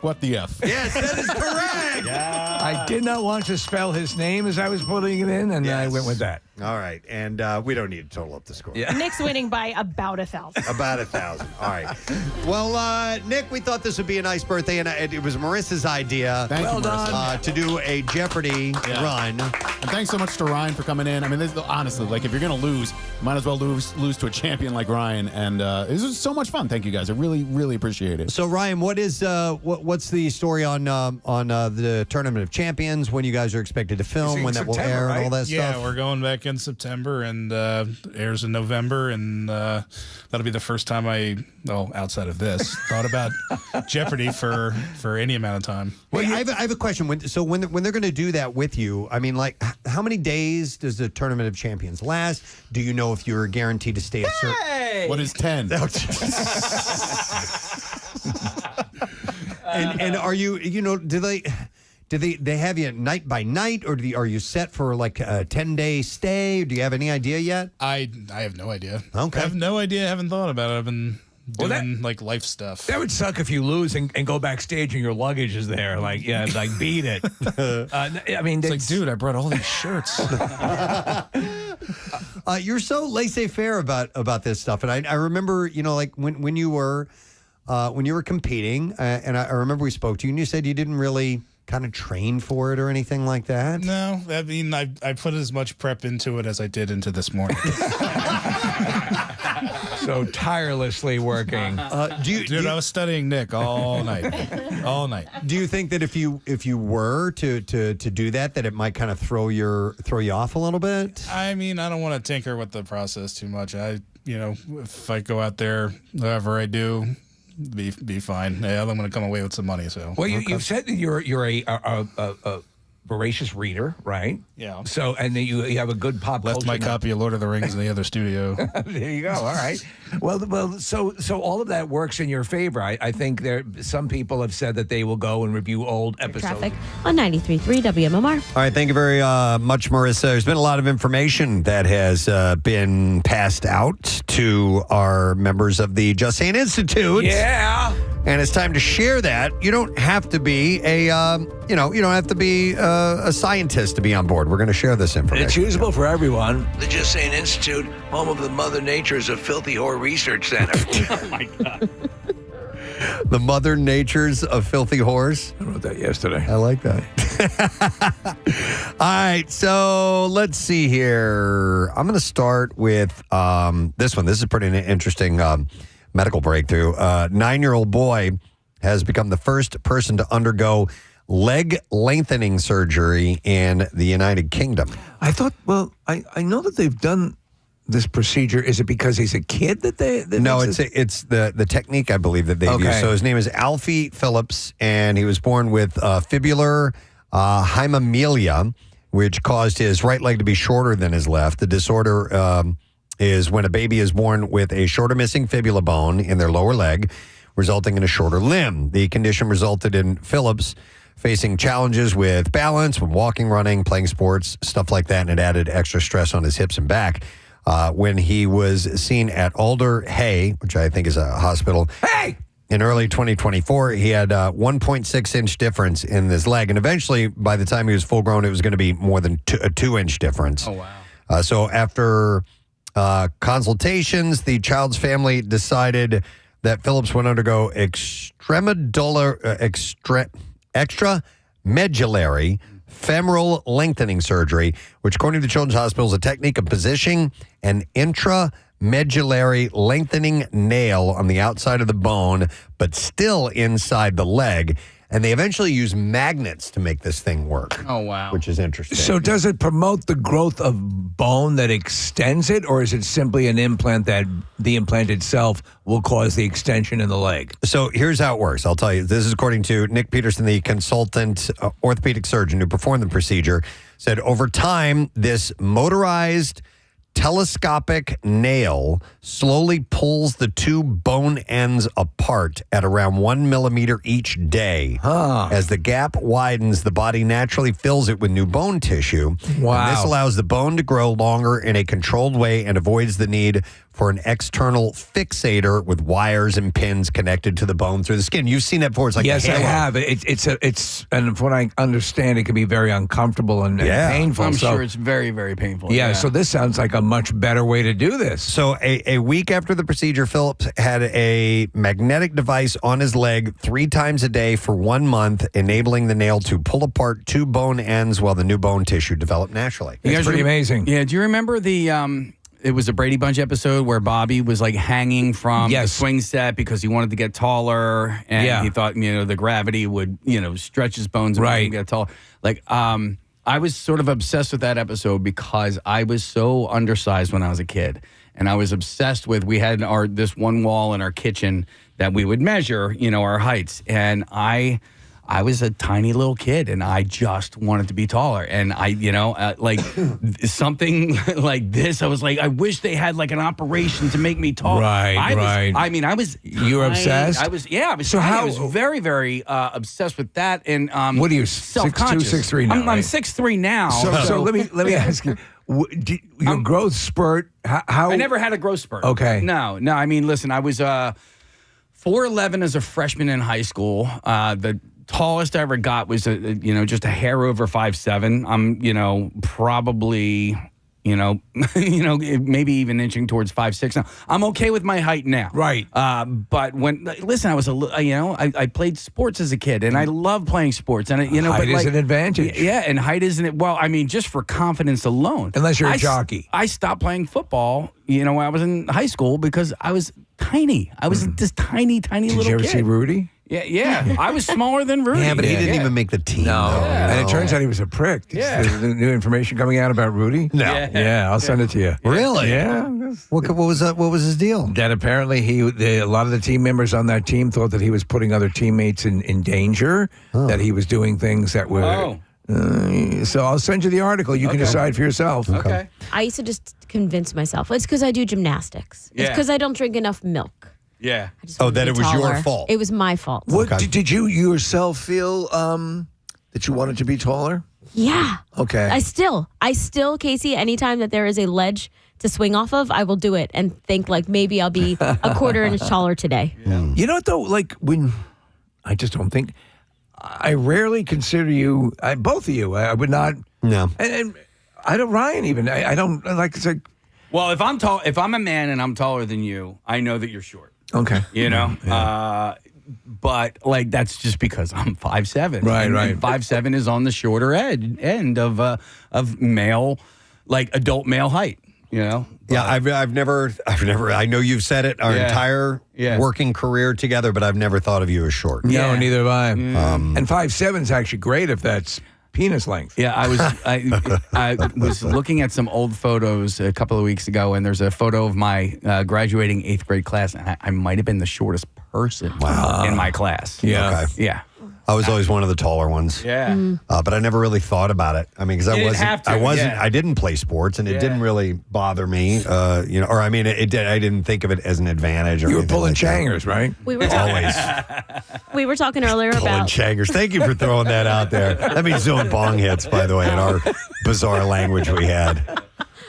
what the F? Yes, that is correct. I did not want to spell his name as I was putting it in, and I went with that. All right. And we don't need to total up the score. Nick's winning by about 1,000. About 1,000. All right. Well, Nick, we thought this would be a nice birthday, and it was Marissa's idea. Thank you, Marissa. To do a Jeopardy run. And thanks so much to Ryan for coming in. I mean, this, honestly, like if you're going to lose, you might as well lose to a champion like Ryan. And this was so much fun. Thank you, guys. I really, really appreciate it. So, Ryan, what's the story on the Tournament of Champions? When you guys are expected to film? When that will air and all that stuff? Yeah, we're going back in September and airs in November, and that'll be the first time outside of this, thought about Jeopardy for any amount of time. Well, I have a question. When they're going to do that with you, I mean, like, how many days does the Tournament of Champions last? Do you know if you're guaranteed to stay a certain? What is 10? And are you do they have you night by night, or are you set for like a 10-day stay? Do you have any idea yet? I have no idea. Okay. I have no idea. I haven't thought about it. I've been doing like life stuff. That would suck if you lose and go backstage and your luggage is there. Like, beat it. I mean, it's like, dude, I brought all these shirts. You're so laissez-faire about this stuff, and I remember, like when you were competing, and I remember we spoke to you, and you said you didn't really kind of train for it or anything like that. No, I mean, I put as much prep into it as I did into this morning. So tirelessly working. Dude, I was studying Nick all night. All night. Do you think that if you were to do that it might kind of throw you off a little bit? I mean, I don't want to tinker with the process too much. If I go out there, however I do, be fine. Yeah, I'm going to come away with some money. So, well, you've said that you're a voracious reader, right? Yeah. So, and then you have a good pop Left culture. my copy of Lord of the Rings in the other studio. There you go. All right. Well. So all of that works in your favor. I think some people have said that they will go and review old episodes. Traffic on 93.3 WMMR. All right, thank you very much, Marissa. There's been a lot of information that has been passed out to our members of the Just Saying Institute. Yeah. And it's time to share that. You don't have to be a scientist to be on board. We're going to share this information. It's usable for everyone. The Just Saying Institute, home of the Mother Nature's of Filthy Whore Research Center. Oh, my God. The Mother Nature's of Filthy Whores. I wrote that yesterday. I like that. All right, so let's see here. I'm going to start with this one. This is pretty interesting medical breakthrough. 9-year-old boy has become the first person to undergo leg lengthening surgery in the United Kingdom. I thought, I know that they've done this procedure. Is it because he's a kid that they... No, it's the technique, I believe, that they've used. So his name is Alfie Phillips, and he was born with fibular hemimelia, which caused his right leg to be shorter than his left. The disorder is when a baby is born with a shorter missing fibula bone in their lower leg, resulting in a shorter limb. The condition resulted in Phillips facing challenges with balance when walking, running, playing sports, stuff like that, and it added extra stress on his hips and back. When he was seen at Alder Hey, which I think is a hospital, in early 2024, he had a 1.6-inch difference in his leg. And eventually, by the time he was full grown, it was going to be more than a 2-inch difference. Oh, wow. So after consultations, the child's family decided that Phillips would undergo extramedullary femoral lengthening surgery, which, according to Children's Hospital, is a technique of positioning an intramedullary lengthening nail on the outside of the bone, but still inside the leg. And they eventually use magnets to make this thing work. Oh, wow. Which is interesting. So does it promote the growth of bone that extends it, or is it simply an implant that the implant itself will cause the extension in the leg? So here's how it works. I'll tell you. This is according to Nick Peterson, the consultant orthopedic surgeon who performed the procedure, said over time, this motorized telescopic nail slowly pulls the two bone ends apart at around 1 millimeter each day. As the gap widens, the body naturally fills it with new bone tissue. Wow. And this allows the bone to grow longer in a controlled way and avoids the need for an external fixator with wires and pins connected to the bone through the skin. You've seen that before. It's like yes, a I halo. have. It's and from what I understand, it can be very uncomfortable and painful. I'm so, sure it's very, very painful. Yeah, so this sounds like a much better way to do this. So a week after the procedure, Phillips had a magnetic device on his leg 3 times a day for 1 month, enabling the nail to pull apart 2 bone ends while the new bone tissue developed naturally. It's pretty amazing. Yeah, do you remember it was a Brady Bunch episode where Bobby was like hanging from the swing set because he wanted to get taller and he thought, the gravity would, stretch his bones and make him get taller. Like, I was sort of obsessed with that episode because I was so undersized when I was a kid. And I was obsessed with, we had this one wall in our kitchen that we would measure, our heights. And I was a tiny little kid, and I just wanted to be taller. And like something like this, I was like, I wish they had like an operation to make me taller. I was. You were obsessed? I was very, very obsessed with that. And what are you, self-conscious? 6'2", 6'3" now? I'm 6'3" now. So let me ask you. Your growth spurt, how? I never had a growth spurt. Okay. No. I mean, listen, I was 4'11" as a freshman in high school. The tallest I ever got was just a hair over 5'7". I'm probably maybe even inching towards 5'6" now. I'm okay with my height now. Right. But I was I played sports as a kid, and I love playing sports. And height is an advantage. Yeah, and height isn't it? Well, I mean, just for confidence alone. Unless you're a jockey. I stopped playing football. When I was in high school because I was tiny. I was this tiny little kid. Did you ever see Rudy? Yeah. I was smaller than Rudy. Yeah, but he didn't even make the team. No. And it turns out he was a prick. Yeah. There's new information coming out about Rudy? No. Yeah, I'll send it to you. Really? Yeah. What was that? What was his deal? That apparently a lot of the team members on that team thought that he was putting other teammates in danger, that he was doing things that were... so I'll send you the article. You can decide for yourself. Okay. I used to just convince myself it's because I do gymnastics. It's Yeah. because I don't drink enough milk. Yeah. I just wanted to that be it was your taller. fault. It was my fault. What did you yourself feel that you wanted to be taller? Yeah. Okay. I still, Casey, anytime that there is a ledge to swing off of, I will do it and think like maybe I'll be a quarter inch taller today. You know what though? Like when I just don't think I rarely consider you both of you. I would not. No. And I don't. Ryan even. I don't like. It's like. Well, if I'm tall, if I'm a man and I'm taller than you, I know that you're short. Okay. But like that's just because I'm 5'7". Right. And 5'7" is on the shorter end of male, like adult male height. Yeah, I've never. I know you've said it our entire working career together, but I've never thought of you as short. No, neither have I. And 5'7" is actually great if that's penis length. Yeah, I was looking at some old photos a couple of weeks ago, and there's a photo of my graduating 8th grade class, and I might have been the shortest person in my class. Yeah. Okay. Yeah. I was always one of the taller ones. Yeah. But I never really thought about it. I mean, because I didn't play sports, and it didn't really bother me. Or I mean, it did. I didn't think of it as an advantage. Or You were anything pulling like that. changers, right? We were Always We were talking earlier pulling about changers. Thank you for throwing that out there. That means doing bong hits, by the way, in our bizarre language we had.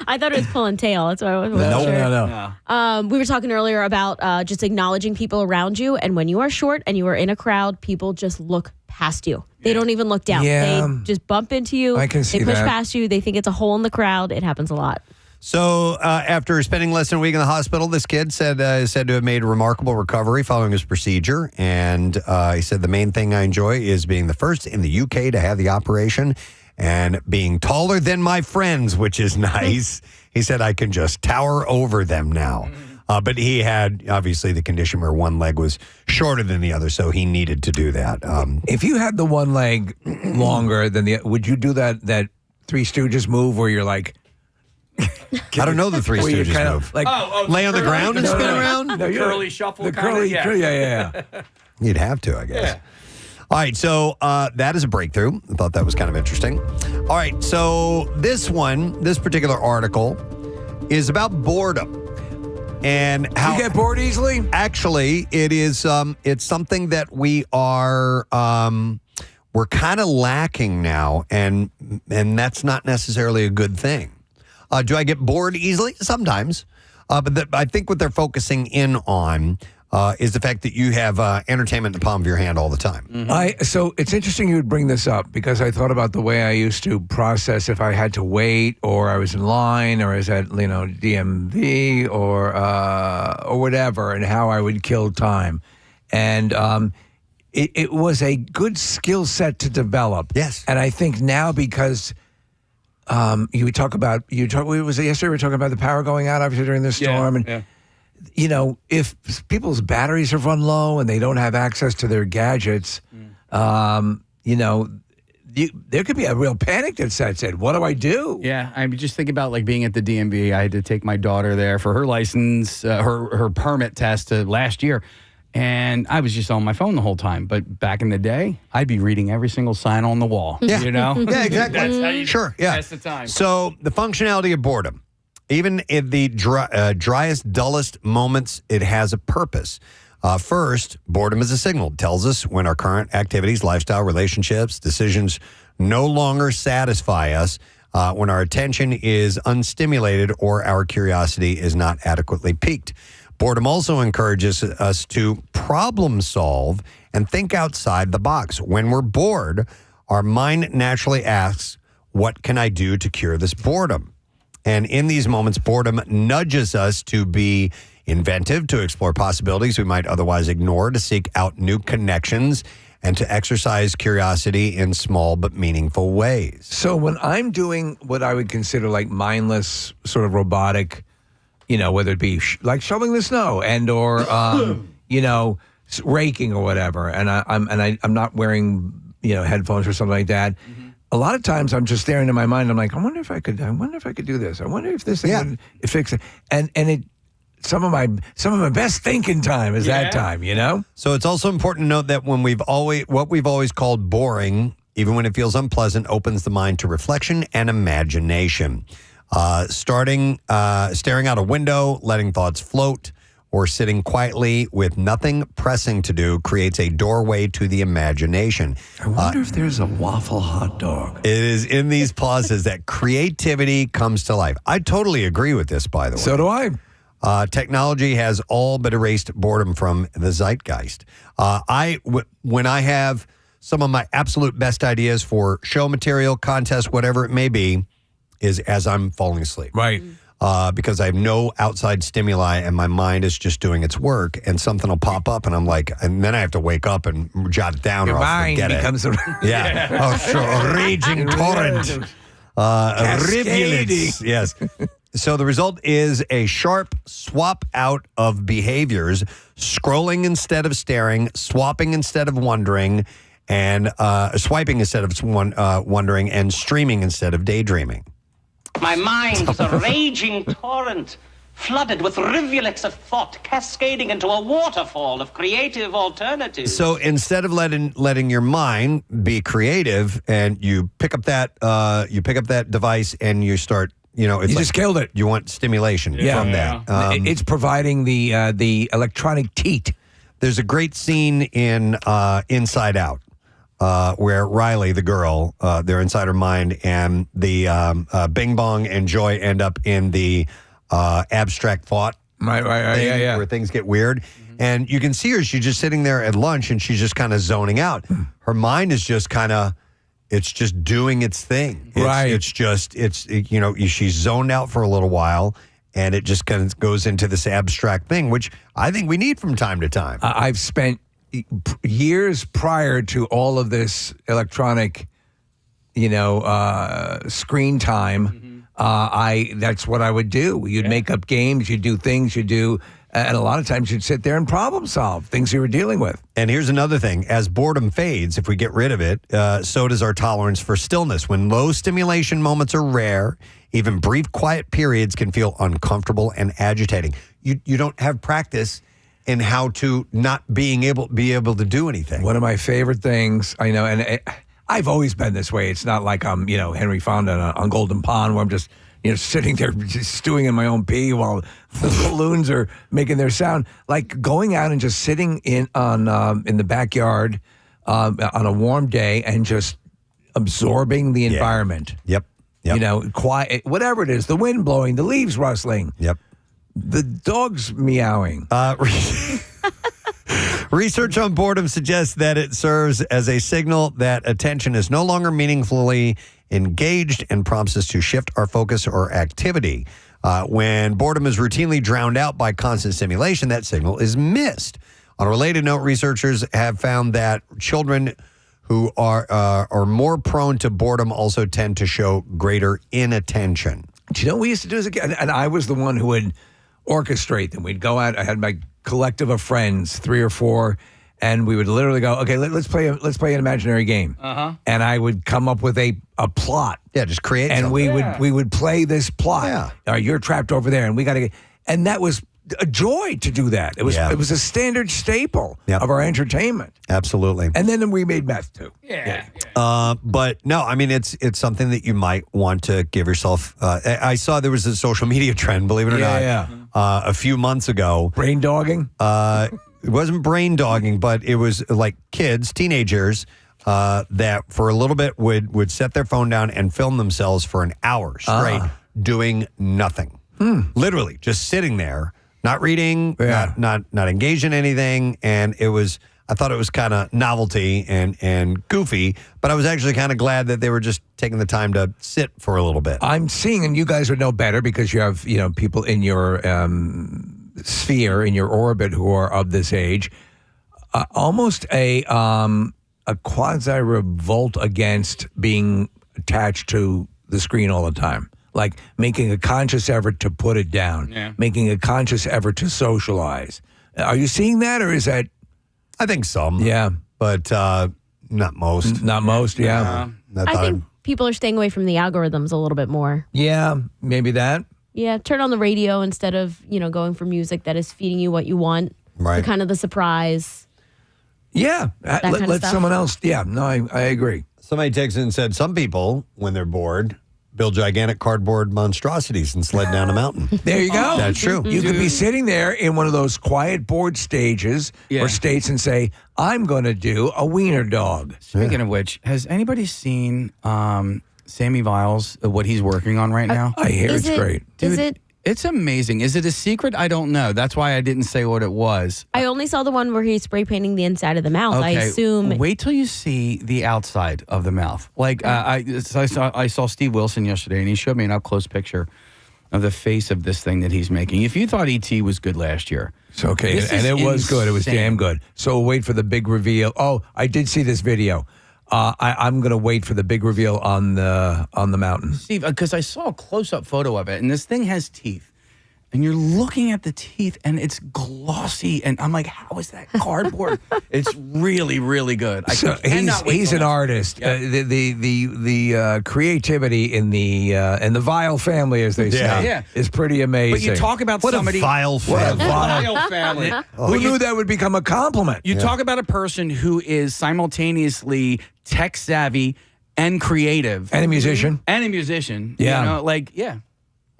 I thought it was pulling tail. That's why I wasn't No, sure. No. We were talking earlier about just acknowledging people around you, and when you are short and you are in a crowd, people just look past you. They don't even look down. Yeah. They just bump into you. I can see They push that. past you. They think it's a hole in the crowd. It happens a lot. So after spending less than a week in the hospital, this kid said to have made a remarkable recovery following his procedure. And he said, the main thing I enjoy is being the first in the UK to have the operation and being taller than my friends, which is nice. He said, I can just tower over them now. But he had, obviously, the condition where one leg was shorter than the other, so he needed to do that. If you had the one leg longer than the, would you do that Three Stooges move where you're like, I don't know the Three where you Stooges kind of move. like lay on the ground and spin no. around? No, Curly shuffle. the kinda, curly, yeah. You'd have to, I guess. All right, so that is a breakthrough. I thought that was kind of interesting. All right, so this particular article is about boredom. And how you get bored easily? Actually, it is. It's something that we are. We're kind of lacking now, and that's not necessarily a good thing. Do I get bored easily? Sometimes. But I think what they're focusing in on is the fact that you have entertainment in the palm of your hand all the time. So it's interesting you would bring this up because I thought about the way I used to process if I had to wait or I was in line or I was at DMV or whatever and how I would kill time. And it was a good skill set to develop. Yes. And I think now because was it yesterday we were talking about the power going out obviously during the storm if people's batteries have run low and they don't have access to their gadgets, there could be a real panic that sets in. What do I do? Yeah, I mean, just think about like being at the DMV. I had to take my daughter there for her license, her permit test last year. And I was just on my phone the whole time. But back in the day, I'd be reading every single sign on the wall. Yeah. Yeah, exactly. That's how you pass the time. So the functionality of boredom. Even in the driest, dullest moments, it has a purpose. First, boredom is a signal. It tells us when our current activities, lifestyle, relationships, decisions no longer satisfy us, when our attention is unstimulated or our curiosity is not adequately piqued. Boredom also encourages us to problem solve and think outside the box. When we're bored, our mind naturally asks, what can I do to cure this boredom? And in these moments, boredom nudges us to be inventive, to explore possibilities we might otherwise ignore, to seek out new connections, and to exercise curiosity in small but meaningful ways. So when I'm doing what I would consider like mindless, sort of robotic, whether it be like shoveling the snow and or raking or whatever, and I'm not wearing headphones or something like that. A lot of times I'm just staring in my mind. I'm like, I wonder if I could do this. I wonder if this thing would fix it. And it some of my best thinking time is that time, So it's also important to note that when what we've always called boring, even when it feels unpleasant, opens the mind to reflection and imagination. Staring out a window, letting thoughts float, or sitting quietly with nothing pressing to do creates a doorway to the imagination. I wonder if there's a waffle hot dog. It is in these pauses that creativity comes to life. I totally agree with this, by the way. So do I. Technology has all but erased boredom from the zeitgeist. When I have some of my absolute best ideas for show material, contest, whatever it may be, is as I'm falling asleep. Right. Because I have no outside stimuli and my mind is just doing its work and something will pop up and I'm like, and then I have to wake up and jot it down Your or I'll mind forget becomes it. Oh, sure. A raging torrent. Rivulets. Yes. So the result is a sharp swap out of behaviors, scrolling instead of staring, swapping instead of wondering, and swiping instead of wondering, and streaming instead of daydreaming. My mind is a raging torrent, flooded with rivulets of thought, cascading into a waterfall of creative alternatives. So instead of letting your mind be creative, and you pick up that device and you start, it's just killed it. You want stimulation from that. It's providing the electronic teat. There's a great scene in Inside Out. Where Riley, the girl, they're inside her mind, and the Bing Bong and Joy end up in the abstract thought right, thing, where things get weird. And you can see her, she's just sitting there at lunch, and she's just kind of zoning out. Her mind is just it's just doing its thing. She's zoned out for a little while, and it just kind of goes into this abstract thing, which I think we need from time to time. I've spent years prior to all of this electronic, screen time, that's what I would do. You'd make up games, you'd do things, and a lot of times you'd sit there and problem solve things you were dealing with. And here's another thing. As boredom fades, if we get rid of it, so does our tolerance for stillness. When low stimulation moments are rare, even brief quiet periods can feel uncomfortable and agitating. You don't have practice in how to not be able to do anything. One of my favorite things, I know, and I've always been this way. It's not like I'm, Henry Fonda on Golden Pond where I'm just, sitting there just stewing in my own pee while the balloons are making their sound. Like going out and just sitting in the backyard on a warm day and just absorbing the environment. Yep. Quiet, whatever it is, the wind blowing, the leaves rustling. Yep. The dog's meowing. Research on boredom suggests that it serves as a signal that attention is no longer meaningfully engaged and prompts us to shift our focus or activity. When boredom is routinely drowned out by constant stimulation, that signal is missed. On a related note, researchers have found that children who are more prone to boredom also tend to show greater inattention. Do you know what we used to do as a kid? And I was the one who would orchestrate them. We'd go out. I had my collective of friends, 3 or 4, and we would literally go, okay, let's play an imaginary game. And I would come up with a plot. Yeah, just create and something. we would play this plot. Yeah. All right, you're trapped over there, and we got to get. And that was a joy to do that. It was a standard staple of our entertainment. Absolutely. And then we made meth too. But no, I mean, it's something that you might want to give yourself. I saw there was a social media trend, believe it or not, a few months ago. Brain dogging? It wasn't brain dogging, but it was like kids, teenagers, that for a little bit would set their phone down and film themselves for an hour straight doing nothing. Literally just sitting there, not reading, not engaged in anything. And I thought it was kind of novelty and goofy, but I was actually kind of glad that they were just taking the time to sit for a little bit. I'm seeing, and you guys would know better because you have, people in your sphere, in your orbit who are of this age, almost a quasi-revolt against being attached to the screen all the time. Like making a conscious effort to put it down, making a conscious effort to socialize. Are you seeing that, or is that? I think some. Yeah. But not most. Not most, yeah. I think people are staying away from the algorithms a little bit more. Yeah, maybe that. Yeah, turn on the radio instead of, going for music that is feeding you what you want. Right. Kind of the surprise. Yeah. That kind of Let stuff. someone else. Yeah, no, I agree. Somebody texted and said some people, when they're bored, build gigantic cardboard monstrosities and sled down a mountain. There you go. That's true. You could be sitting there in one of those quiet board stages or states and say, I'm going to do a wiener dog. Speaking of which, has anybody seen Sammy Viles, what he's working on right now? I hear it's great. Dude, it's amazing. Is it a secret? I don't know. That's why I didn't say what it was. I only saw the one where he's spray painting the inside of the mouth. I assume. Wait till you see the outside of the mouth. Like I saw Steve Wilson yesterday, and he showed me an up close picture of the face of this thing that he's making. If you thought E.T. was good last year, it's okay, and it was good. It was damn good. So we'll wait for the big reveal. Oh, I did see this video. I'm going to wait for the big reveal on the mountain. Steve, because I saw a close-up photo of it, and this thing has teeth. And you're looking at the teeth, and it's glossy. And I'm like, how is that cardboard? It's really, really good. So he's an artist. Yeah. The creativity in the Vile family, as they say, is pretty amazing. But you talk about somebody. A vile family. Vile family. Who knew that would become a compliment? You talk about a person who is simultaneously tech savvy and creative. And a musician. Yeah.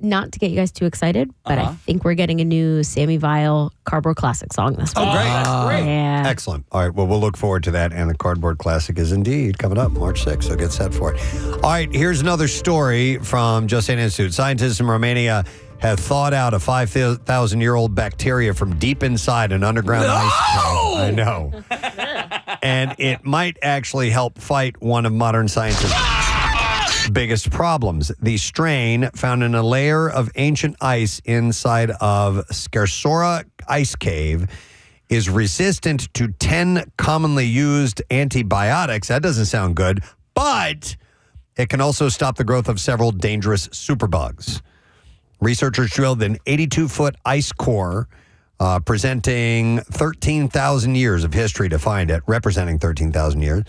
Not to get you guys too excited, but I think we're getting a new Sammy Vial Cardboard Classic song this week. Oh, great. That's great. Yeah. Excellent. All right. Well, we'll look forward to that. And the Cardboard Classic is indeed coming up March 6th. So get set for it. All right. Here's another story from Just Saying Institute. Scientists in Romania have thawed out a 5,000-year-old bacteria from deep inside an underground ice cave. I know. And it might actually help fight one of modern science's biggest problems. The strain found in a layer of ancient ice inside of Scarsora Ice Cave is resistant to 10 commonly used antibiotics. That doesn't sound good, but it can also stop the growth of several dangerous superbugs. Researchers drilled an 82-foot ice core presenting 13,000 years of history to find it, representing 13,000 years.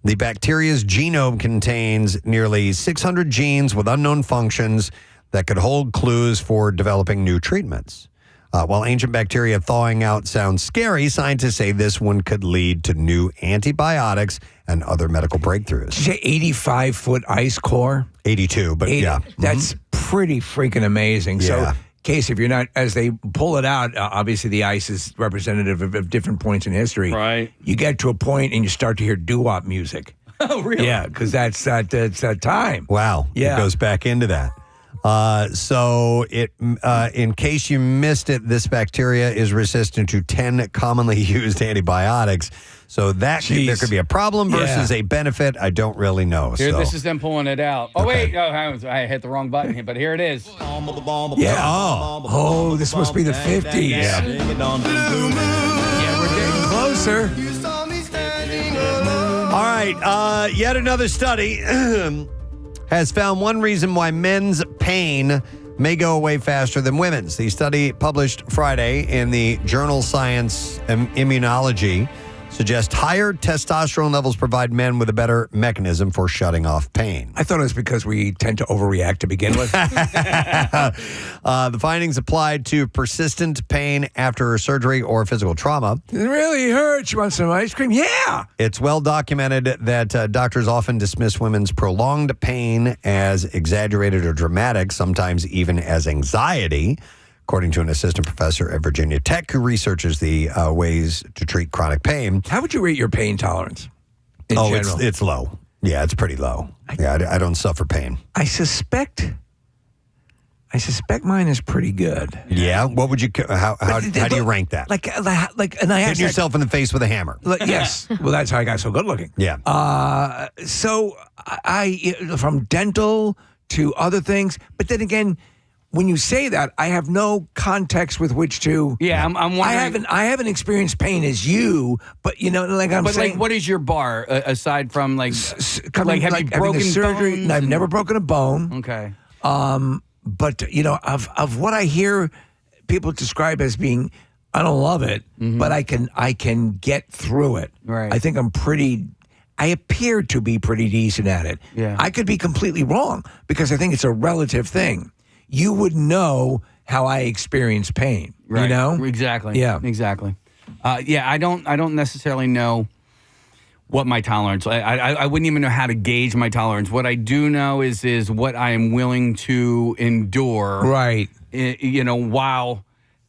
The bacteria's genome contains nearly 600 genes with unknown functions that could hold clues for developing new treatments. While ancient bacteria thawing out sounds scary, scientists say this one could lead to new antibiotics and other medical breakthroughs. Did you say 85-foot ice core? 82, but yeah. That's pretty freaking amazing. Yeah. So, Case, if you're not, as they pull it out, obviously the ice is representative of different points in history. Right. You get to a point and you start to hear doo-wop music. Oh, really? Yeah, because that's that time. Wow. Yeah. It goes back into that. So in case you missed it, this bacteria is resistant to 10 commonly used antibiotics. So there could be a problem versus a benefit. I don't really know. Here, so. this is them pulling it out. Oh, wait. Oh, I hit the wrong button here, but here it is. Yeah. Oh, this must be the 50s. Yeah. Yeah, we're getting closer. All right. Yet another study has found one reason why men's pain may go away faster than women's. The study published Friday in the journal Science Immunology suggests higher testosterone levels provide men with a better mechanism for shutting off pain. I thought it was because we tend to overreact to begin with. The findings applied to persistent pain after surgery or physical trauma. It really hurts. You want some ice cream? Yeah. It's well documented that doctors often dismiss women's prolonged pain as exaggerated or dramatic, sometimes even as anxiety, according to an assistant professor at Virginia Tech who researches the ways to treat chronic pain. How would you rate your pain tolerance in general? It's low. Yeah, it's pretty low. I don't suffer pain. I suspect mine is pretty good. Yeah? What would you, how do you rank that? And I Hitting yourself in the face with a hammer. Yes. Well, that's how I got so good looking. Yeah. So I from dental to other things, but then again, when you say that, I have no context with which to. Yeah, I'm wondering. I haven't experienced pain as you, but I'm saying. What is your bar aside from have you broken surgery? bones? No, I've never broken a bone. Okay. But of what I hear people describe as being, I don't love it, but I can get through it. Right. I think I appear to be pretty decent at it. Yeah. I could be completely wrong because I think it's a relative thing. You would know how I experience pain, Right. you know? Exactly. Yeah. Exactly. I don't necessarily know what my tolerance. I wouldn't even know how to gauge my tolerance. What I do know is what I am willing to endure. Right. While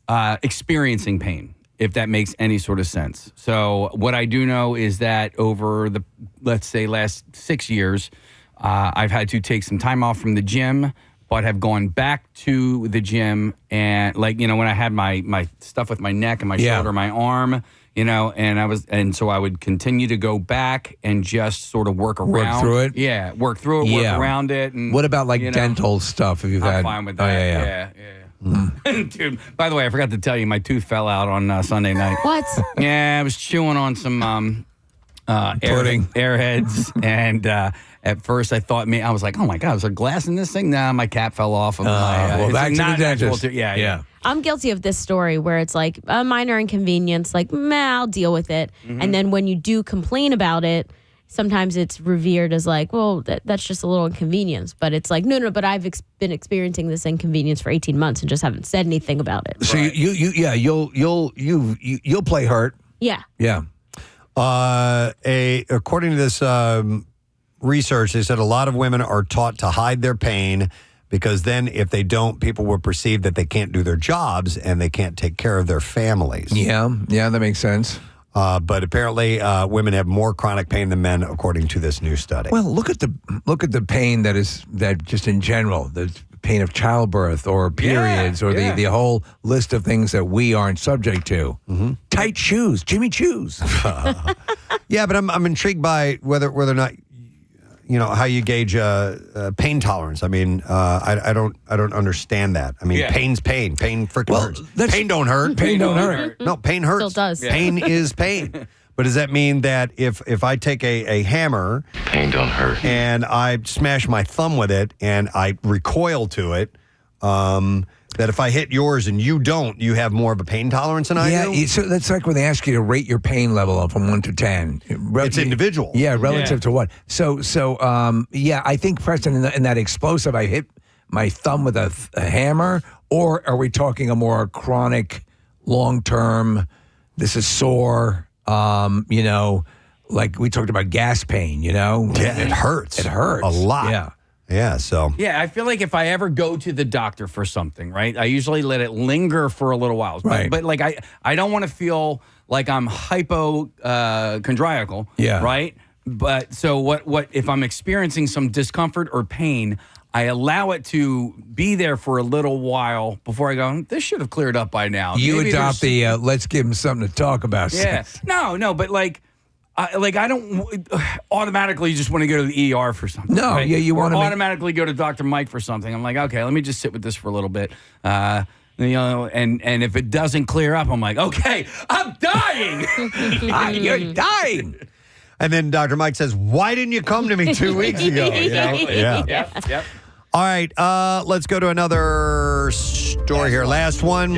experiencing pain, if that makes any sort of sense. So what I do know is that over the, let's say, last 6 years, I've had to take some time off from the gym, but have gone back to the gym and when I had my stuff with my neck and my shoulder, my arm, and so I would continue to go back and just sort of work around. Work through it? Yeah, work through it, work around it. And what about dental stuff? Have you had? I'm fine with that. Yeah. Dude, by the way, I forgot to tell you, my tooth fell out on Sunday night. What? Yeah, I was chewing on some Airheads, and at first I thought, I was like, oh my God, is there glass in this thing? Nah, my cap fell off of my. Back to the dentist. Yeah. I'm guilty of this story where it's like a minor inconvenience, like, I'll deal with it. And then when you do complain about it, sometimes it's revered as like, well, that's just a little inconvenience. But it's like, no, but I've been experiencing this inconvenience for 18 months and just haven't said anything about it. So you'll play hurt. Yeah. Yeah. According to this research, they said a lot of women are taught to hide their pain because then if they don't, people will perceive that they can't do their jobs and they can't take care of their families. Yeah, that makes sense. But apparently, women have more chronic pain than men, according to this new study. Well, look at the pain that just in general, the pain of childbirth or periods or the whole list of things that we aren't subject to. Tight shoes, Jimmy Choos. Yeah, but I'm intrigued by whether or not how you gauge pain tolerance. I mean, I don't understand that. I mean, pain's pain. Pain freaking hurts. Pain don't hurt. Pain don't hurt. No, pain hurts. Still does. Pain is pain. But does that mean that if I take a hammer, Pain don't hurt. and I smash my thumb with it and I recoil to it, that if I hit yours and you don't, you have more of a pain tolerance than I do? Yeah, so that's like when they ask you to rate your pain level from 1 to 10. It's individual. Yeah, relative to what? So I think, Preston, in that explosive, I hit my thumb with a hammer, or are we talking a more chronic, long-term, this is sore, like we talked about gas pain, Yeah, it hurts. It hurts. A lot. Yeah. Yeah, so. Yeah, I feel like if I ever go to the doctor for something, right, I usually let it linger for a little while. Right. But like I don't want to feel like I'm hypochondriacal, Yeah. right? But so what if I'm experiencing some discomfort or pain, I allow it to be there for a little while before I go, this should have cleared up by now. You Maybe adopt there's- the let's give him something to talk about. Yeah. sense. No, but I don't automatically just want to go to the ER for something. No, right? yeah, you Or want to automatically go to Dr. Mike for something. I'm like, okay, let me just sit with this for a little bit. And if it doesn't clear up, I'm like, okay, I'm dying. You're dying. And then Dr. Mike says, why didn't you come to me 2 weeks ago? You know? Yeah. Yep. All right, let's go to another story here. Last one.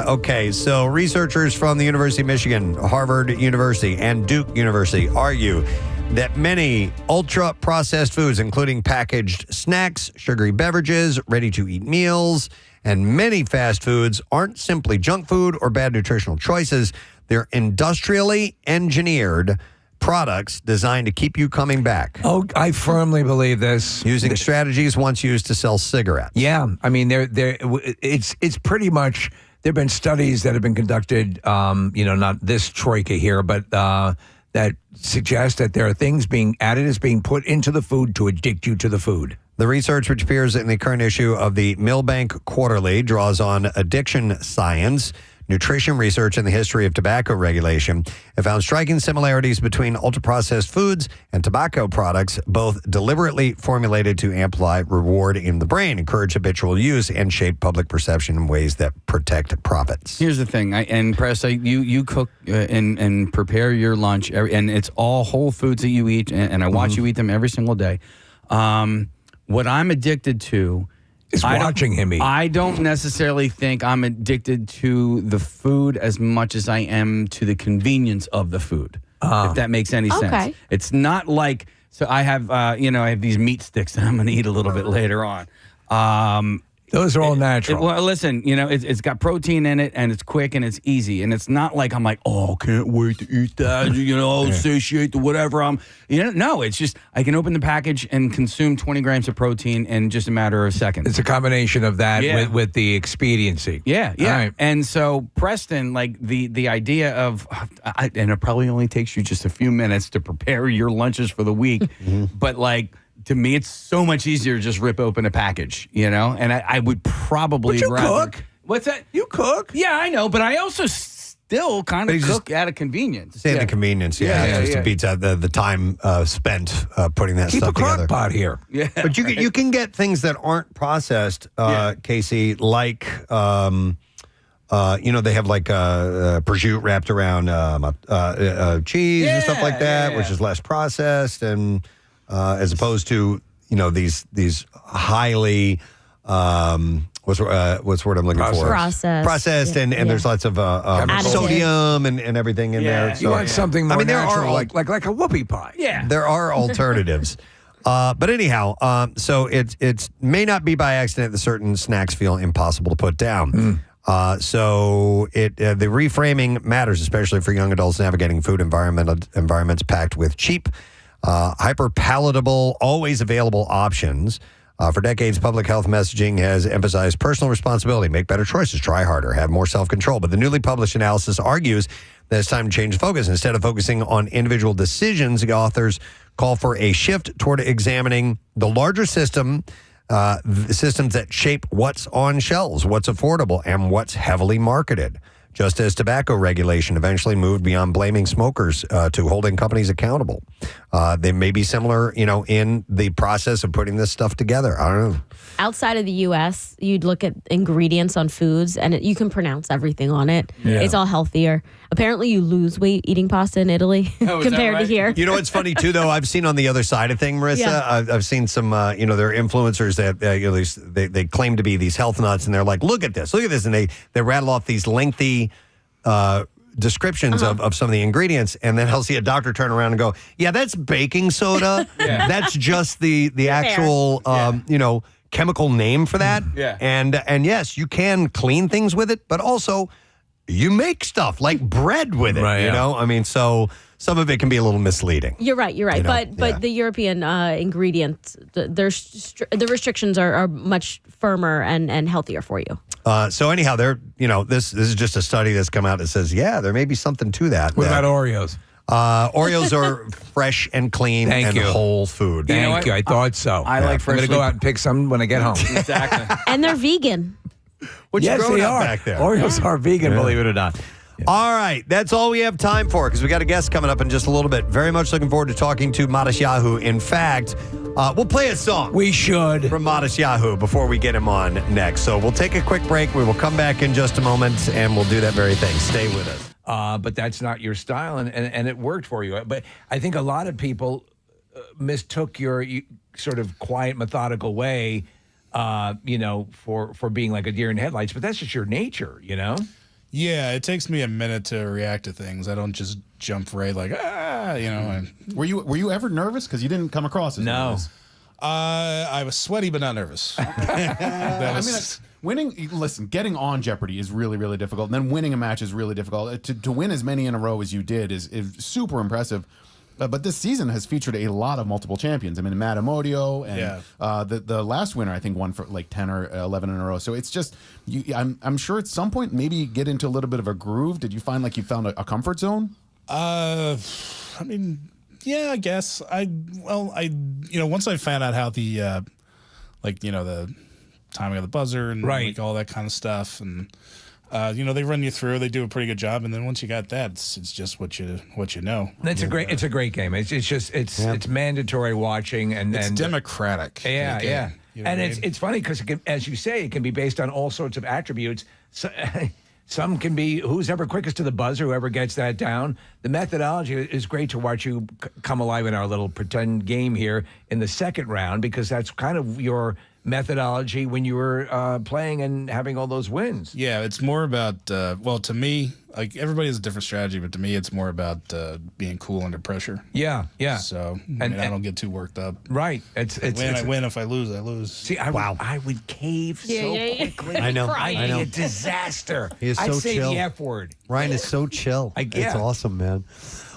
Okay, so researchers from the University of Michigan, Harvard University, and Duke University argue that many ultra-processed foods, including packaged snacks, sugary beverages, ready-to-eat meals, and many fast foods aren't simply junk food or bad nutritional choices. They're industrially engineered products designed to keep you coming back. Oh, I firmly believe this. Using strategies once used to sell cigarettes. Yeah, I mean, it's pretty much. There have been studies that have been conducted. Not this troika here, but that suggest that there are things being additives being put into the food to addict you to the food. The research, which appears in the current issue of the Millbank Quarterly, draws on addiction science, nutrition research, and the history of tobacco regulation. It found striking similarities between ultra-processed foods and tobacco products, both deliberately formulated to amplify reward in the brain, encourage habitual use, and shape public perception in ways that protect profits. Here's the thing, you cook and prepare your lunch, and it's all whole foods that you eat, and I watch you eat them every single day. What I'm addicted to is watching him eat. I don't necessarily think I'm addicted to the food as much as I am to the convenience of the food, if that makes any sense. It's not like, so I have, I have these meat sticks that I'm going to eat a little bit later on. Those are all natural. Well, listen, it's got protein in it, and it's quick, and it's easy. And it's not like I'm like, oh, can't wait to eat that, satiate to whatever no, it's just I can open the package and consume 20 grams of protein in just a matter of seconds. It's a combination of that with the expediency. Yeah. All right. And so, Preston, like the idea of, and it probably only takes you just a few minutes to prepare your lunches for the week, but like, to me, it's so much easier to just rip open a package, And I would probably But you rather. cook. What's that? You cook. Yeah, I know, but I also still kind of cook out of convenience. Saying the convenience, it beats out the time spent putting that Keep stuff a crock together. pot here. Yeah, but you can get things that aren't processed, Casey, like they have like prosciutto wrapped around cheese and stuff like that, which is less processed, and as opposed to these highly what's the word I'm looking for? Processed, and there's lots of sodium and everything in there. You want something more natural, like a whoopie pie. Yeah, there are alternatives. But anyhow, so it may not be by accident that certain snacks feel impossible to put down. So the reframing matters, especially for young adults navigating food environments packed with cheap, hyper-palatable, always available options. For decades, public health messaging has emphasized personal responsibility, make better choices, try harder, have more self-control. But the newly published analysis argues that it's time to change focus. Instead of focusing on individual decisions, the authors call for a shift toward examining the larger system, the systems that shape what's on shelves, what's affordable, and what's heavily marketed. Just as tobacco regulation eventually moved beyond blaming smokers to holding companies accountable. They may be similar, in the process of putting this stuff together. I don't know. Outside of the U.S., you'd look at ingredients on foods, and you can pronounce everything on it. Yeah. It's all healthier. Apparently, you lose weight eating pasta in Italy compared to here. You know what's funny, too, though? I've seen on the other side of thing, Marissa, I've seen some, there are influencers that they claim to be these health nuts, and they're like, look at this, and they rattle off these lengthy descriptions of some of the ingredients, and then I'll see a doctor turn around and go, yeah, that's baking soda. That's just the actual, chemical name for that. And yes, you can clean things with it, but also you make stuff like bread with it, I mean, so some of it can be a little misleading. You're right. But the European ingredients, the restrictions are much firmer and healthier for you. So anyhow, this is just a study that's come out that says, there may be something to that. What about Oreos? Oreos are fresh and clean Thank and you. whole food. Thank you. I thought so. I like I'm going freshly- to go out and pick some when I get home. Exactly. And they're vegan. What you Yes, growing they up are. back there? Oreos are vegan, believe it or not. All right, that's all we have time for because we got a guest coming up in just a little bit. Very much looking forward to talking to Matisyahu. In fact, we'll play a song. We should. From Matisyahu before we get him on next. So we'll take a quick break. We will come back in just a moment and we'll do that very thing. Stay with us. But that's not your style, and it worked for you. But I think a lot of people mistook your sort of quiet, methodical way, for being like a deer in headlights. But that's just your nature, Yeah, it takes me a minute to react to things. I don't just jump right like And Were you ever nervous? Because you didn't come across as nervous. I was sweaty but not nervous. Getting on Jeopardy is really, really difficult. And then winning a match is really difficult. To win as many in a row as you did is super impressive. But this season has featured a lot of multiple champions. I mean, Matt Amodio and the last winner, I think, won for like 10 or 11 in a row. So it's just, I'm sure at some point maybe get into a little bit of a groove. Did you find like you found a comfort zone? I guess. Once I found out how the, the timing of the buzzer and like all that kind of stuff and they run you through. They do a pretty good job, and then once you got that, it's just what you know. It's a great game. It's mandatory watching, and it's democratic. Yeah, game, yeah. You know And what I mean? it's funny because, as you say, it can be based on all sorts of attributes. So, some can be who's ever quickest to the buzzer, whoever gets that down. The methodology is great to watch you come alive in our little pretend game here in the second round, because that's kind of your methodology when you were playing and having all those wins. Yeah, it's more about, to me, like everybody has a different strategy, but to me, it's more about being cool under pressure. Yeah, yeah. So I don't get too worked up. Right. I win. If I lose, I lose. See, I would cave so quickly. I know. I'd be a disaster. He is so I'd say chill. the F word. Ryan is so chill. Yeah. It's awesome, man.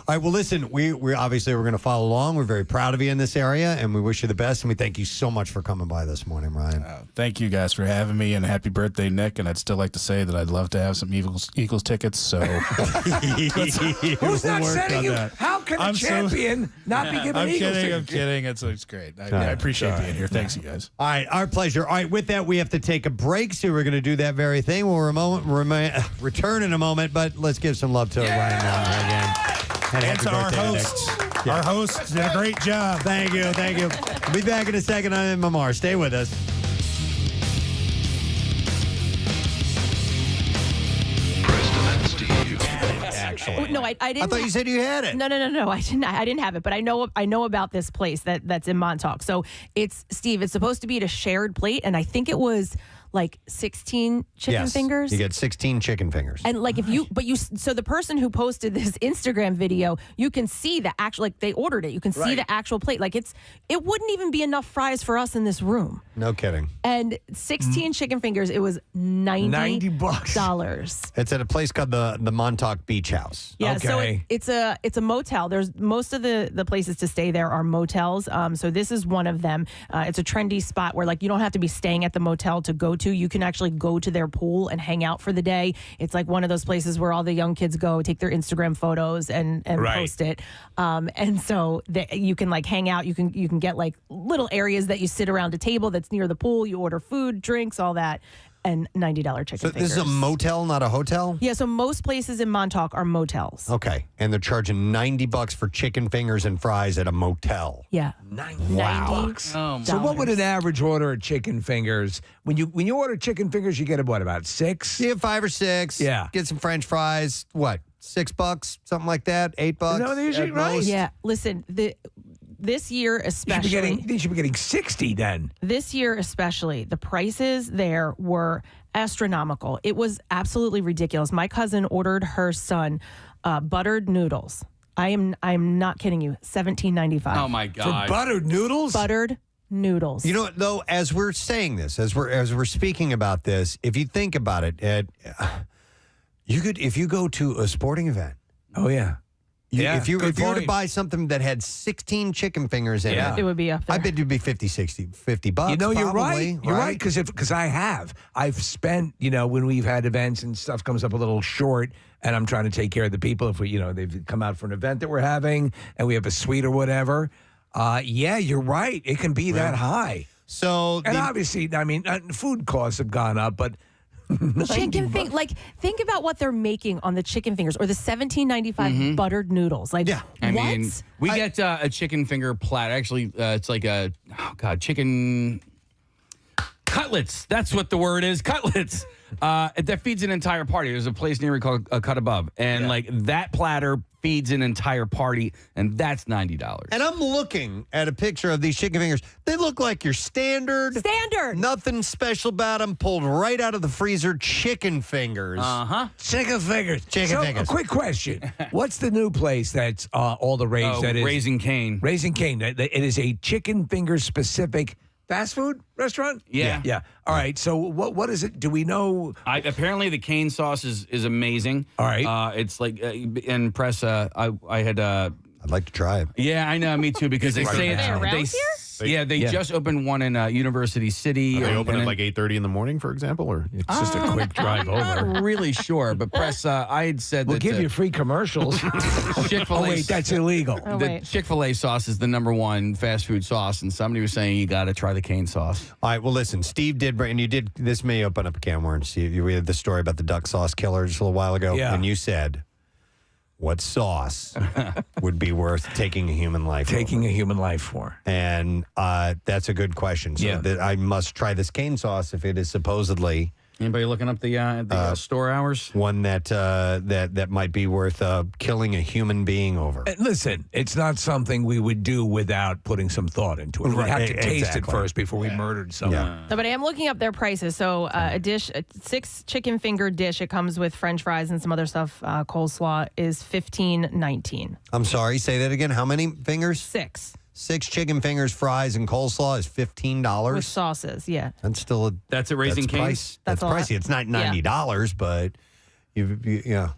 All right, well, listen, we're obviously we're going to follow along. We're very proud of you in this area, and we wish you the best, and we thank you so much for coming by this morning, Ryan. Thank you guys for having me, and happy birthday, Nick. And I'd still like to say that I'd love to have some Eagles tickets. So Who's not sending you? How can a champion not be given Eagles tickets? I'm kidding. It's great. I appreciate being here. Thanks, you guys. All right, our pleasure. All right, with that, we have to take a break, so we're going to do that very thing. We'll return in a moment, but let's give some love to Ryan Mountain again. And to our hosts. Yeah. Our hosts did a great job. Thank you. We'll be back in a second. I'm Mamar. Stay with us. Preston and Steve. Actually. No, I didn't. I thought you said you had it. No. I didn't have it, but I know about this place that's in Montauk. So it's supposed to be at a shared plate, and I think it was like 16 chicken fingers. You get 16 chicken fingers. And like so the person who posted this Instagram video, you can see the actual, like they ordered it. You can see the actual plate. Like it wouldn't even be enough fries for us in this room. No kidding. And 16 chicken fingers, it was $90. It's at a place called the Montauk Beach House. Yeah, Okay. so it's a motel. There's most of the places to stay there are motels. So this is one of them. It's a trendy spot where like you don't have to be staying at the motel to go to. You can actually go to their pool and hang out for the day. It's like one of those places where all the young kids go, take their Instagram photos and post it. And so you can like hang out. You can get like little areas that you sit around a table that's near the pool. You order food, drinks, all that. And $90 chicken So fingers. this is a motel, not a hotel? Yeah, so most places in Montauk are motels. Okay. And they're charging $90 for chicken fingers and fries at a motel. Yeah. $90. So what would an average order of chicken fingers? When you order chicken fingers, you get about 6? Yeah, 5 or 6. Yeah. Get some French fries. What? $6, something like that. $8. No, they're usually right. Yeah. Listen, this year especially, they should be getting 60 then. This year especially, the prices there were astronomical. It was absolutely ridiculous. My cousin ordered her son buttered noodles. I'm not kidding you. $17.95. Oh my God. For buttered noodles? Buttered noodles. You know what, though, as we're saying this, as we're speaking about this, if you think about it, if you go to a sporting event. Oh yeah. If you were to point. buy something that had 16 chicken fingers in it would be up there. I bet it'd be $50. You know, you're probably, right. You're right because I've spent, when we've had events and stuff comes up a little short, and I'm trying to take care of the people. If they've come out for an event that we're having, and we have a suite or whatever. Yeah, you're right. It can be that high. So, obviously, I mean, food costs have gone up, but chicken thing, think about what they're making on the chicken fingers or the $17.95 buttered noodles. Like, I mean, we get a chicken finger platter. Actually, it's like chicken cutlets. That's what the word is, cutlets. That feeds an entire party. There's a place near me called Cut Above, and that platter feeds an entire party, and that's $90. And I'm looking at a picture of these chicken fingers. They look like your standard. Nothing special about them. Pulled right out of the freezer. Chicken fingers. Chicken fingers. Chicken fingers. A quick question. What's the new place that's all the rage that is? Raising Cane. Raising Cane. It is a chicken finger specific fast food restaurant? Yeah. All right. So what is it? Do we know? Apparently the cane sauce is amazing. All right. It's like in press. I had. I'd like to try it. Yeah, I know. Me too. Because they say they just opened one in University City. Are they open at like 8:30 in the morning, for example, or it's just a quick drive over? Not really sure, but press. I had said we'll give you free commercials. Chick-fil-A. Oh wait, that's illegal. The Chick-fil-A sauce is the #1 fast food sauce, and somebody was saying you got to try the cane sauce. All right. Well, listen, Steve did, and you did. This may open up a can of worms. We had the story about the duck sauce killer just a little while ago, and you said, what sauce would be worth taking a human life for? And that's a good question. So I must try this cane sauce if it is supposedly. Anybody looking up the store hours? One that might be worth killing a human being over. Listen, it's not something we would do without putting some thought into it. We have to taste it first before we murdered someone. No, but I am looking up their prices. So a 6 chicken finger dish, it comes with French fries and some other stuff, coleslaw, is $15.19. I'm sorry, say that again. How many fingers? 6. 6 chicken fingers, fries, and coleslaw is $15 with sauces. Yeah, that's still that's a Raising Cane. Price. That's pricey. It's not $90, but yeah.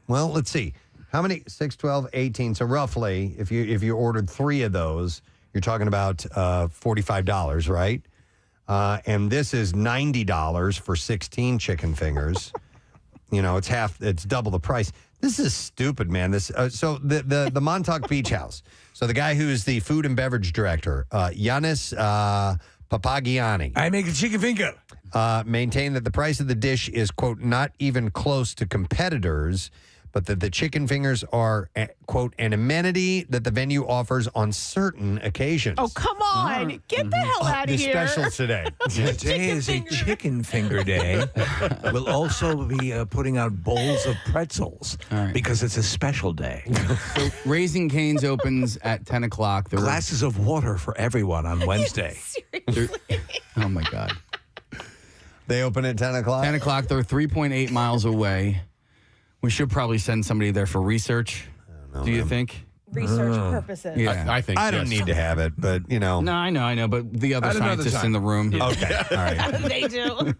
Well, let's see. How many? 6, 12, 18. So roughly, if you ordered 3 of those, you're talking about $45, right? And this is $90 for 16 chicken fingers. It's double the price. This is stupid, man. So the Montauk Beach House. So the guy who's the food and beverage director, Yanis Papagianni. I make a chicken finger. Maintained that the price of the dish is, quote, not even close to competitors, but that the chicken fingers are, quote, an amenity that the venue offers on certain occasions. Oh, come on. Get the hell out of here. Special today. Today is a chicken finger day. We'll also be putting out bowls of pretzels because it's a special day. So Raising Cane's opens at 10 o'clock. Glasses of water for everyone on Wednesday. Oh, my God. They open at 10 o'clock? 10 o'clock. They're 3.8 miles away. We should probably send somebody there for research. Do you think? Research purposes. Yeah, I think I don't need to have it, but No, I know, but the other scientists in the room. Okay, all right. They do.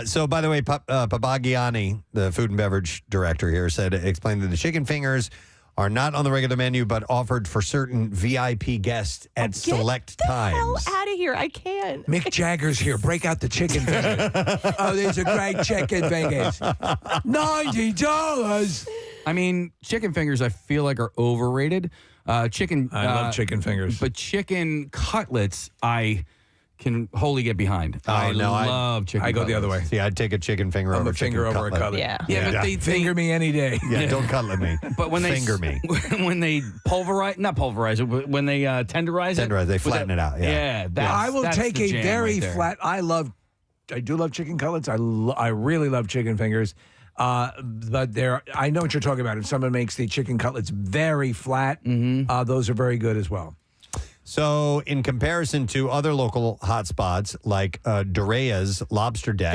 So, by the way, Papagianni, the food and beverage director here, explained that the chicken fingers are not on the regular menu, but offered for certain VIP guests at select times. Hell out of here! I can't. Mick Jagger's here. Break out the chicken fingers. Oh, these are great chicken fingers. $90. I mean, chicken fingers, I feel like are overrated. I love chicken fingers, but chicken cutlets, I can wholly get behind. I love chicken. I go the other way. See, I'd take a chicken finger over a cutlet. Yeah, but they finger me any day. Yeah, don't cutlet me. But when they finger me, when they not pulverize it, but when they tenderize it, they flatten it out. Yeah, I will take a very right flat. I do love chicken cutlets. I really love chicken fingers. But I know what you're talking about. If someone makes the chicken cutlets very flat, those are very good as well. So, in comparison to other local hotspots like Duryea's Lobster Deck,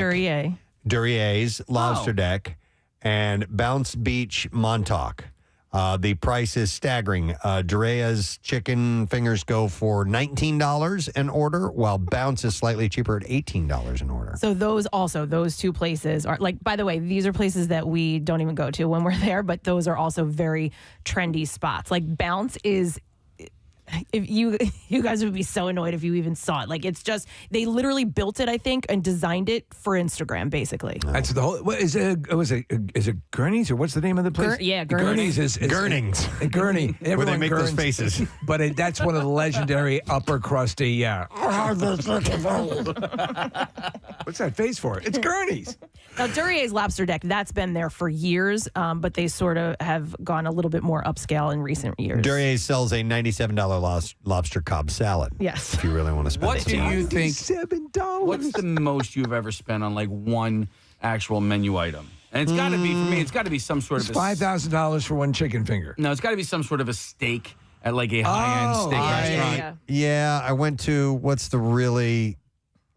Duryea's Lobster Deck, and Bounce Beach Montauk, the price is staggering. Duryea's chicken fingers go for $19 an order, while Bounce is slightly cheaper at $18 an order. So those 2 places are, like, by the way, these are places that we don't even go to when we're there, but those are also very trendy spots. Like Bounce is if you guys would be so annoyed if you even saw it. Like, it's just, they literally built it, I think, and designed it for Instagram, basically. That's the whole. What is it? Is it Gurney's or what's the name of the place? Gurney's is Gurnings. Gurney. Where they make those gurns. faces. But that's one of the legendary upper crusty. What's that face for? It's Gurney's. Now, Duryea's Lobster Deck, that's been there for years, but they sort of have gone a little bit more upscale in recent years. Duryea sells a $97 lobster Cobb salad. Yes. If you really want to spend What some do time. you think? $7. What's the most you've ever spent on like one actual menu item? And it's got to be, for me, it's got to be some sort It's of a $5,000 for one chicken finger. No, it's got to be some sort of a steak at like a high-end steak restaurant. Yeah, I went to, what's the really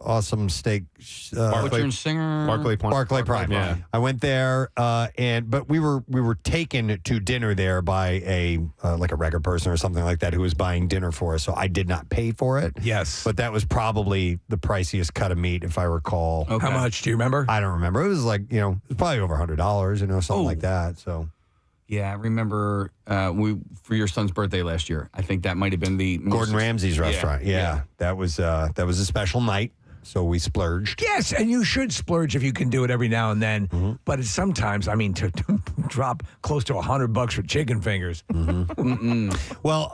awesome steak? Butcher and Singer. Barclay Prime. Yeah. I went there, but we were taken to dinner there by a like a record person or something like that who was buying dinner for us. So I did not pay for it. Yes, but that was probably the priciest cut of meat, if I recall. Okay. How much do you remember? I don't remember. It was like it was probably over $100, something like that. So. Yeah, I remember for your son's birthday last year. I think that might have been the Gordon Ramsay's restaurant. Yeah. That was a special night. So we splurged. Yes, and you should splurge if you can do it every now and then. Mm-hmm. But it's sometimes, to drop close to $100 for chicken fingers. Mm-hmm. Well,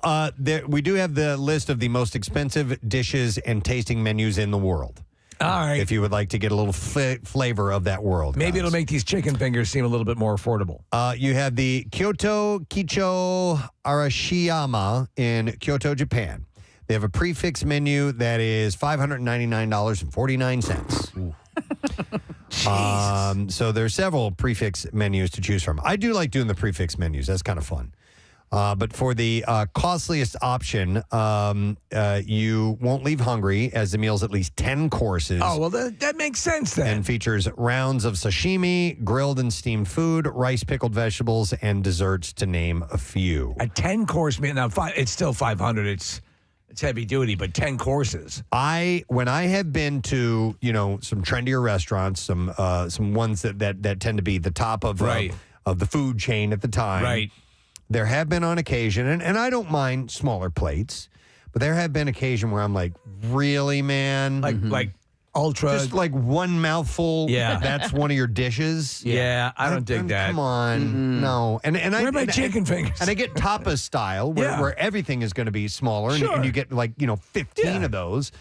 we do have the list of the most expensive dishes and tasting menus in the world. All right. If you would like to get a little flavor of that world. Maybe it'll make these chicken fingers seem a little bit more affordable. You have the Kyoto Kicho Arashiyama in Kyoto, Japan. They have a prefix menu that is $599.49. So there's several prefix menus to choose from. I do like doing the prefix menus. That's kind of fun. But for the costliest option, you won't leave hungry as the meal's at least 10 courses. Oh, well, that makes sense then. And features rounds of sashimi, grilled and steamed food, rice, pickled vegetables, and desserts, to name a few. A 10-course meal. Now, it's still $500. It's heavy duty, but 10 courses. When I have been to, some trendier restaurants, some ones that tend to be the top of the food chain at the time. Right. There have been on occasion, and I don't mind smaller plates, but there have been occasion where I'm like, really, man? Like ultra. Just like one mouthful. Yeah. That's one of your dishes. Yeah, I don't dig that. Come on. No. And where are my chicken fingers? And I get tapas style where everything is going to be smaller and you get 15 of those.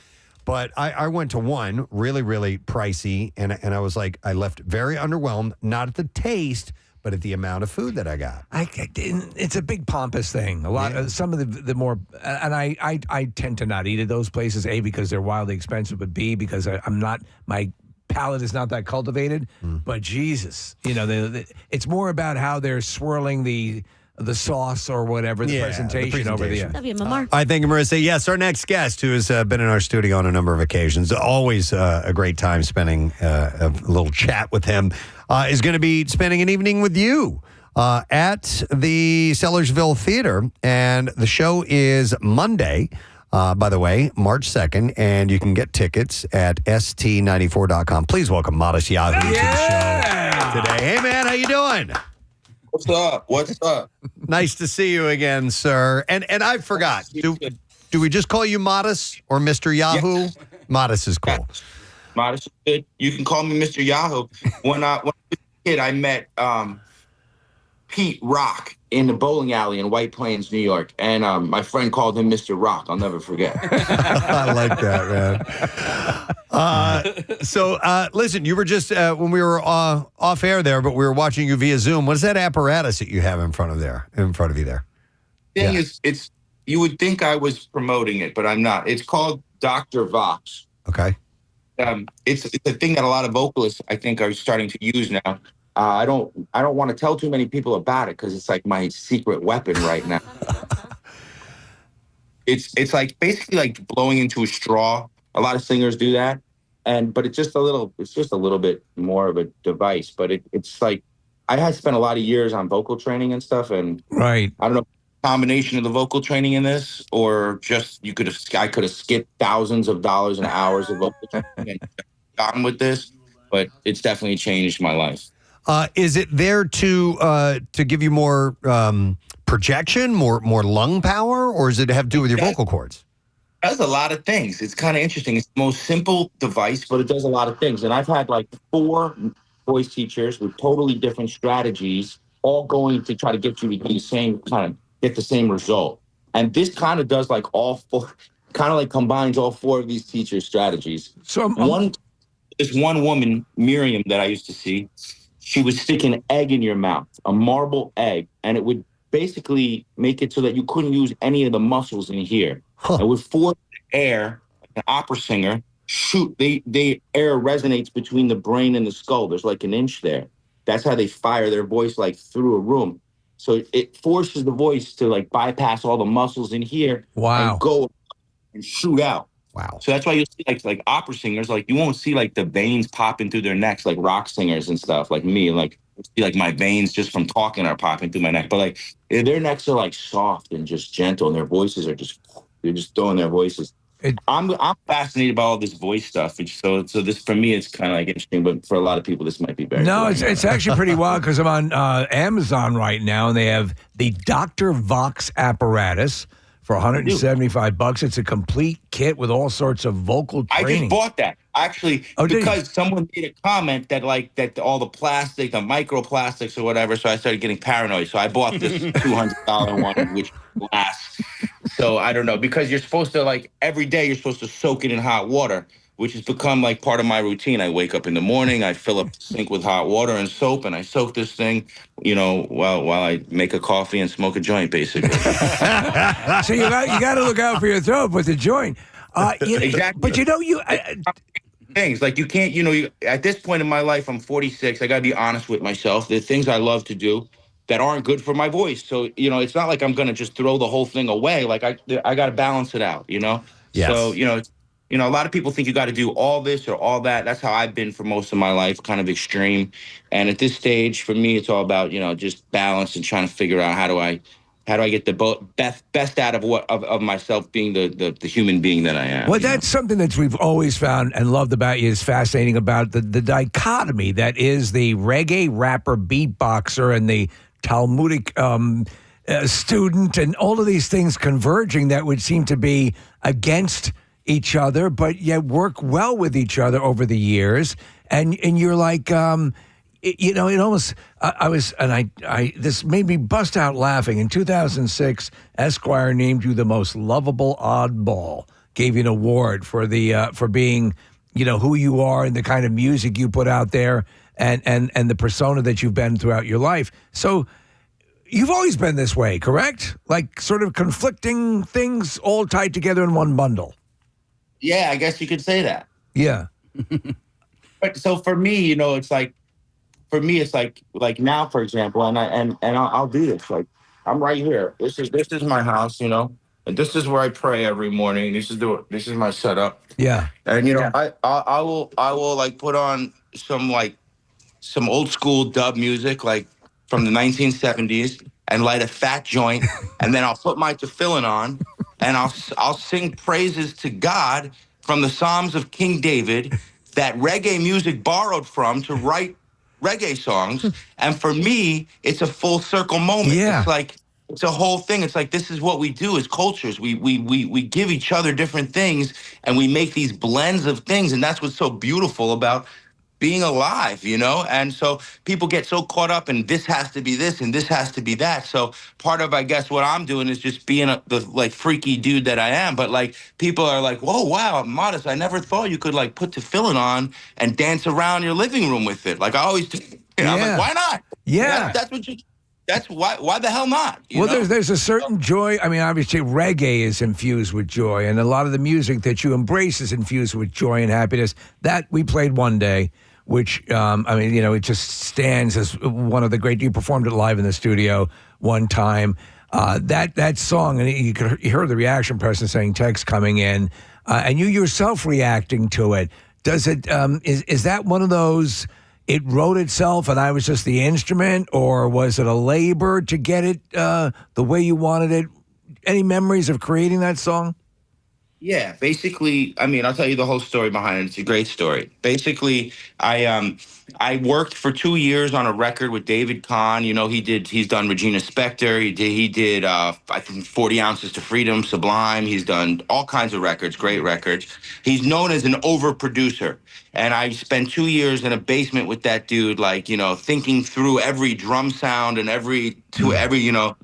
But I went to one really, really pricey, and I was like, I left very underwhelmed, not at the taste, but at the amount of food that I got. It's a big pompous thing. A lot, some of the more, and I tend to not eat at those places. A, because they're wildly expensive, but B, because my palate is not that cultivated. But Jesus, it's more about how they're swirling the sauce or whatever, the presentation over the. Love you, Mamar. I thank you, Marissa. Yes, our next guest, who has been in our studio on a number of occasions, always a great time spending a little chat with him, is going to be spending an evening with you at the Sellersville Theater. And the show is Monday, by the way, March 2nd, and you can get tickets at st94.com. Please welcome Matisyahu to the show today. Hey, man, how you doing? What's up? What's up? Nice to see you again, sir. And I forgot. Do we just call you Matis or Mr. Yahoo? Yes. Matis is cool. Matis is good. You can call me Mr. Yahoo. When I was a kid, I met Pete Rock in the bowling alley in White Plains, New York. And my friend called him Mr. Rock. I'll never forget. I like that, man. So listen, you were just, when we were off air there, but we were watching you via Zoom. What is that apparatus that you have in front of you there? Thing is, it's, you would think I was promoting it, but I'm not. It's called Dr. Vox. Okay. It's a thing that a lot of vocalists, I think, are starting to use now. I don't want to tell too many people about it because it's like my secret weapon right now. It's like basically like blowing into a straw. A lot of singers do that, but it's just a little bit more of a device. But it's like I had spent a lot of years on vocal training and stuff, and right. I don't know, combination of the vocal training in this, or just I could have skipped thousands of dollars and hours of vocal training and gotten with this, but it's definitely changed my life. Is it there to give you more projection, more lung power, or does it have to do with your vocal cords? It does a lot of things. It's kind of interesting. It's the most simple device, but it does a lot of things. And I've had like 4 voice teachers with totally different strategies, all going to try to get you to do the same get the same result. And this kind of does like all 4, kind of like combines all 4 of these teachers' strategies. So this one woman, Miriam, that I used to see, she would stick an egg in your mouth, a marble egg, and it would basically make it so that you couldn't use any of the muscles in here. It would force the air, like an opera singer, the air resonates between the brain and the skull. There's like an inch there. That's how they fire their voice like through a room. So it forces the voice to like bypass all the muscles in here and go and shoot out. Wow. So that's why you see like opera singers, like you won't see like the veins popping through their necks like rock singers and stuff like me. Like you see like my veins just from talking are popping through my neck. But like their necks are like soft and just gentle, and their voices are they're just throwing their voices. I'm fascinated by all this voice stuff. So this for me it's kind of like interesting, but for a lot of people this might be very. No, it's actually pretty wild because I'm on Amazon right now, and they have the Dr. Vox apparatus for $175. It's a complete kit with all sorts of vocal training. I just bought that actually because someone made a comment that all the plastic, the microplastics or whatever. So I started getting paranoid. So I bought this $200 one, which lasts. So I don't know, because you're supposed to like every day you're supposed to soak it in hot water, which has become like part of my routine. I wake up in the morning, I fill up the sink with hot water and soap, and I soak this thing, while I make a coffee and smoke a joint, basically. So you got to look out for your throat with the joint. Exactly. But things like you can't, at this point in my life, I'm 46. I got to be honest with myself. There are things I love to do that aren't good for my voice. So, it's not like I'm going to just throw the whole thing away. Like I got to balance it out, Yes. So, a lot of people think you got to do all this or all that. That's how I've been for most of my life, kind of extreme. And at this stage, for me, it's all about, just balance and trying to figure out how do I get the best out of myself, being the human being that I am. Well, that's something that we've always found and loved about you, is fascinating about the dichotomy that is the reggae rapper, beatboxer, and the Talmudic student, and all of these things converging that would seem to be against each other, but yet work well with each other over the years. And you're like, it almost, this made me bust out laughing. In 2006, Esquire named you the most lovable oddball, gave you an award for being, who you are and the kind of music you put out there, and the persona that you've been throughout your life. So you've always been this way, correct? Like sort of conflicting things all tied together in one bundle. Yeah, I guess you could say that. Yeah. But so for me, it's like, now, for example, and I'll do this. Like, I'm right here. This is my house, and this is where I pray every morning. This is my setup. Yeah. And I will like put on some old school dub music, like from the 1970s, and light a fat joint, and then I'll put my tefillin on, and I'll sing praises to God from the Psalms of King David that reggae music borrowed from to write reggae songs. And for me, it's a full circle moment. Yeah. It's like, it's a whole thing. It's like, this is what we do as cultures. We give each other different things, and we make these blends of things. And that's what's so beautiful about being alive, And so people get so caught up in this has to be this and this has to be that. So part of, I guess, what I'm doing is just being the freaky dude that I am. But like, people are like, whoa, wow, Modest, I never thought you could like put tefillin on and dance around your living room with it. Like I always do. I'm like, why not? Yeah. That's why the hell not? There's a certain joy. I mean, obviously, reggae is infused with joy, and a lot of the music that you embrace is infused with joy and happiness. That we played one day, which, it just stands as one of the great. You performed it live in the studio one time. That song, and you heard the reaction, Preston, saying text coming in, and you yourself reacting to it. Does it? Is that one of those? It wrote itself and I was just the instrument, or was it a labor to get it the way you wanted it? Any memories of creating that song? Yeah, basically, I mean, I'll tell you the whole story behind it. It's a great story. Basically, I worked for 2 years on a record with David Kahn. You know, he's done Regina Spektor. He did I think 40 Ounces to Freedom, Sublime. He's done all kinds of records, great records. He's known as an overproducer. And I spent 2 years in a basement with that dude, like, you know, thinking through every drum sound and every, you know,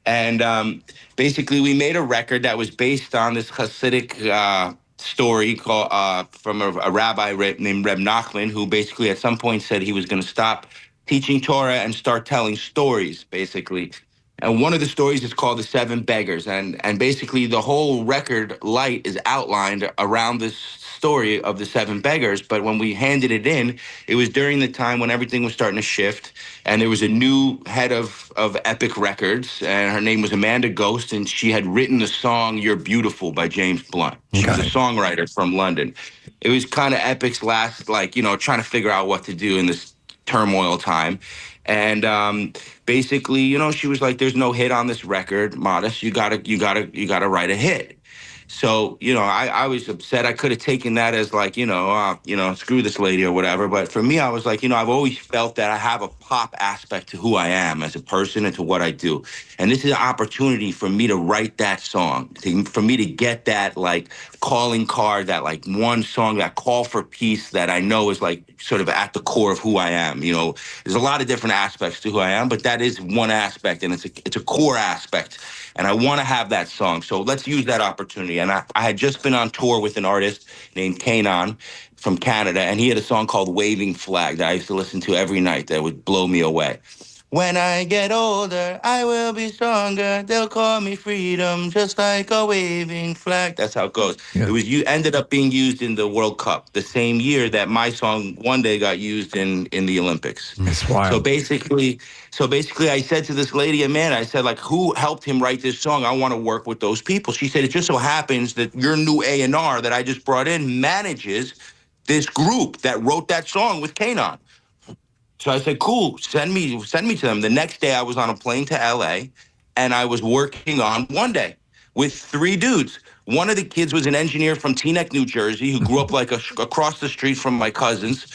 and basically we made a record that was based on this Hasidic story called from a rabbi named Reb Nachman, who basically at some point said he was going to stop teaching Torah and start telling stories, basically. And one of the stories is called The Seven Beggars. And basically the whole record, Light, is outlined around this story of the seven beggars. But when we handed it in, it was during the time when everything was starting to shift. And there was a new head of Epic Records, and her name was Amanda Ghost, and she had written the song You're Beautiful by James Blunt. She was a songwriter from London. It was kind of Epic's last, like, you know, trying to figure out what to do in this turmoil time. And basically, you know, she was like, there's no hit on this record, Modest. You gotta write a hit. So, you know, I was upset. I could have taken that as like, you know, screw this lady or whatever. But for me, I was like, you know, I've always felt that I have a pop aspect to who I am as a person and to what I do. And this is an opportunity for me to write that song, for me to get that like calling card, that like one song, that call for peace that I know is like sort of at the core of who I am. You know, there's a lot of different aspects to who I am, but that is one aspect, and it's a core aspect. And I want to have that song. So let's use that opportunity. And I had just been on tour with an artist named Kanan from Canada, and he had a song called Waving Flag that I used to listen to every night that would blow me away. When I get older, I will be stronger. They'll call me freedom, just like a waving flag. That's how it goes. Yeah. Ended up being used in the World Cup the same year that my song one day got used in the Olympics. That's wild. So basically, I said to this lady, Amanda, I said, like, who helped him write this song? I want to work with those people. She said, it just so happens that your new A&R that I just brought in manages this group that wrote that song with Kanan. So I said, cool, send me to them. The next day I was on a plane to LA, and I was working on One Day with 3 dudes. One of the kids was an engineer from Teaneck, New Jersey, who grew up like across the street from my cousins.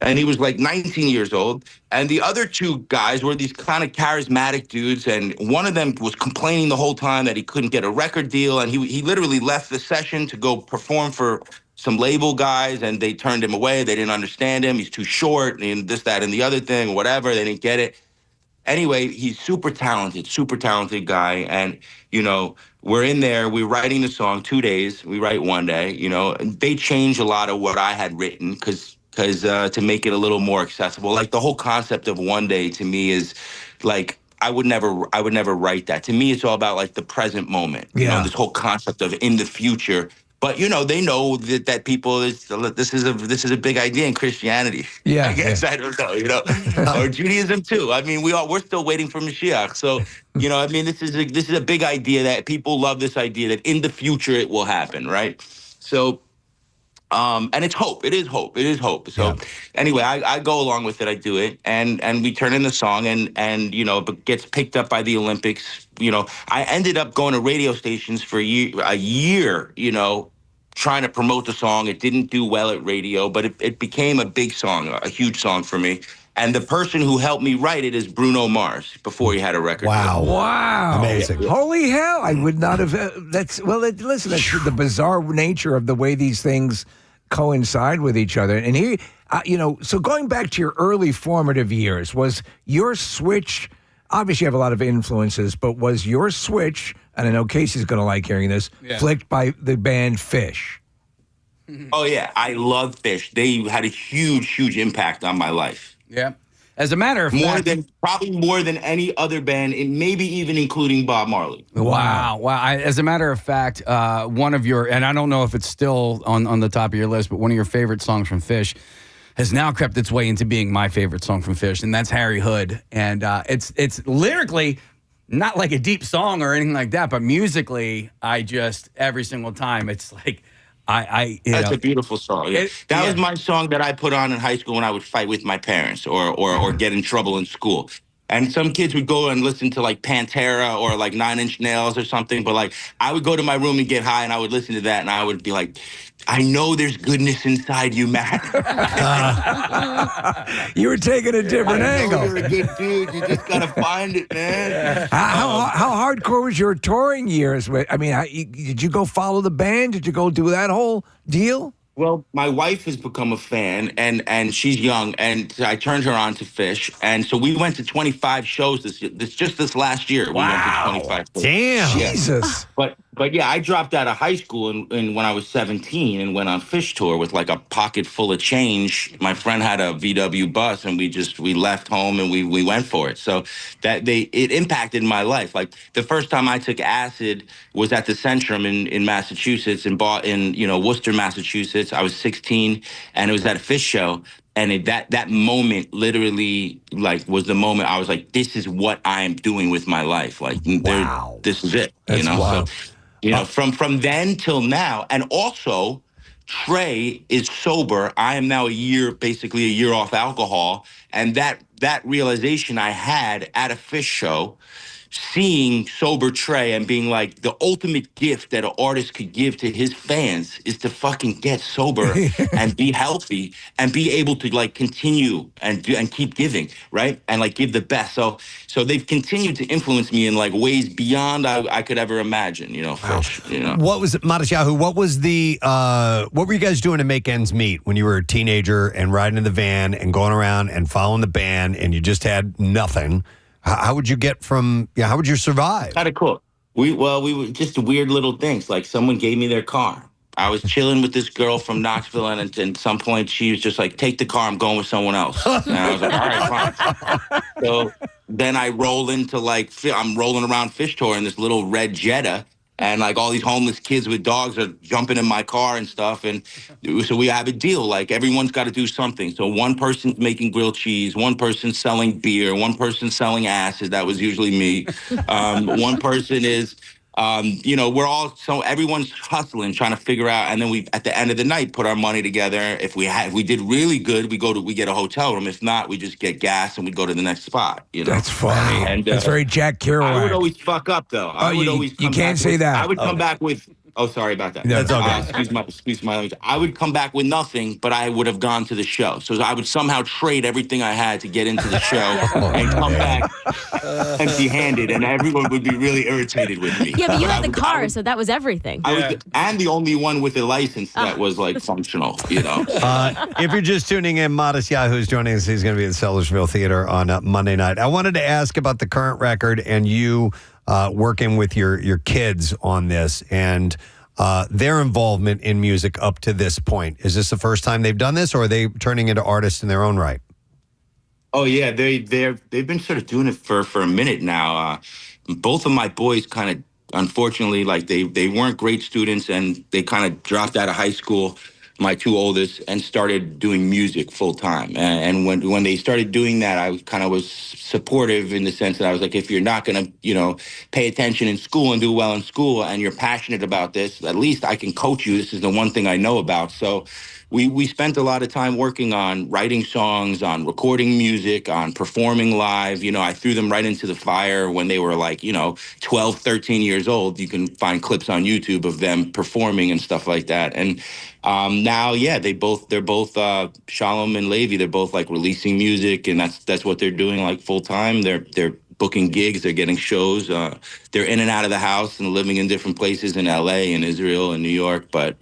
And he was like 19 years old. And the other 2 guys were these kind of charismatic dudes. And one of them was complaining the whole time that he couldn't get a record deal. And he literally left the session to go perform for some label guys, and they turned him away. They didn't understand him. He's too short, and this, that, and the other thing, whatever. They didn't get it. Anyway, he's super talented guy. And, you know, we're in there, we're writing the song 2 days. We write One Day, you know, and they changed a lot of what I had written because to make it a little more accessible. Like the whole concept of One Day to me is like, I would never write that. To me, it's all about like the present moment. You know, this whole concept of in the future. But you know, they know that people this is a big idea in Christianity. Yeah, I guess I don't know, you know, or Judaism too. I mean, we're still waiting for Mashiach. So you know, I mean, this is a big idea that people love. This idea that in the future it will happen, right? So. And it's hope. It is hope. So anyway, I go along with it. I do it, and we turn in the song, and you know, it gets picked up by the Olympics. You know, I ended up going to radio stations for a year. You know, trying to promote the song. It didn't do well at radio, but it became a big song, a huge song for me. And the person who helped me write it is Bruno Mars before he had a record. Wow. Amazing. Holy hell. I would not have. Listen, that's the bizarre nature of the way these things coincide with each other. And he, you know, so going back to your early formative years, was your switch, obviously you have a lot of influences, but was your switch, and I know Casey's going to like hearing this, flicked by the band Fish? Oh, yeah. I love Fish. They had a huge impact on my life. Yeah. As a matter of fact, probably more than any other band, and maybe even including Bob Marley. Wow. As a matter of fact, one of your, and I don't know if it's still on the top of your list, but one of your favorite songs from Fish has now crept its way into being my favorite song from Fish, and that's Harry Hood. And it's lyrically not like a deep song or anything like that, but musically, every single time, it's like, That's a beautiful song. Yeah. That was my song that I put on in high school when I would fight with my parents or get in trouble in school. And some kids would go and listen to like Pantera or like Nine Inch Nails or something. But like I would go to my room and get high and I would listen to that and I would be like, I know there's goodness inside you, Matt. You were taking a different angle. You're a good dude. You just gotta find it, man. How hardcore was your touring years? I mean, did you go follow the band? Did you go do that whole deal? Well, my wife has become a fan, and she's young, and I turned her on to Fish, and so we went to 25 shows this last year. Wow. We went to 25 shows. Damn. Yeah. Jesus. But yeah, I dropped out of high school and when I was 17 and went on Fish tour with like a pocket full of change. My friend had a VW bus and we left home and we went for it. So it impacted my life. Like the first time I took acid was at the Centrum in Massachusetts in Worcester, Massachusetts. I was 16 and it was at a Fish show. And that moment literally like was the moment I was like, this is what I am doing with my life. Like, wow. This is it. That's wild. So, from then till now, and also Trey is sober. I am now basically a year off alcohol. And that realization I had at a Fish show, seeing sober Trey and being like, the ultimate gift that an artist could give to his fans is to fucking get sober and be healthy and be able to like continue and keep giving, right? And like give the best. So they've continued to influence me in like ways beyond I could ever imagine, Fish, What was it, Matisyahu? What were you guys doing to make ends meet when you were a teenager and riding in the van and going around and following the band and you just had nothing? How would you how would you survive? Kind of cool. We were just weird little things. Like someone gave me their car. I was chilling with this girl from Knoxville, and at some point she was just like, take the car, I'm going with someone else. And I was like, all right, fine. So then I roll into I'm rolling around Fish tour in this little red Jetta, and like all these homeless kids with dogs are jumping in my car and stuff. And so we have a deal, like everyone's got to do something. So one person's making grilled cheese, one person's selling beer, one person's selling acid. That was usually me. One person is, everyone's hustling, trying to figure out. And then we, at the end of the night, put our money together. If we did really good, we get a hotel room. If not, we just get gas and we go to the next spot. That's funny. And that's very Jack Kerouac. I would always fuck up though. You can't say that. I would come back with. Oh, sorry about that. That's okay. Excuse my language. I would come back with nothing, but I would have gone to the show. So I would somehow trade everything I had to get into the show and come back empty-handed, and everyone would be really irritated with me. Yeah, but you had the car, so that was everything. And the only one with a license that was like functional, If you're just tuning in, Matisyahu is joining us. He's going to be at Sellersville Theater on Monday night. I wanted to ask about the current record and you working with your kids on this and their involvement in music up to this point. Is this the first time they've done this, or are they turning into artists in their own right? Oh yeah, they've been sort of doing it for a minute now. Both of my boys kind of, unfortunately, like they weren't great students and they kind of dropped out of high school. My two oldest, and started doing music full time. And when they started doing that, I kind of was supportive in the sense that I was like, if you're not going to, pay attention in school and do well in school, and you're passionate about this, at least I can coach you. This is the one thing I know about. So we spent a lot of time working on writing songs, on recording music, on performing live. I threw them right into the fire when they were like, 12, 13 years old. You can find clips on YouTube of them performing and stuff like that. And now, yeah, they're both Shalom and Levi. They're both like releasing music, and that's what they're doing like full time. They're booking gigs. They're getting shows. They're in and out of the house and living in different places in LA and Israel and New York. But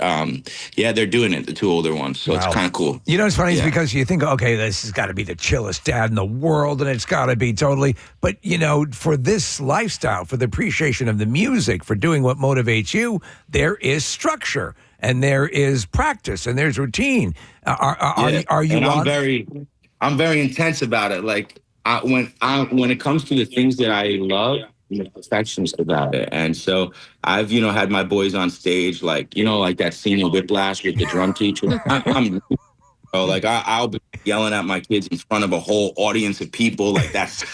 yeah, they're doing it, the two older ones. So It's kind of cool. It's funny is because you think, okay, this has got to be the chillest dad in the world, and it's got to be totally. But, for this lifestyle, for the appreciation of the music, for doing what motivates you, there is structure. And there is practice, and there's routine. Are you? And I'm very intense about it. Like when it comes to the things that I love, I'm a perfectionist about it. And so I've had my boys on stage, like that scene in Whiplash with the drum teacher. I'll be yelling at my kids in front of a whole audience of people. Like that's.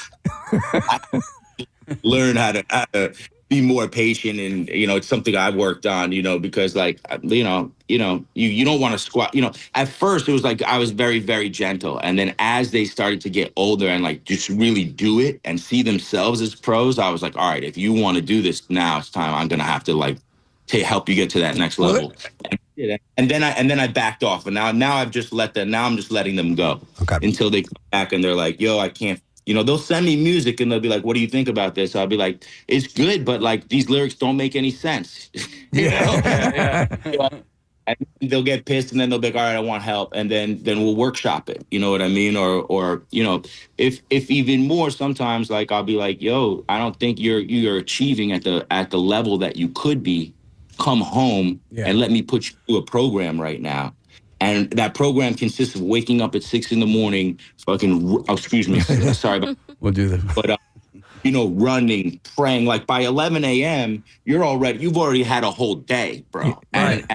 Learn how to be more patient, and it's something I worked on, because like you don't want to squat. At first it was like I was very, very gentle, and then as they started to get older and like just really do it and see themselves as pros, I was like, all right, if you want to do this, now it's time. I'm gonna have to like help you get to that next level. And then I backed off, and now I'm just letting them go until they come back and they're like, yo, I can't. They'll send me music and they'll be like, what do you think about this? I'll be like, it's good, but like these lyrics don't make any sense. And they'll get pissed, and then they'll be like, all right, I want help. And then we'll workshop it. You know what I mean? Or if even more, sometimes like I'll be like, yo, I don't think you're achieving at the level that you could be. Come home and let me put you through a program right now. And that program consists of waking up at 6 a.m, excuse me, sorry, but we'll do that. But running, praying. Like by 11 a.m, you've already had a whole day, bro. And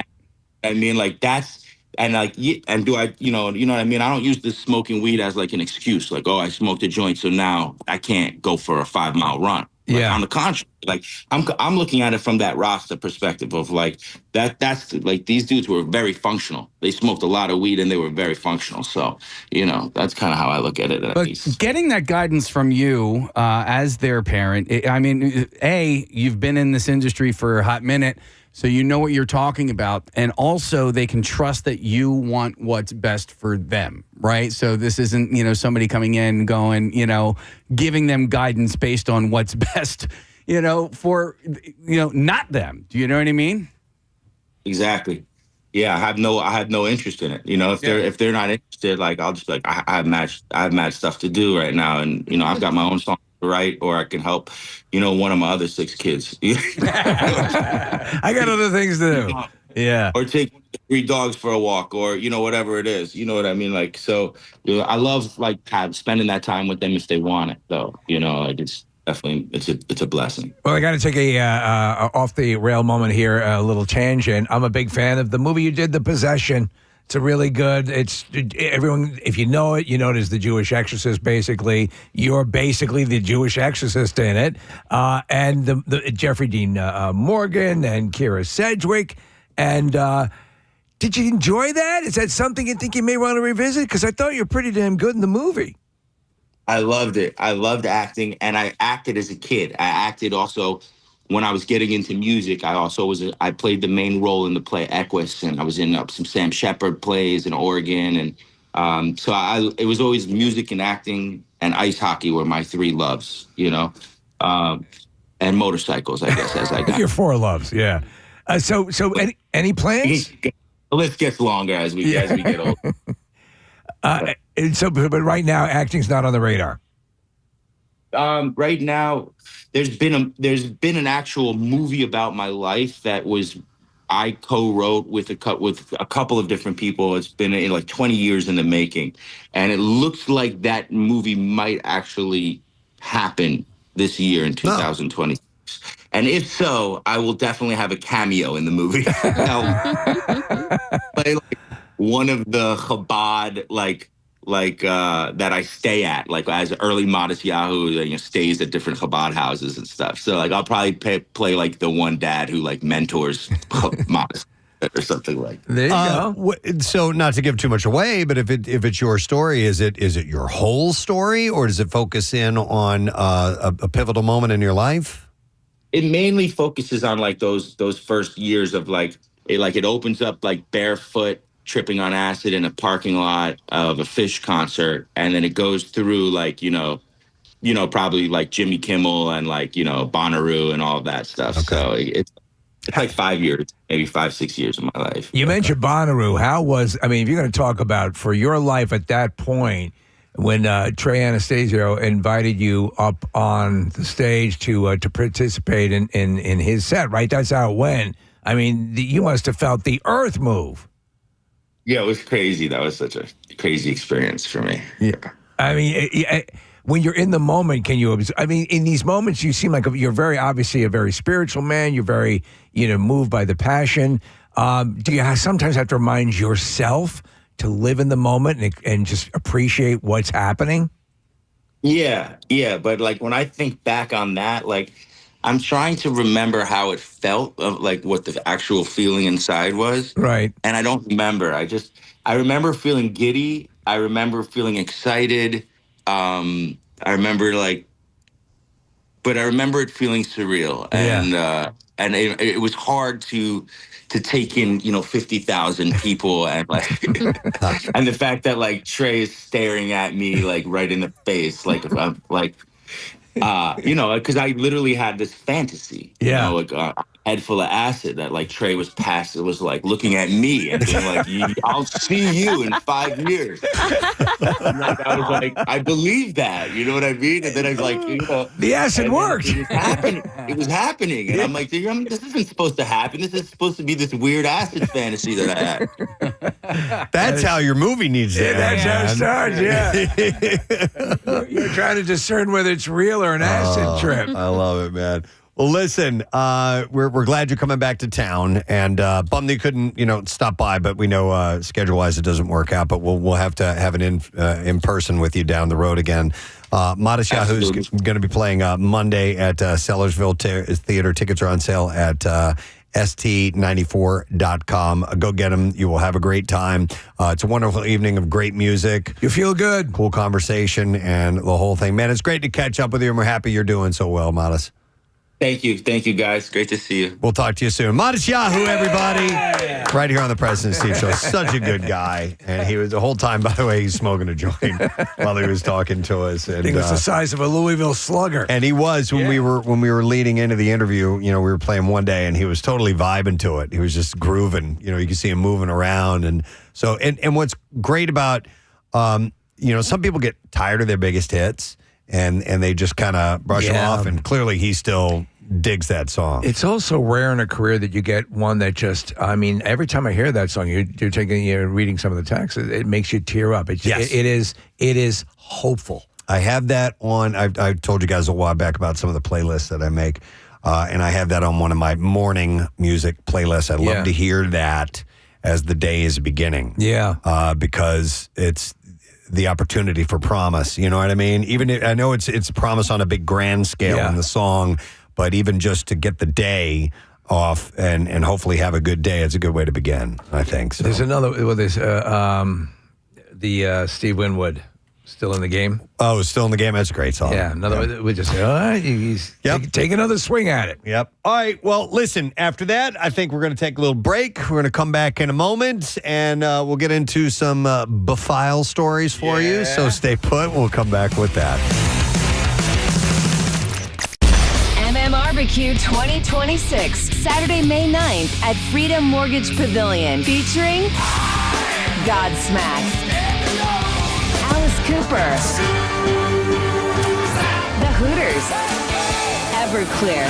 I mean, like that's, and like, and do I, you know what I mean? I don't use this smoking weed as like an excuse. Like, oh, I smoked a joint, so now I can't go for a 5-mile run. Like, on the contrary, like I'm looking at it from that Rasta perspective of like that's like these dudes were very functional. They smoked a lot of weed and they were very functional. So, that's kind of how I look at it. But getting that guidance from you as their parent, you've been in this industry for a hot minute, so you know what you're talking about. And also they can trust that you want what's best for them, right? So this isn't, somebody coming in going, giving them guidance based on what's best, for, not them. Do you know what I mean? Exactly. Yeah, I have no interest in it. If they're not interested, like I'll just be like, I have mad stuff to do right now, and I've got my own song to write, or I can help, one of my other 6 kids. I got other things to do. Yeah. Or take 3 dogs for a walk, or whatever it is. You know what I mean? Like, so I love like spending that time with them if they want it, though. Like it's definitely it's a blessing. Well, I got to take a off the rail moment here, a little tangent. I'm a big fan of the movie you did, The Possession. It's a really good. It's everyone. If you know it, it as the Jewish exorcist. Basically, you're basically the Jewish exorcist in it, and the Jeffrey Dean Morgan and Kira Sedgwick. And did you enjoy that? Is that something you think you may want to revisit? Because I thought you were pretty damn good in the movie. I loved it. I loved acting, and I acted as a kid. I acted also when I was getting into music. I played the main role in the play Equus, and I was in some Sam Shepard plays in Oregon, and so it was always music and acting and ice hockey were my 3 loves, and motorcycles, I guess, as I got. Your 4 loves, yeah. So any plans? The list gets longer as we get older. But right now, acting's not on the radar. Right now, there's been an actual movie about my life that I co-wrote with a couple of different people. It's been like 20 years in the making, and it looks like that movie might actually happen this year in 2026. And if so, I will definitely have a cameo in the movie. I'll play like one of the Chabad that I stay at, like as early Matisyahu, stays at different Chabad houses and stuff. So like I'll probably play like the one dad who like mentors Matis or something like that. There you go. So not to give too much away, but if it's your story, is it your whole story, or does it focus in on a pivotal moment in your life? It mainly focuses on like those first years of like it opens up like barefoot, tripping on acid in a parking lot of a Fish concert, and then it goes through like probably like Jimmy Kimmel and like Bonnaroo and all of that stuff. Okay. So it's like 5 years, maybe 5-6 years of my life. You mentioned Bonnaroo. If you're going to talk about for your life at that point, when Trey Anastasio invited you up on the stage to participate in his set, right? That's how it went. I mean, you must have felt the earth move. Yeah, it was crazy. That was such a crazy experience for me. Yeah. I mean, when you're in the moment, can you, in these moments, you seem like you're obviously a very spiritual man. You're very, moved by the passion. Do you sometimes have to remind yourself to live in the moment and just appreciate what's happening? Yeah. But like when I think back on that, like I'm trying to remember how it felt, of like what the actual feeling inside was. Right. And I don't remember. I remember feeling giddy. I remember feeling excited. I remember but I remember it feeling surreal, and it was hard to take in, 50,000 people, and and the fact that Trey is staring at me right in the face, if I'm because I literally had this fantasy, a head full of acid that Trey was looking at me and being I'll see you in 5 years. And, I was I believe that, you know what I mean? And then I was the acid worked. It was happening. And I'm this isn't supposed to happen. This is supposed to be this weird acid fantasy that I had. That's how your movie needs to end. That's how it starts, yeah. You're trying to discern whether it's real or an acid trip. I love it, man. Well, listen, we're glad you're coming back to town, and bummed that you couldn't, stop by. But we know schedule-wise it doesn't work out. But we'll have to have an in person with you down the road again. Matisyahu is going to be playing Monday at Sellersville Theater. Tickets are on sale at st94.com. Go get them. You will have a great time. It's a wonderful evening of great music. You feel good. Cool conversation and the whole thing. Man, it's great to catch up with you, and we're happy you're doing so well, Matis. Thank you, guys. Great to see you. We'll talk to you soon. Matisyahu, everybody. Right here on the Preston Steve Show. Such a good guy. And he was the whole time, by the way, he's smoking a joint while he was talking to us. And, I think it was the size of a Louisville Slugger. And he was when we were leading into the interview. We were playing one day, and he was totally vibing to it. He was just grooving. You could see him moving around, and so and what's great about some people get tired of their biggest hits, and they just kind of brush them off. And clearly, he still digs that song. It's also rare in a career that you get one that just, every time I hear that song, you're reading some of the text, it makes you tear up. It is hopeful. I have that on, I told you guys a while back about some of the playlists that I make, and I have that on one of my morning music playlists. I love to hear that as the day is beginning. Yeah. Because it's the opportunity for promise. You know what I mean? I know it's promise on a big grand scale in the song, but even just to get the day off and hopefully have a good day, it's a good way to begin, I think. So. There's another, Steve Winwood, still in the game. Oh, still in the game? That's a great song. Yeah, we just say, all right, take another swing at it. Yep. All right, well, listen, after that, I think we're going to take a little break. We're going to come back in a moment, and we'll get into some Befile stories for you, so stay put. We'll come back with that. Barbecue 2026, Saturday, May 9th at Freedom Mortgage Pavilion, featuring Godsmack, Alice Cooper, The Hooters, Everclear,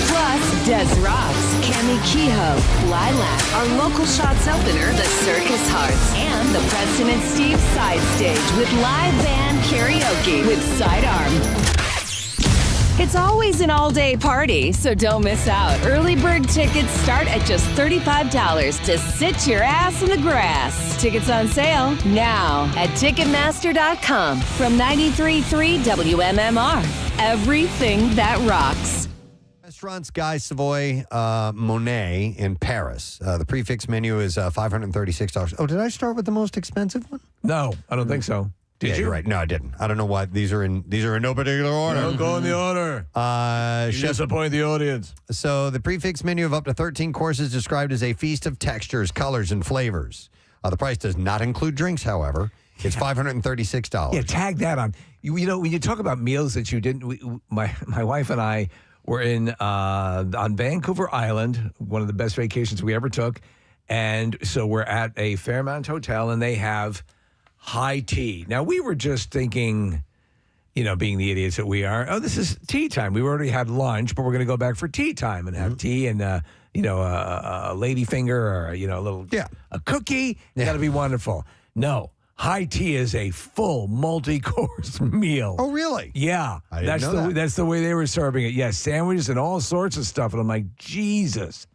plus Des Rocks, Cami Kehoe, Lilac, our local Shots opener, The Circus Hearts, and the Preston and Steve Side Stage with live band karaoke with Sidearm. It's always an all-day party, so don't miss out. Early bird tickets start at just $35 to sit your ass in the grass. Tickets on sale now at Ticketmaster.com from 93.3 WMMR. Everything that rocks. Restaurants Guy Savoy Monet in Paris. The prefix menu is $536. Oh, did I start with the most expensive one? No, I don't think so. Did you? You're right. No, I didn't. I don't know why these are in no particular order. Don't go in the order. You disappoint the audience. So the prefix menu of up to 13 courses described as a feast of textures, colors, and flavors. The price does not include drinks, however. It's $536. Yeah, tag that on. When you talk about meals that you didn't, my wife and I were on Vancouver Island, one of the best vacations we ever took, and so we're at a Fairmont Hotel, and they have high tea. Now, we were just thinking, being the idiots that we are, this is tea time. We already had lunch, but we're going to go back for tea time and have tea and, a ladyfinger or, a little, a cookie. Yeah. That'll be wonderful. No, high tea is a full multi-course meal. Oh, really? Yeah. I didn't know that. That's the way they were serving it. Yes, sandwiches and all sorts of stuff. And I'm like, Jesus.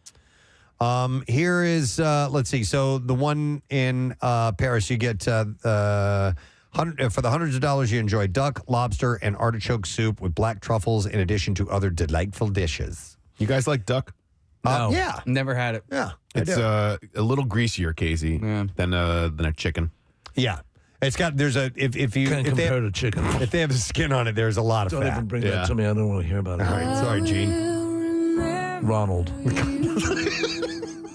Here is, let's see. So the one in Paris, you get $100 For the hundreds of dollars, you enjoy duck, lobster, and artichoke soup with black truffles in addition to other delightful dishes. You guys like duck? No, yeah. Never had it. Yeah. It's a little greasier, Casey, than a chicken. Yeah. It's got, there's a, if compare to chicken. If they have a skin on it, there's a lot of Don't fat. even bring that to me. I don't want to hear about it. All right. Sorry, Gene. Ronald.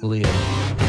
Liam.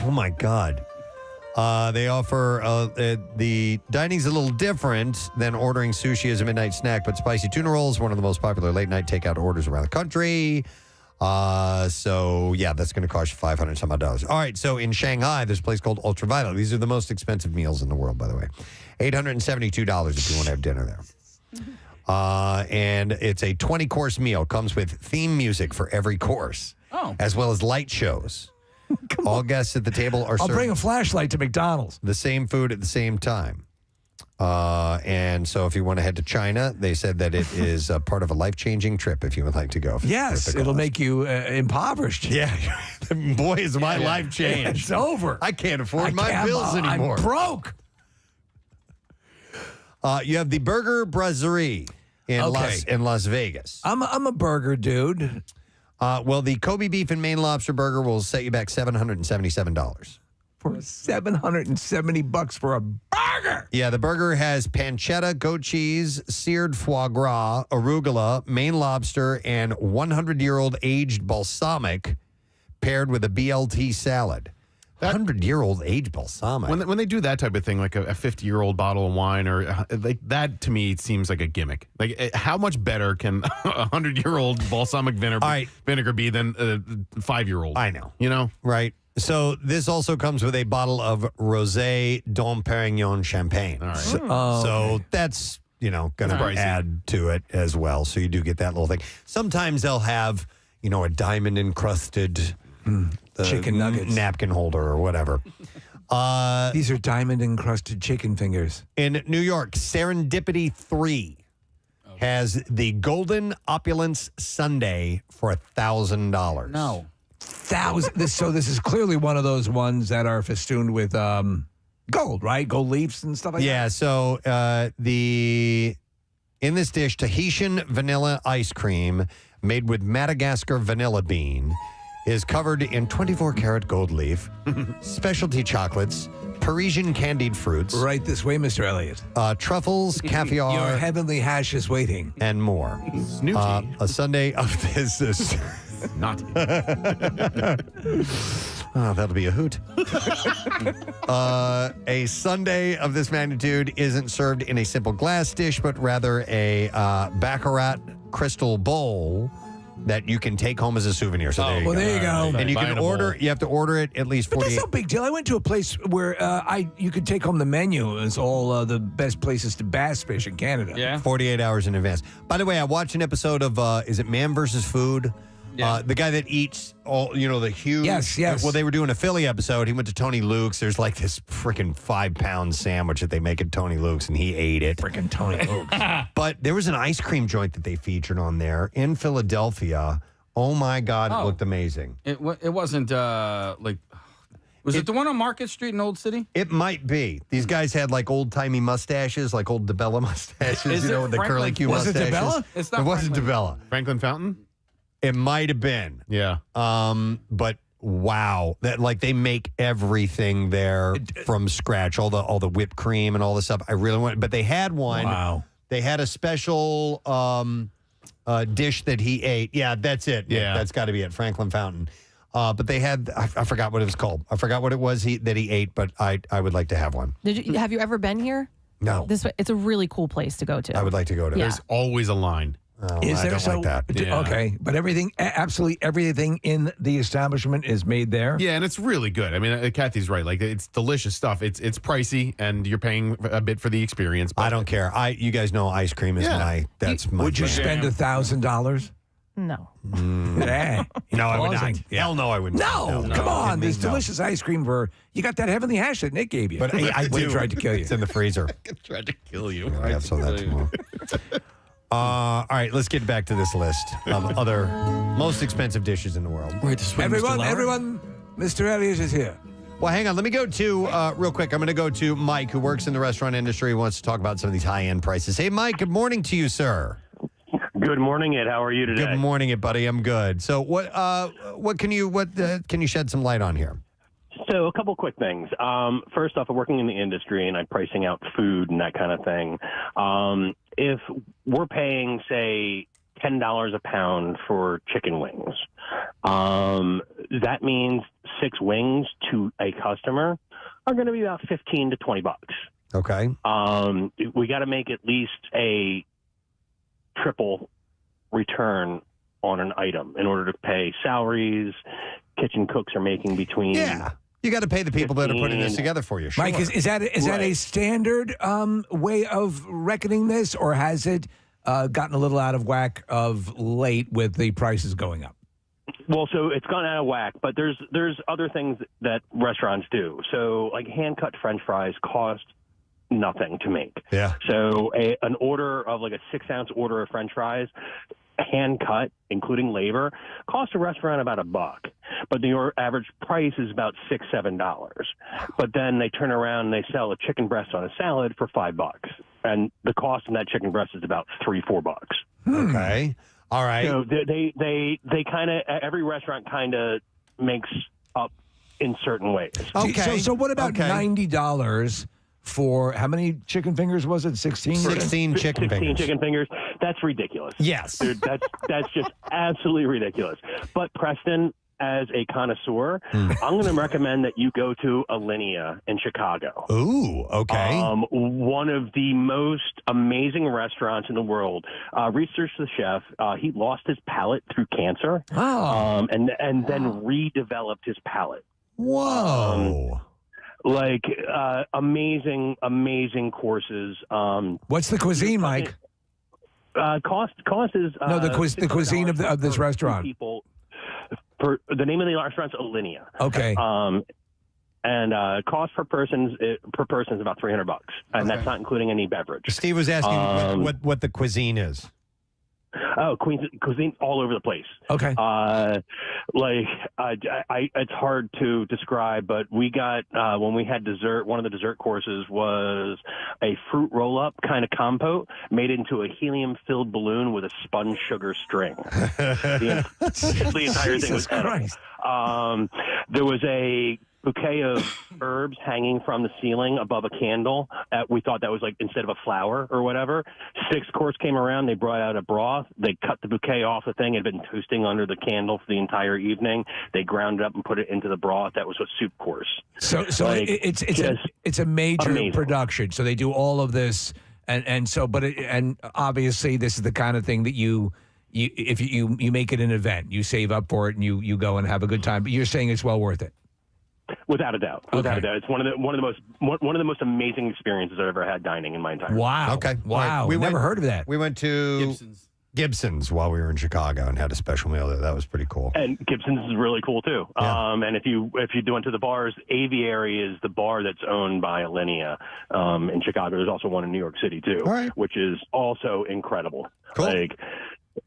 Oh my God. They offer the dining's a little different than ordering sushi as a midnight snack, but spicy tuna rolls, one of the most popular late night takeout orders around the country. So yeah, that's going to cost you $500 some odd. All right, so in Shanghai, there's a place called Ultraviolet. These are the most expensive meals in the world, by the way. $872 if you want to have dinner there. And it's a 20-course meal. Comes with theme music for every course, as well as light shows. All guests at the table are I'll served bring a flashlight to McDonald's. the same food at the same time. And so if you want to head to China, they said that it is a part of a life-changing trip if you would like to go. Yes, it'll make you impoverished. Yeah. Boy, is my life changed. It's over. I can't afford my bills anymore. I'm broke. You have the Burger Brasserie in Las Vegas. I'm a burger dude. Well, the Kobe beef and Maine lobster burger will set you back $777. For $770 for a burger. Yeah, the burger has pancetta, goat cheese, seared foie gras, arugula, Maine lobster, and 100-year-old aged balsamic paired with a BLT salad. 100-year-old aged balsamic. When they do that type of thing, like a 50-year-old bottle of wine, or like that, to me seems like a gimmick. Like, how much better can a 100-year-old balsamic vinegar be than a 5-year-old? I know. You know? Right. So this also comes with a bottle of Rosé Dom Perignon champagne. All right. So that's, going to add to it as well. So you do get that little thing. Sometimes they'll have, a diamond-encrusted chicken nuggets, napkin holder or whatever. These are diamond-encrusted chicken fingers. In New York, Serendipity 3 has the Golden Opulence Sundae for $1,000. No. So this is clearly one of those ones that are festooned with gold, right? Gold leaves and stuff like that. Yeah. So in this dish, Tahitian vanilla ice cream made with Madagascar vanilla bean is covered in 24-karat gold leaf, specialty chocolates, Parisian candied fruits. Right this way, Mr. Elliott. Truffles, caviar. Your heavenly hash is waiting. And more. Snooty. A sundae of this. Naughty. That'll be a hoot. A sundae of this magnitude isn't served in a simple glass dish, but rather a Baccarat crystal bowl that you can take home as a souvenir. So there you go. And you can order. You have to order it at least 48. But that's no big deal. I went to a place where you could take home the menu. It's all the best places to bass fish in Canada. Yeah. 48 hours in advance. By the way, I watched an episode of is it Man vs. Food? Yeah. The guy that eats all, the huge. Yes. Well, they were doing a Philly episode. He went to Tony Luke's. There's like this freaking 5-pound sandwich that they make at Tony Luke's, and he ate it. Freaking Tony Luke's. But there was an ice cream joint that they featured on there in Philadelphia. Oh my God, it looked amazing. It wasn't Was it the one on Market Street in Old City? It might be. These guys had like old-timey mustaches, like old DeBella mustaches, with the curly Q was mustaches. It DeBella? It's not It wasn't Franklin. DeBella. Franklin Fountain? It might have been. Yeah. But wow, that like they make everything there from scratch, all the whipped cream and all the stuff. I really want, but they had one. Wow. They had a special dish that he ate. Yeah, that's it. Yeah. That's got to be it. Franklin Fountain. But they had, I forgot what it was called. I forgot what it was that he ate, but I would like to have one. Have you ever been here? No. It's a really cool place to go to. I would like to go to. Yeah. There's always a line. Oh, Is I there don't like that. Yeah. Okay, but absolutely everything in the establishment is made there. Yeah, and it's really good. I mean, Kathy's right. Like, it's delicious stuff. It's pricey, and you're paying a bit for the experience. But I don't care. You guys know ice cream is my Would you spend $1,000? No. Yeah. No, I would not. Pausing. Hell no, I wouldn't. No, come on. There's delicious ice cream you got that heavenly hash that Nick gave you. But I When he do. tried to kill you. It's in the freezer. tried to kill you. I have some of that tomorrow. All right, let's get back to this list of other most expensive dishes in the world. Everyone, Mr. Elliott is here. Well, hang on. Let me go to, real quick, I'm going to go to Mike, who works in the restaurant industry, who wants to talk about some of these high-end prices. Hey, Mike, good morning to you, sir. Good morning, Ed. How are you today? Good morning, it, buddy. I'm good. So what can you shed some light on here? So a couple quick things. First off, I'm working in the industry and I'm pricing out food and that kind of thing. If we're paying, say, $10 a pound for chicken wings, that means 6 wings to a customer are going to be about $15 to $20. Okay. We got to make at least a triple return on an item in order to pay salaries. Kitchen cooks are making between. Yeah. You got to pay the people that are putting this together for you. Sure. Mike, is that a standard way of reckoning this, or has it gotten a little out of whack of late with the prices going up? Well, so it's gone out of whack, but there's other things that restaurants do. So, like hand-cut French fries cost nothing to make. Yeah. So an order of like a 6-ounce order of French fries, hand cut, including labor, costs a restaurant about $1, but the average price is about $6-7. But then they turn around and they sell a chicken breast on a salad for $5, and the cost of that chicken breast is about $3-4. Okay. All right. So they kind of, every restaurant kind of makes up in certain ways. Okay. So what about $90 for how many chicken fingers was it? 16? 16 chicken 16 fingers. chicken fingers. That's ridiculous. Yes. Dude, that's just absolutely ridiculous. But Preston, as a connoisseur, I'm going to recommend that you go to Alinea in Chicago. Ooh, okay. One of the most amazing restaurants in the world. Researched the chef. He lost his palate through cancer. Oh. And then redeveloped his palate. Whoa. Amazing courses. What's the cuisine, Mike? Cost is No, the cuisine of this restaurant. People, for the name of the restaurant's Alinea. Okay. And cost per person is about $300, and that's not including any beverage. Steve was asking what the cuisine is. Oh, cuisine all over the place. Okay. It's hard to describe, but we got, when we had dessert, one of the dessert courses was a fruit roll-up kind of compote made into a helium-filled balloon with a spun sugar string. The entire thing was edible. There was a bouquet of herbs hanging from the ceiling above a candle. We thought that was like instead of a flower or whatever. 6th course came around. They brought out a broth. They cut the bouquet off the thing. It had been toasting under the candle for the entire evening. They ground it up and put it into the broth. That was a soup course. So it's a major production. So they do all of this, and obviously this is the kind of thing that if you make it an event, you save up for it and you go and have a good time. But you're saying it's well worth it. Without a doubt. It's one of the most amazing experiences I've ever had dining in my entire life. Wow. Okay. Wow. We never heard of that. We went to Gibson's while we were in Chicago and had a special meal there. That was pretty cool. And Gibson's is really cool too. Yeah. And if you went to the bars, Aviary is the bar that's owned by Alinea in Chicago. There's also one in New York City too, which is also incredible. Cool.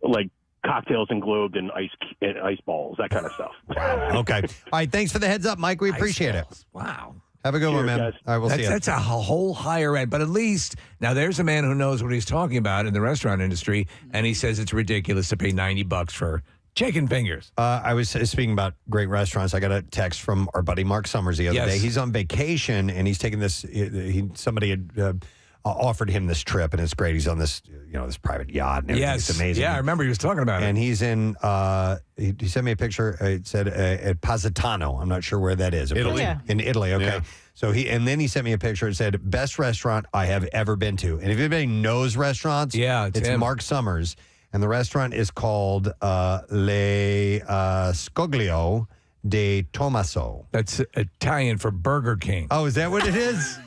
Like cocktails and globed and ice balls, that kind of stuff. Wow. Okay. All right. Thanks for the heads up, Mike. We appreciate it. Wow. Have a good one, man. Guys. All right, we'll see you. That's a whole higher end. But at least now there's a man who knows what he's talking about in the restaurant industry, and he says it's ridiculous to pay $90 for chicken fingers. I was speaking about great restaurants. I got a text from our buddy Mark Summers the other day. He's on vacation, and he's taking this. Somebody had offered him this trip, and it's great. He's on this, this private yacht and everything. Yes. It's amazing. Yeah, I remember he was talking about it. And he's in, he sent me a picture. It said at Positano. I'm not sure where that is. Italy. Yeah. In Italy, okay. Yeah. So then he sent me a picture. It said, best restaurant I have ever been to. And if anybody knows restaurants, it's him. Mark Summers. And the restaurant is called Le Scoglio de Tommaso. That's Italian for Burger King. Oh, is that what it is?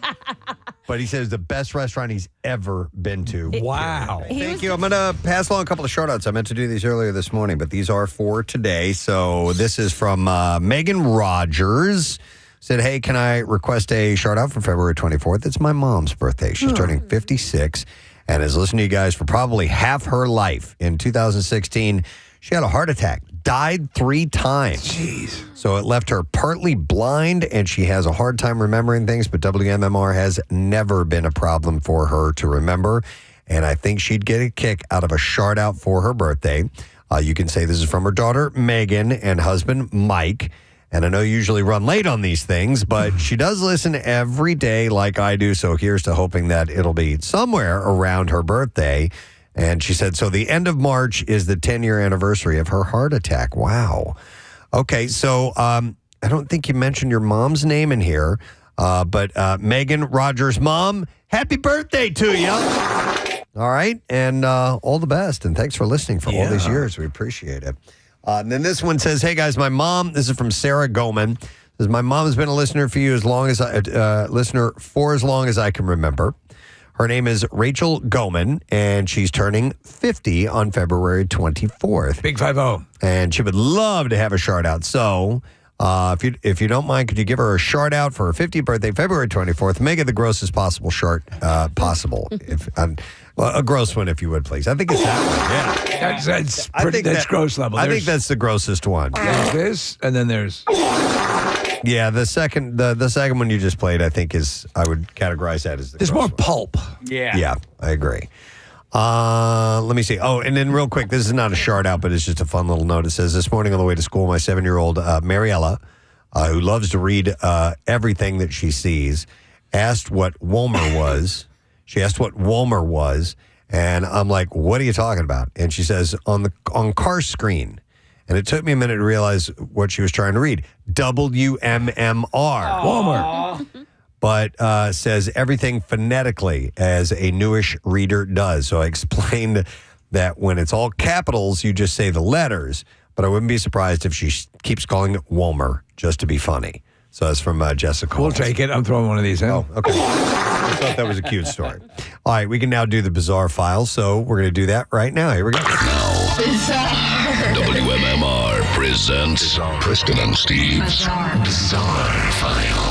But he says the best restaurant he's ever been to. Wow. Thank you. I'm going to pass along a couple of shout-outs. I meant to do these earlier this morning, but these are for today. So this is from Megan Rogers. Said, hey, can I request a shout-out for February 24th? It's my mom's birthday. She's turning 56 and has listened to you guys for probably half her life. In 2016, she had a heart attack. Died 3 times. Jeez. So it left her partly blind, and she has a hard time remembering things, but WMMR has never been a problem for her to remember, and I think she'd get a kick out of a shout-out for her birthday. You can say this is from her daughter, Megan, and husband, Mike, and I know you usually run late on these things, but she does listen every day like I do, so here's to hoping that it'll be somewhere around her birthday. And she said, so the end of March is the 10-year anniversary of her heart attack. Wow. Okay, so I don't think you mentioned your mom's name in here, but Megan Rogers' mom, happy birthday to you. All right, and all the best, and thanks for listening for all these years. We appreciate it. And then this one says, hey, guys, my mom, this is from Sarah Goman, says, my mom has been a listener for you as long as I can remember. Her name is Rachel Goman, and she's turning 50 on February 24th. Big 5-0. And she would love to have a shout-out. So if you don't mind, could you give her a shout-out for her 50th birthday, February 24th? Make it the grossest possible short possible. A gross one, if you would, please. I think it's that one, yeah. That's gross level. I think that's the grossest one. There's this, and then there's... Yeah, the second one you just played, I think I would categorize that as the There's gross more one. pulp. Yeah. Yeah, I agree. Let me see. Oh, and then real quick, this is not a shout out, but it's just a fun little note. It says, this morning on the way to school, my 7-year-old Mariella, who loves to read everything that she sees, asked what Wolmer was. She asked what Wolmer was, and I'm like, what are you talking about? And she says, on car screen. And it took me a minute to realize what she was trying to read. WMMR. Walmart. But says everything phonetically as a newish reader does. So I explained that when it's all capitals, you just say the letters. But I wouldn't be surprised if she keeps calling it Wolmer just to be funny. So that's from Jessica. We'll take it. I'm throwing one of these in. Oh, okay. I thought that was a cute story. All right, we can now do the bizarre file. So we're going to do that right now. Here we go. WMMR presents Preston and Steve's Bizarre File.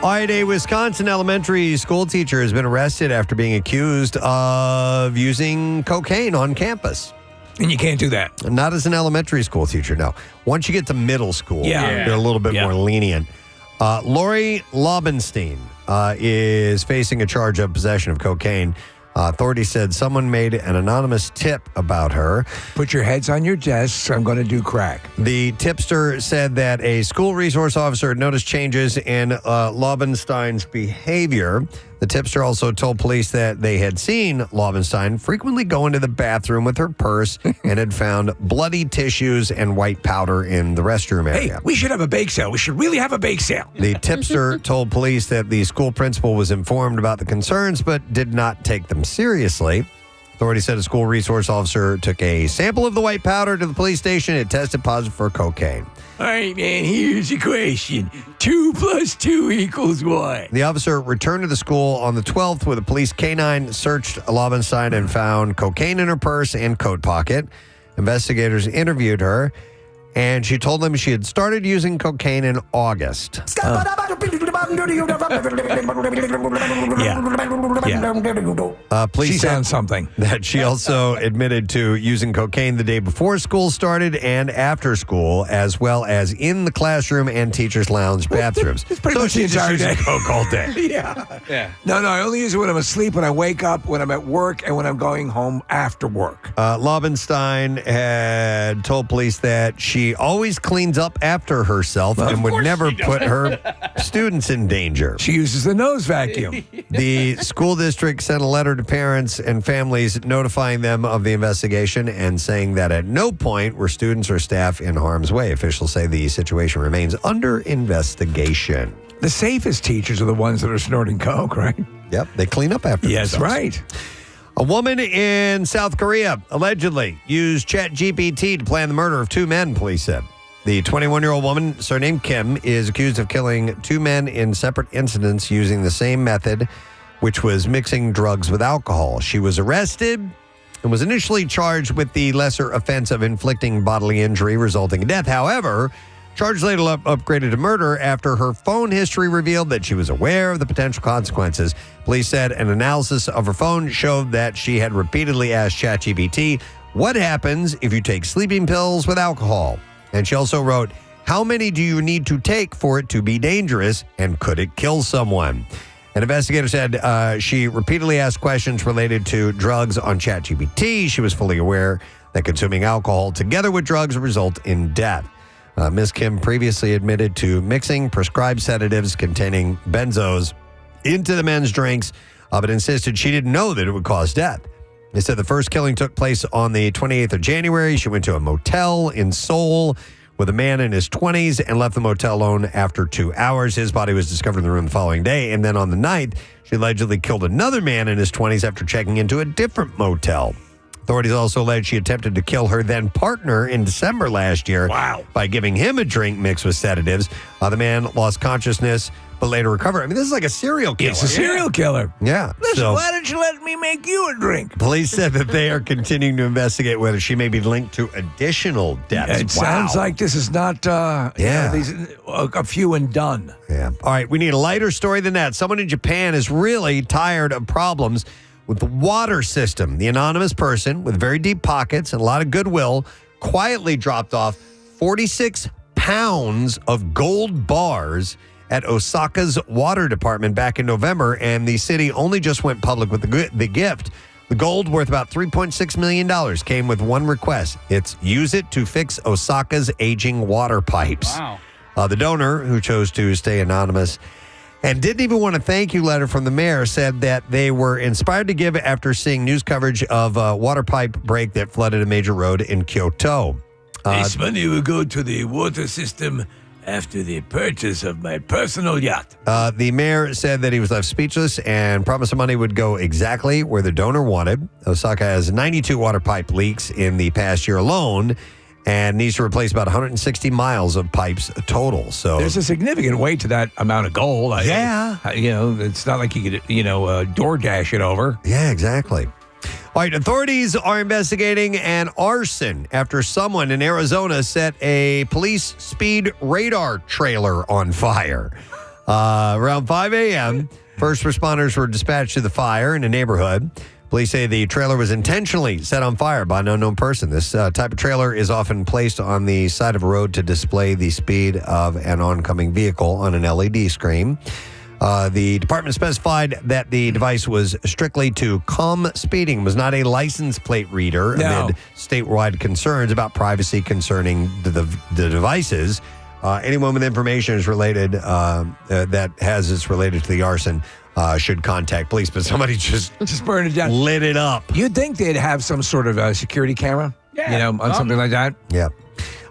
All right, a Wisconsin elementary school teacher has been arrested after being accused of using cocaine on campus. And you can't do that. Not as an elementary school teacher, no. Once you get to middle school, they're a little bit more lenient. Lori Lobenstein is facing a charge of possession of cocaine. Authorities said someone made an anonymous tip about her. Put your heads on your desks. I'm going to do crack. The tipster said that a school resource officer had noticed changes in Lobenstein's behavior. The tipster also told police that they had seen Lobenstein frequently go into the bathroom with her purse and had found bloody tissues and white powder in the restroom area. Hey, we should have a bake sale. We should really have a bake sale. The tipster told police that the school principal was informed about the concerns but did not take them seriously. Authorities said a school resource officer took a sample of the white powder to the police station. It tested positive for cocaine. All right, man, here's a question. 2 + 2 = what? The officer returned to the school on the 12th with a police canine, searched Lobenstein and found cocaine in her purse and coat pocket. Investigators interviewed her, and she told them she had started using cocaine in August. Police she said sounds something. That she also admitted to using cocaine the day before school started and after school, as well as in the classroom and teacher's lounge bathrooms. It's pretty much the entire day. Coke all day. Yeah. No, I only use it when I'm asleep, when I wake up, when I'm at work, and when I'm going home after work. Lobenstein had told police that she she always cleans up after herself and would never put her students in danger. She uses the nose vacuum. The school district sent a letter to parents and families notifying them of the investigation and saying that at no point were students or staff in harm's way. Officials say the situation remains under investigation. The safest teachers are the ones that are snorting coke, right? Yep, they clean up after Yes, themselves. right. A woman in South Korea allegedly used ChatGPT to plan the murder of 2 men, police said. The 21-year-old woman, surnamed Kim, is accused of killing 2 men in separate incidents using the same method, which was mixing drugs with alcohol. She was arrested and was initially charged with the lesser offense of inflicting bodily injury resulting in death. However, charge later upgraded to murder after her phone history revealed that she was aware of the potential consequences. Police said an analysis of her phone showed that she had repeatedly asked ChatGPT, what happens if you take sleeping pills with alcohol? And she also wrote, how many do you need to take for it to be dangerous, and could it kill someone? An investigator said she repeatedly asked questions related to drugs on ChatGPT. She was fully aware that consuming alcohol together with drugs would result in death. Ms. Kim previously admitted to mixing prescribed sedatives containing benzos into the men's drinks, but insisted she didn't know that it would cause death. They said the first killing took place on the 28th of January. She went to a motel in Seoul with a man in his 20s and left the motel alone after 2 hours. His body was discovered in the room the following day. And then on the 9th, she allegedly killed another man in his 20s after checking into a different motel. Authorities also allege she attempted to kill her then partner in December last year by giving him a drink mixed with sedatives. The man lost consciousness but later recovered. I mean, this is like a serial killer. It's a serial killer. Yeah. Listen, why don't you let me make you a drink? Police said that they are continuing to investigate whether she may be linked to additional deaths. It sounds like this is not a few and done. Yeah. All right, we need a lighter story than that. Someone in Japan is really tired of problems with the water system. The anonymous person with very deep pockets and a lot of goodwill quietly dropped off 46 pounds of gold bars at Osaka's water department back in November, and the city only just went public with the gift. The gold, worth about $3.6 million, came with one request. It's use it to fix Osaka's aging water pipes. Wow. The donor, who chose to stay anonymous and didn't even want a thank you letter from the mayor, said that they were inspired to give after seeing news coverage of a water pipe break that flooded a major road in Kyoto. This money will go to the water system after the purchase of my personal yacht. The mayor said that he was left speechless and promised the money would go exactly where the donor wanted. Osaka has 92 water pipe leaks in the past year alone and needs to replace about 160 miles of pipes total. So there's a significant weight to that amount of gold. Yeah. It's not like you could, DoorDash it over. Yeah, exactly. All right, authorities are investigating an arson after someone in Arizona set a police speed radar trailer on fire. Around 5 a.m., first responders were dispatched to the fire in a neighborhood. Police say the trailer was intentionally set on fire by an unknown person. This type of trailer is often placed on the side of a road to display the speed of an oncoming vehicle on an LED screen. The department specified that the device was strictly to calm speeding, was not a license plate reader amid statewide concerns about privacy concerning the devices. Anyone with information is related it's related to the arson should contact police. But somebody just burned it down, lit it up. You'd think they'd have some sort of security camera, on something like that. Yeah.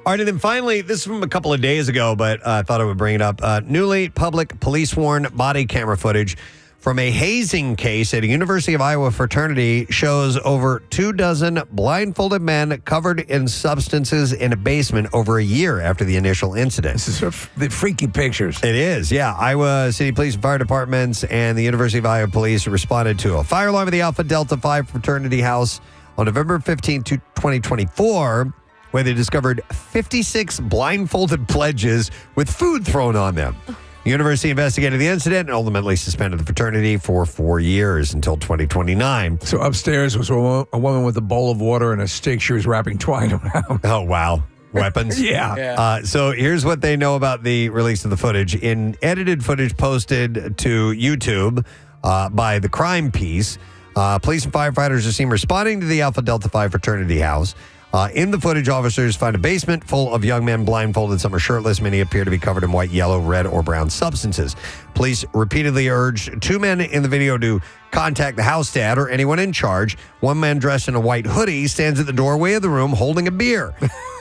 All right, and then finally, this is from a couple of days ago, but I thought I would bring it up. Newly public police-sworn body camera footage from a hazing case at a University of Iowa fraternity shows over 24 blindfolded men covered in substances in a basement over a year after the initial incident. This is the freaky pictures. It is, yeah. Iowa City Police and Fire Departments and the University of Iowa Police responded to a fire alarm at the Alpha Delta Phi fraternity house on November 15, 2024, where they discovered 56 blindfolded pledges with food thrown on them. The university investigated the incident and ultimately suspended the fraternity for 4 years until 2029. So upstairs was a woman with a bowl of water and a stick she was wrapping twine around. Oh, wow. Weapons? Yeah. So here's what they know about the release of the footage. In edited footage posted to YouTube by The Crime Piece, police and firefighters are seen responding to the Alpha Delta Phi fraternity house. In the footage, officers find a basement full of young men blindfolded. Some are shirtless. Many appear to be covered in white, yellow, red, or brown substances. Police repeatedly urged 2 men in the video to contact the house dad or anyone in charge. One man dressed in a white hoodie stands at the doorway of the room holding a beer.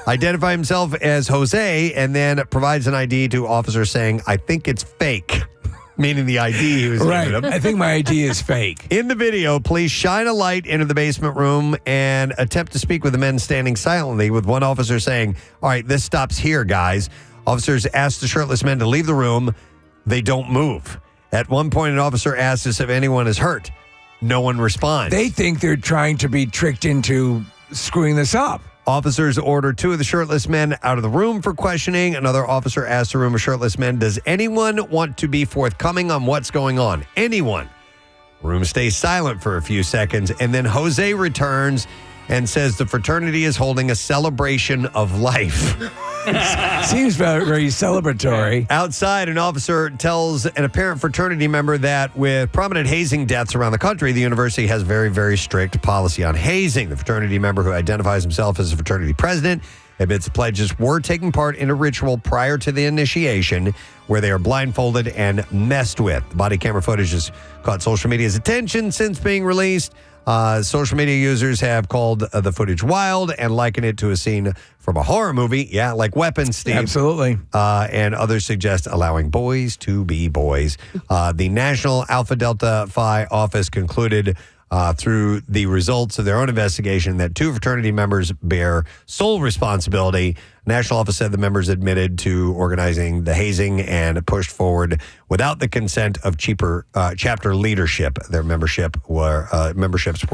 Identify himself as Jose and then provides an ID to officers saying, "I think it's fake." Meaning the ID he was right. giving him. I think my ID is fake. In the video, police shine a light into the basement room and attempt to speak with the men standing silently, with one officer saying, "All right, this stops here, guys." Officers ask the shirtless men to leave the room. They don't move. At one point, an officer asks us if anyone is hurt. No one responds. They think they're trying to be tricked into screwing this up. Officers order 2 of the shirtless men out of the room for questioning. Another officer asks the room of shirtless men, "Does anyone want to be forthcoming on what's going on? Anyone?" Room stays silent for a few seconds, and then Jose returns and says the fraternity is holding a celebration of life. Seems very celebratory. Outside, an officer tells an apparent fraternity member that with prominent hazing deaths around the country, the university has very, very strict policy on hazing. The fraternity member, who identifies himself as a fraternity president, admits the pledges were taking part in a ritual prior to the initiation where they are blindfolded and messed with. The body camera footage has caught social media's attention since being released. Social media users have called the footage wild and likened it to a scene from a horror movie. Yeah, like Weapons, Steve. Absolutely. And others suggest allowing boys to be boys. The National Alpha Delta Phi office concluded through the results of their own investigation that 2 fraternity members bear sole responsibility. National office said the members admitted to organizing the hazing and pushed forward without the consent of chapter leadership. Their memberships were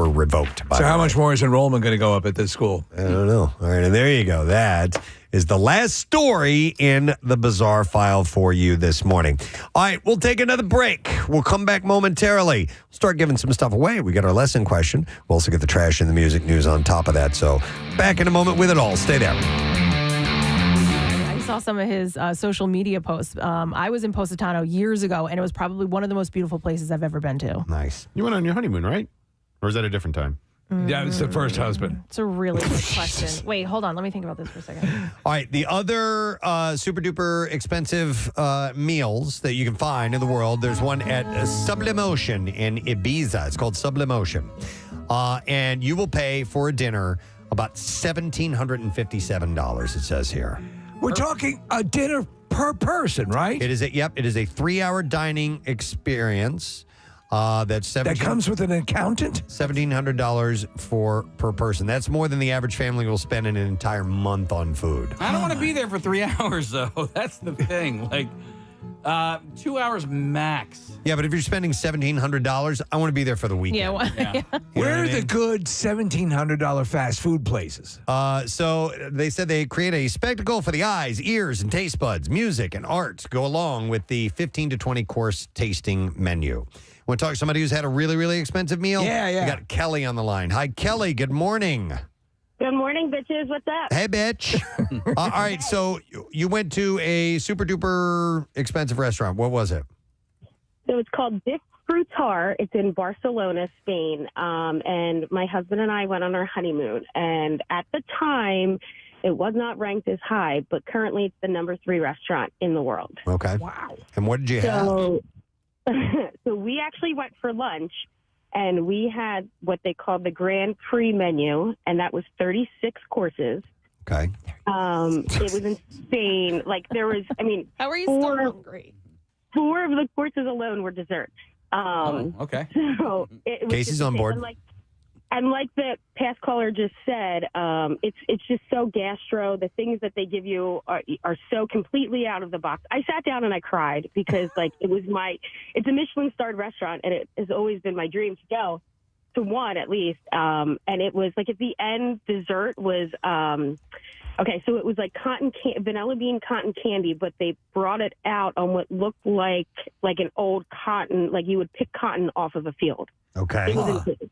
revoked. So how much more is enrollment going to go up at this school? I don't know. All right, and there you go. That is the last story in the Bizarre File for you this morning. All right, we'll take another break. We'll come back momentarily. We'll start giving some stuff away. We got our lesson question. We'll also get the trash and the music news on top of that. So back in a moment with it all. Stay there. I saw some of his social media posts. I was in Positano years ago, and it was probably one of the most beautiful places I've ever been to. Nice. You went on your honeymoon, right? Or is that a different time? Yeah, it's the first husband. It's a really good question. Wait, hold on. Let me think about this for a second. All right, the other super duper expensive meals that you can find in the world, there's one at Sublimotion in Ibiza. It's called Sublimotion. And you will pay for a dinner about $1,757, it says here. We're talking a dinner per person, right? It is a 3-hour dining experience. That comes with an accountant? $1,700 per person. That's more than the average family will spend in an entire month on food. I don't want to be there for 3 hours, though. That's the thing. Like, 2 hours max. Yeah, but if you're spending $1,700, I want to be there for the weekend. Yeah. Where are the good $1,700 fast food places? So they said they create a spectacle for the eyes, ears, and taste buds. Music and art go along with the 15 to 20 course tasting menu. Want to talk to somebody who's had a really, really expensive meal? Yeah. We got Kelly on the line. Hi, Kelly. Good morning. Good morning, bitches. What's up? Hey, bitch. All right, so you went to a super duper expensive restaurant. What was it? So it's called Disfrutar. It's in Barcelona, Spain. And my husband and I went on our honeymoon. And at the time, it was not ranked as high, but currently it's the number 3 restaurant in the world. Okay. Wow. And what did you have? So we actually went for lunch, and we had what they called the Grand Prix menu, and that was 36 courses. Okay. It was insane. Like, there was, how are you still hungry? 4 of the courses alone were dessert. Okay. So it was Casey's just on board. And like the past caller just said, it's just so gastro. The things that they give you are so completely out of the box. I sat down and I cried because it's a Michelin-starred restaurant, and it has always been my dream to go to one at least. And it was like at the end, dessert was okay. So it was like vanilla bean cotton candy, but they brought it out on what looked like an old cotton, like you would pick cotton off of a field. Okay. It was insane.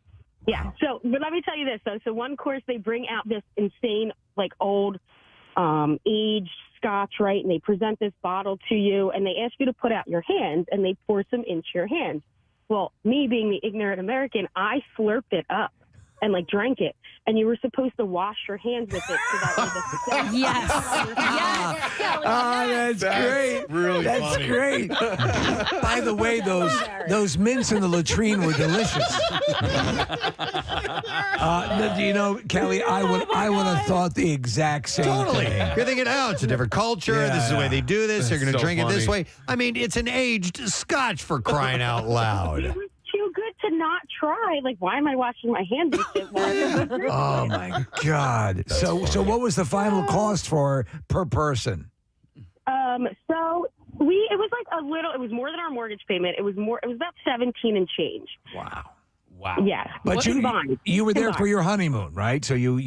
Yeah. So, but let me tell you this though. So one course they bring out this insane, like old, aged scotch, right? And they present this bottle to you, and they ask you to put out your hands, and they pour some into your hands. Well, me being the ignorant American, I slurped it up. and like drank it. And you were supposed to wash your hands with it so that way the Yes. Oh, that's great. Really That's funny. great. By the way, those mints in the latrine were delicious. Do you know, Kelly, I would have thought the exact same Totally. thing. You're thinking, oh, it's a different culture. Yeah, This is the way they do this. They're going to so drink it this funny. way. I mean, it's an aged scotch for crying out loud. It was too good to not try. Like, why am I washing my hands with it? Oh my God! So what was the final cost per person? So it was like a little. It was more than our mortgage payment. It was about 17 and change. Wow. Yeah, But combined. you were there for Combined. your honeymoon, right? So you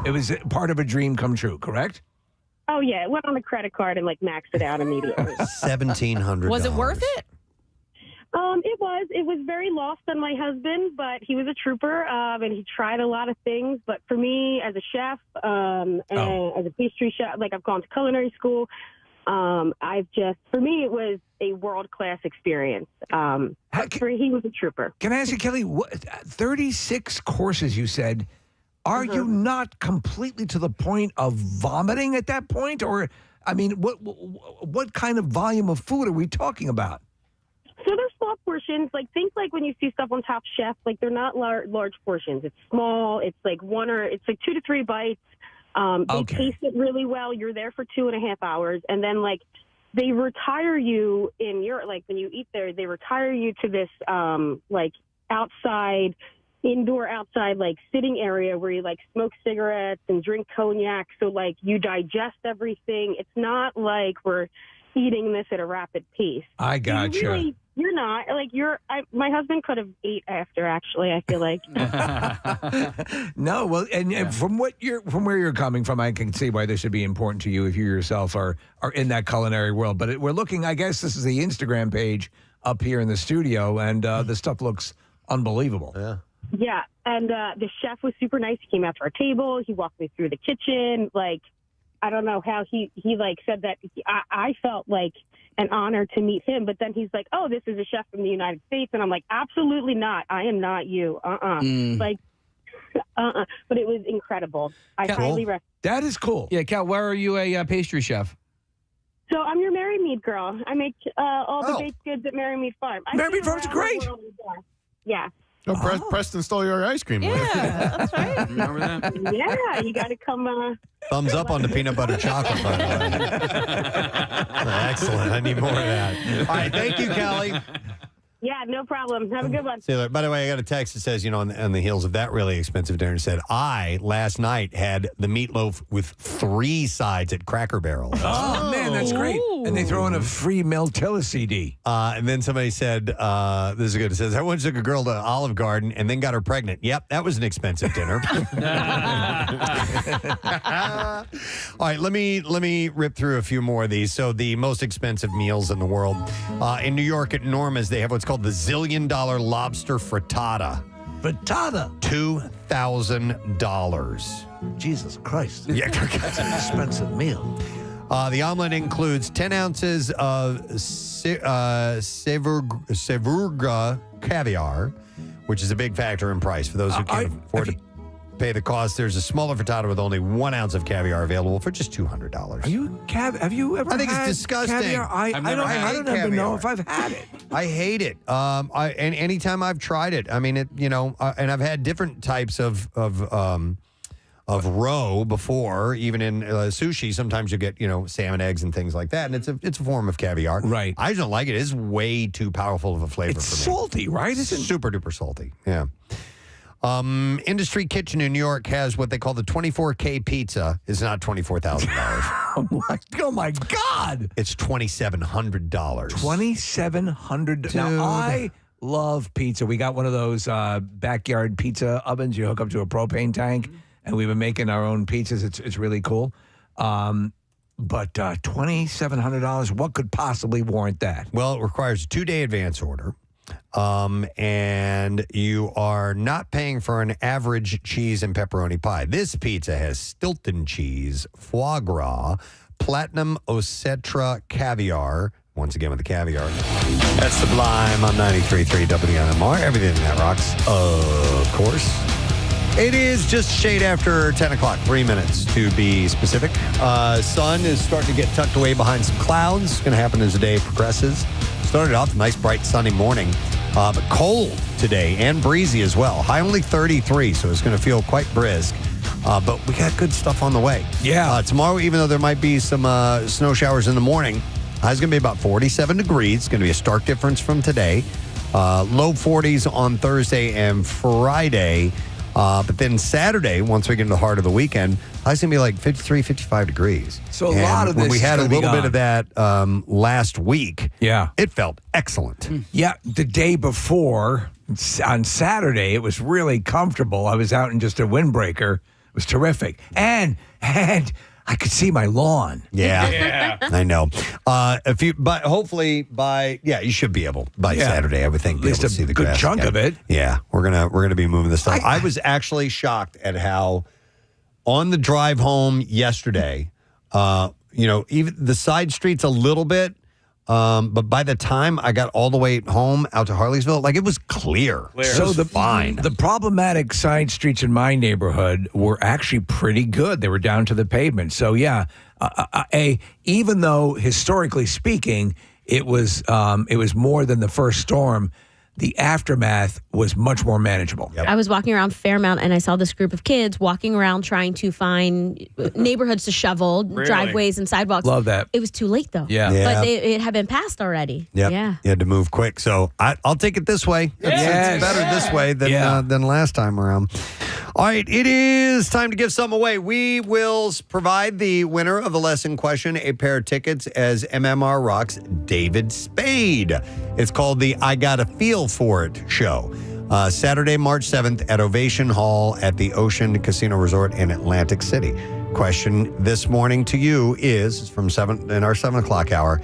it was part of a dream come true, correct? Oh yeah, it went on the credit card and like maxed it out immediately. $1,700. Was it worth it? It was very lost on my husband, but he was a trooper, and he tried a lot of things. But for me, as a chef, and as a pastry chef, like I've gone to culinary school, for me, it was a world-class experience. He was a trooper. Can I ask you, Kelly, 36 courses you said, are you not completely to the point of vomiting at that point? Or, I mean, what kind of volume of food are we talking about? So they're small portions. Like, think like when you see stuff on Top Chef, like they're not large portions. It's small. It's like it's like 2 to 3 bites. They taste it really well. You're there for 2.5 hours. And then like they retire you when you eat there, they retire you to this, like indoor outside, like sitting area where you like smoke cigarettes and drink cognac. So like you digest everything. It's not like we're eating this at a rapid pace. I gotcha. You're not like my husband could have ate after. Actually, I feel like. No, well, and from where you're coming from, I can see why this should be important to you if you yourself are in that culinary world. But we're looking. I guess this is the Instagram page up here in the studio, and the stuff looks unbelievable. Yeah. Yeah, and the chef was super nice. He came out to our table. He walked me through the kitchen. Like, I don't know how he like said that. I felt like an honor to meet him, but then he's like, "Oh, this is a chef from the United States," and I'm like, "Absolutely not. I am not you. Like, But it was incredible. I highly recommend. That is cool. Yeah, Cal, where are you a pastry chef? So I'm your Mary Mead girl. I make all the baked goods at Mary Mead Farm. Mary Mead Farm's great. Yeah. Oh, Preston stole your ice cream. Yeah, that's right. Remember that? Yeah, you got to come. Thumbs up on the peanut butter chocolate, by the way. Excellent. I need more of that. All right. Thank you, Kelly. Yeah, no problem. Have a good one. See you later. By the way, I got a text that says, on the heels of that really expensive dinner, said, I, last night, had the meatloaf with 3 sides at Cracker Barrel. Oh, man, that's great. And they throw in a free Meltilla CD. And then somebody said, this is good. It says, I once took a girl to Olive Garden and then got her pregnant. Yep, that was an expensive dinner. All right, let me rip through a few more of these. So the most expensive meals in the world. In New York at Norma's, they have what's called the $1 zillion lobster frittata. Frittata? $2,000. Jesus Christ. Yeah, that's an expensive meal. The omelet includes 10 ounces of Sevurga caviar, which is a big factor in price for those who can't afford to pay the cost. There's a smaller frittata with only 1 ounce of caviar available for just $200. Have you ever? I think had it's disgusting. Caviar? I don't even know if I've had it. I hate it. And anytime I've tried it, I mean it. And I've had different types of roe before, even in sushi. Sometimes you get salmon eggs and things like that, and it's a form of caviar. Right. I just don't like it. It's way too powerful of a flavor It's for me. salty, right? It's super duper salty. Yeah. Industry Kitchen in New York has what they call the 24K pizza. It's not $24,000. Oh my God! It's $2,700. $2,700. Now I love pizza. We got one of those backyard pizza ovens. You hook up to a propane tank, and we've been making our own pizzas. It's really cool. But $2,700. What could possibly warrant that? Well, it requires a 2-day advance order. And you are not paying for an average cheese and pepperoni pie. This pizza has Stilton cheese, foie gras, platinum Osetra caviar, once again with the caviar. That's Sublime on 93.3 WMMR. Everything that rocks, of course. It is just shade after 10 o'clock, 3 minutes to be specific. Sun is starting to get tucked away behind some clouds. It's going to happen as the day progresses. Started off a nice, bright, sunny morning, but cold today and breezy as well. High only 33, so it's going to feel quite brisk. But we got good stuff on the way. Yeah. Tomorrow, even though there might be some snow showers in the morning, high's going to be about 47 degrees. It's going to be a stark difference from today. Low 40s on Thursday and Friday. But then Saturday, once we get into the heart of the weekend, high's going to be like 53, 55 degrees. So a lot of this when we had a is gonna little be bit of that last week, Yeah. it felt excellent. Yeah, the day before, on Saturday, it was really comfortable. I was out in just a windbreaker. It was terrific. And I could see my lawn. Yeah. I know. But hopefully you should be able by Saturday, I would think, At be least able to see the good grass chunk again. of it. Yeah, we're gonna be moving this stuff. I was actually shocked at how on the drive home yesterday, even the side streets a little bit, but by the time I got all the way home out to Harleysville, like it was clear. So fine. The problematic side streets in my neighborhood were actually pretty good. They were down to the pavement. So yeah, even though historically speaking, it was more than the first storm, the aftermath was much more manageable. I was walking around Fairmount and I saw this group of kids walking around trying to find neighborhoods to shovel, driveways and sidewalks. Love that. It was too late though. Yeah. But it had been passed already. Yep. Yeah. You had to move quick. So I'll take it this way. It's better this way than last time around. All right, it is time to give some away. We will provide the winner of the lesson question a pair of tickets as MMR Rocks David Spade. It's called the I Gotta Feel For It show. Saturday, March 7th at Ovation Hall at the Ocean Casino Resort in Atlantic City. Question this morning to you is from in our 7 o'clock hour.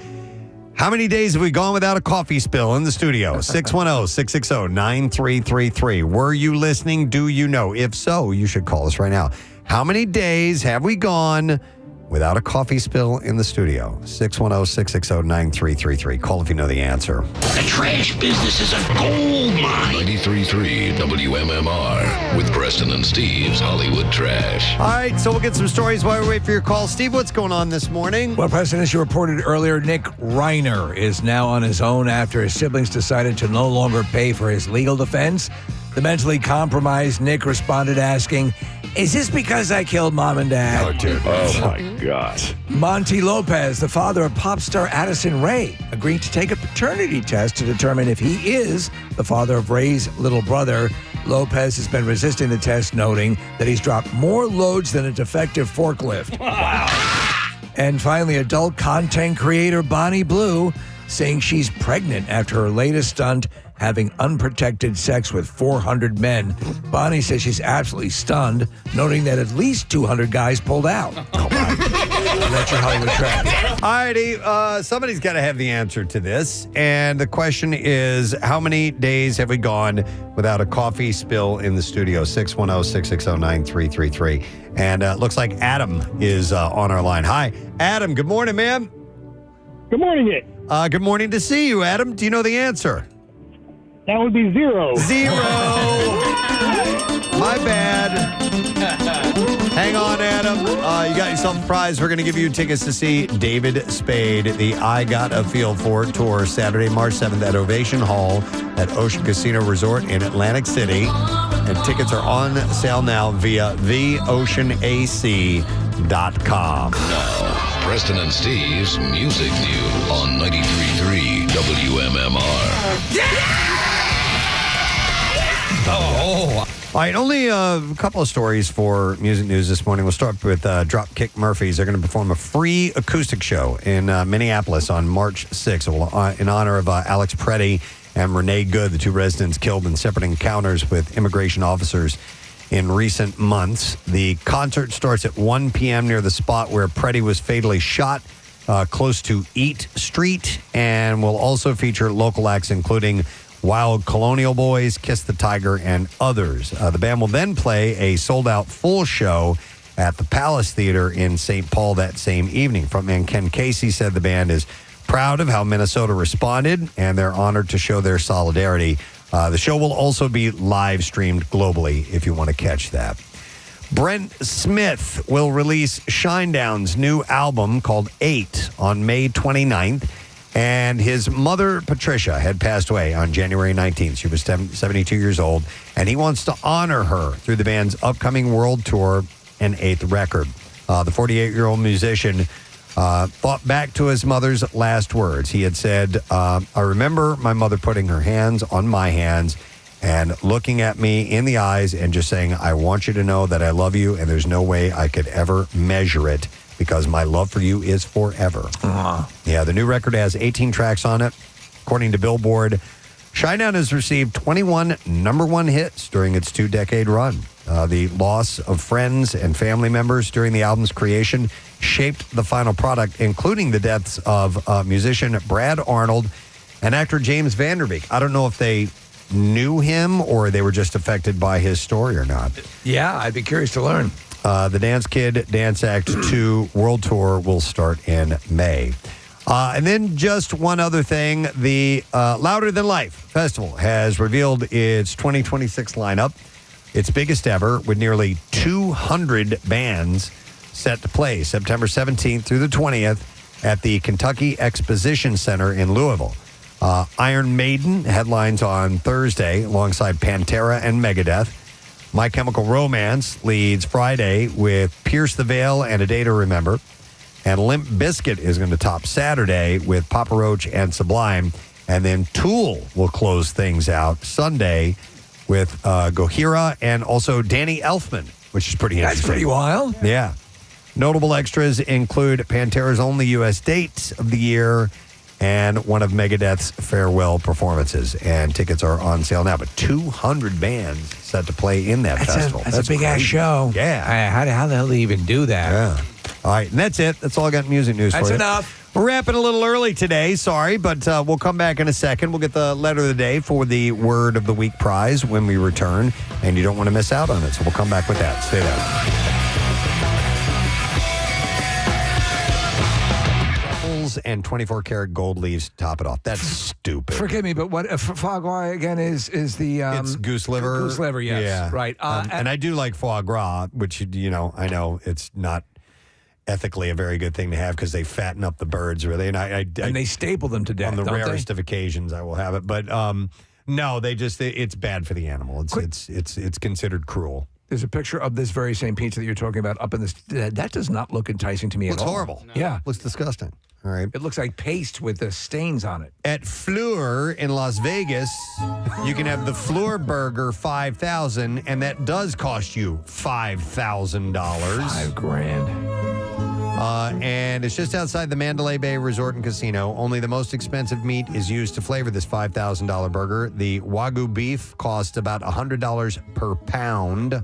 How many days have we gone without a coffee spill in the studio? 610-660-9333. Were you listening? Do you know? If so, you should call us right now. How many days have we gone without a coffee spill in the studio? 610-660-9333. Call if you know the answer. The trash business is a gold mine. 93.3 WMMR with Preston and Steve's Hollywood Trash. All right, so we'll get some stories while we wait for your call. Steve, what's going on this morning? Well, Preston, as you reported earlier, Nick Reiner is now on his own after his siblings decided to no longer pay for his legal defense. The mentally compromised Nick responded asking, "Is this because I killed mom and dad?" Oh, dude. Oh, my God. Monty Lopez, the father of pop star Addison Rae, agreed to take a paternity test to determine if he is the father of Ray's little brother. Lopez has been resisting the test, noting that he's dropped more loads than a defective forklift. Wow. And finally, adult content creator Bonnie Blue saying she's pregnant after her latest stunt, having unprotected sex with 400 men. Bonnie says she's absolutely stunned, noting that at least 200 guys pulled out. Oh, my. That's your Hollywood Trash. All righty, somebody's got to have the answer to this. And the question is, how many days have we gone without a coffee spill in the studio? 610-660-9333. And it looks like Adam is on our line. Hi, Adam. Good morning, ma'am. Good morning, Nick. Good morning to see you, Adam. Do you know the answer? That would be 0. 0. My bad. Hang on, Adam. You got yourself a prize. We're going to give you tickets to see David Spade, the I Got a Feel For It tour, Saturday, March 7th at Ovation Hall at Ocean Casino Resort in Atlantic City. And tickets are on sale now via theoceanac.com. Now, Preston and Steve's Music News on 93.3 WMMR. Oh. All right, only a couple of stories for music news this morning. We'll start with Dropkick Murphys. They're going to perform a free acoustic show in Minneapolis on March 6th in honor of Alex Preddy and Renee Good, the two residents killed in separate encounters with immigration officers in recent months. The concert starts at 1 p.m. near the spot where Preddy was fatally shot, close to Eat Street, and will also feature local acts including Wild Colonial Boys, Kiss the Tiger, and others. The band will then play a sold-out full show at the Palace Theater in St. Paul that same evening. Frontman Ken Casey said the band is proud of how Minnesota responded, and they're honored to show their solidarity. The show will also be live streamed globally if you want to catch that. Brent Smith will release Shinedown's new album called 8 on May 29th. And his mother, Patricia, had passed away on January 19th. She was 72 years old. And he wants to honor her through the band's upcoming world tour and 8th record. The 48-year-old musician thought back to his mother's last words. He had said, I remember my mother putting her hands on my hands and looking at me in the eyes and just saying, I want you to know that I love you, and there's no way I could ever measure it because my love for you is forever. Yeah, the new record has 18 tracks on it. According to Billboard, Shinedown has received 21 number one hits during its 2-decade run. The loss of friends and family members during the album's creation shaped the final product, including the deaths of musician Brad Arnold and actor James Vanderbeek. I don't know if they knew him or they were just affected by his story or not. Yeah, I'd be curious to learn. The Dance Kid Dance Act 2 World Tour will start in May. And then just one other thing. The Louder Than Life Festival has revealed its 2026 lineup, its biggest ever, with nearly 200 bands set to play September 17th through the 20th at the Kentucky Exposition Center in Louisville. Iron Maiden headlines on Thursday alongside Pantera and Megadeth. My Chemical Romance leads Friday with Pierce the Veil and A Day to Remember. And Limp Bizkit is going to top Saturday with Papa Roach and Sublime. And then Tool will close things out Sunday with Gojira and also Danny Elfman, which is pretty interesting. That's pretty wild. Yeah. Notable extras include Pantera's only U.S. date of the year and one of Megadeth's farewell performances. And tickets are on sale now. But 200 bands set to play in that festival. That's a big-ass show. Yeah. How the hell do they even do that? Yeah. All right, and that's it. That's all I got in music news for you. That's enough. We're wrapping a little early today. Sorry, but we'll come back in a second. We'll get the letter of the day for the Word of the Week prize when we return, and you don't want to miss out on it. So we'll come back with that. Stay there. And 24-karat gold leaves top it off. That's stupid. Forgive me, but what foie gras again is the it's goose liver. Goose liver, yes. Yeah. Right. And I do like foie gras, which, I know it's not ethically a very good thing to have because they fatten up the birds, really. And and they staple them to death. On the don't rarest of occasions, I will have it. But no, it's bad for the animal. It's considered cruel. There's a picture of this very same pizza that you're talking about up in this. That does not look enticing to me at all. Looks horrible. No. Yeah. Looks disgusting. All right. It looks like paste with the stains on it. At Fleur in Las Vegas, you can have the Fleur Burger 5,000, and that does cost you $5,000. $5,000. And it's just outside the Mandalay Bay Resort and Casino. Only the most expensive meat is used to flavor this $5,000 burger. The Wagyu beef costs about $100 per pound.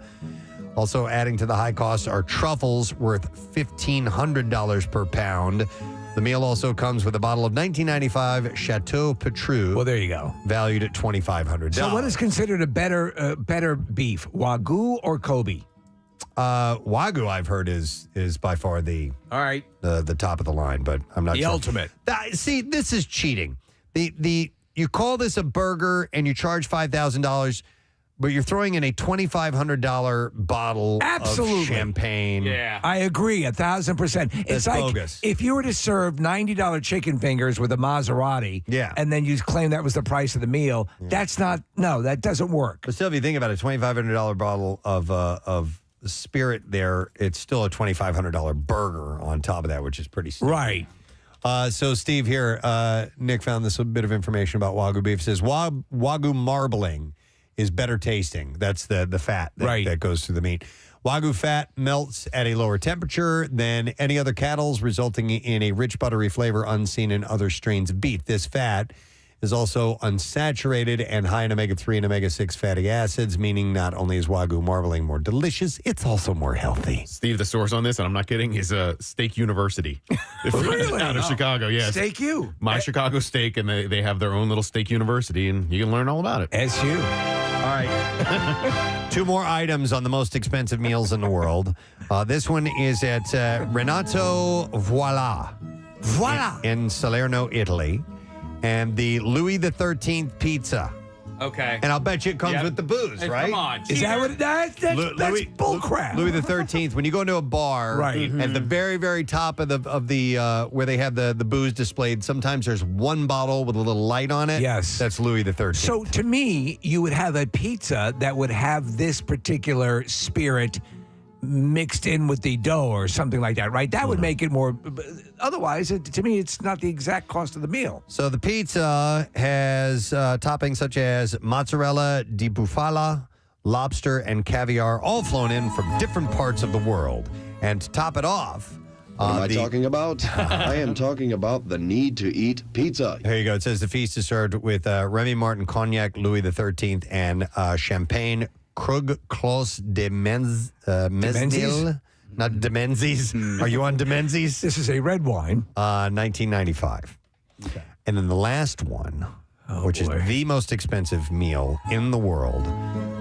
Also adding to the high costs are truffles worth $1,500 per pound. The meal also comes with a bottle of 1995 Chateau Petrus. Well, there you go. Valued at $2,500. So what is considered a better beef, Wagyu or Kobe? Wagyu, I've heard, is by far the top of the line, but I'm not the sure. ultimate. See, this is cheating. You call this a burger and you charge $5,000, but you're throwing in a $2,500 bottle of champagne. Yeah, I agree 1,000%. It's like bogus. If you were to serve $90 chicken fingers with a Maserati, and then you claim that was the price of the meal, that doesn't work. But still, if you think about it, $2,500 bottle of spirit there, it's still a $2,500 burger on top of that, which is pretty steep. Right. So, Steve, here, Nick found this bit of information about Wagyu beef. It says Wagyu marbling is better tasting. That's the fat that goes through the meat. Wagyu fat melts at a lower temperature than any other cattle's, resulting in a rich, buttery flavor unseen in other strains of beef. This fat is also unsaturated and high in omega-3 and omega-6 fatty acids, meaning not only is Wagyu marbling more delicious, it's also more healthy. Steve, the source on this, and I'm not kidding, is Steak University. Really? Out of Chicago, yes. Steak U. My Chicago Steak, and they have their own little Steak University, and you can learn all about it. SU. All right. Two more items on the most expensive meals in the world. This one is at Renato Voila. Voila. in Salerno, Italy, and the Louis XIII pizza. Okay. And I'll bet you it comes with the booze, Hey, right? Come on. Is that what it does? That's bullcrap. Louis XIII. When you go into a bar, Right. at the very, very top of the where they have the booze displayed, sometimes there's one bottle with a little light on it. Yes. That's Louis XIII. So to me, you would have a pizza that would have this particular spirit mixed in with the dough or something like that, right? That would make it more. Otherwise, to me, it's not the exact cost of the meal. So the pizza has toppings such as mozzarella di bufala, lobster, and caviar, all flown in from different parts of the world. And to top it off, what am I talking about? I am talking about the need to eat pizza. Here you go. It says the feast is served with Remy Martin Cognac, Louis XIII, and Champagne Krug Clos de Mesnil. Not de Menzies. Are you on de Menzies? This is a red wine. 1995. Okay. And then the last one, which is the most expensive meal in the world,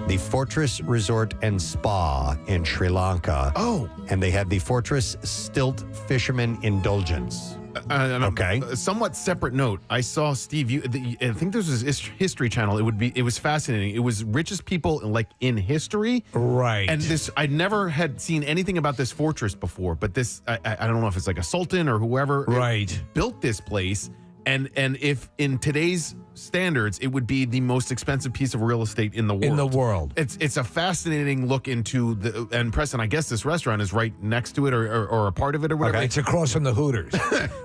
the Fortress Resort and Spa in Sri Lanka. Oh. And they have the Fortress Stilt Fisherman Indulgence. Okay. A somewhat separate note. I saw Steve. I think this was History Channel. It was fascinating. It was richest people in history. Right. And I never had seen anything about this fortress before. But this, I don't know if it's like a sultan or whoever, built this place. And if in today's standards, it would be the most expensive piece of real estate in the world. It's a fascinating look into and Preston, I guess this restaurant is right next to it or a part of it or whatever. Okay. It's across from the Hooters.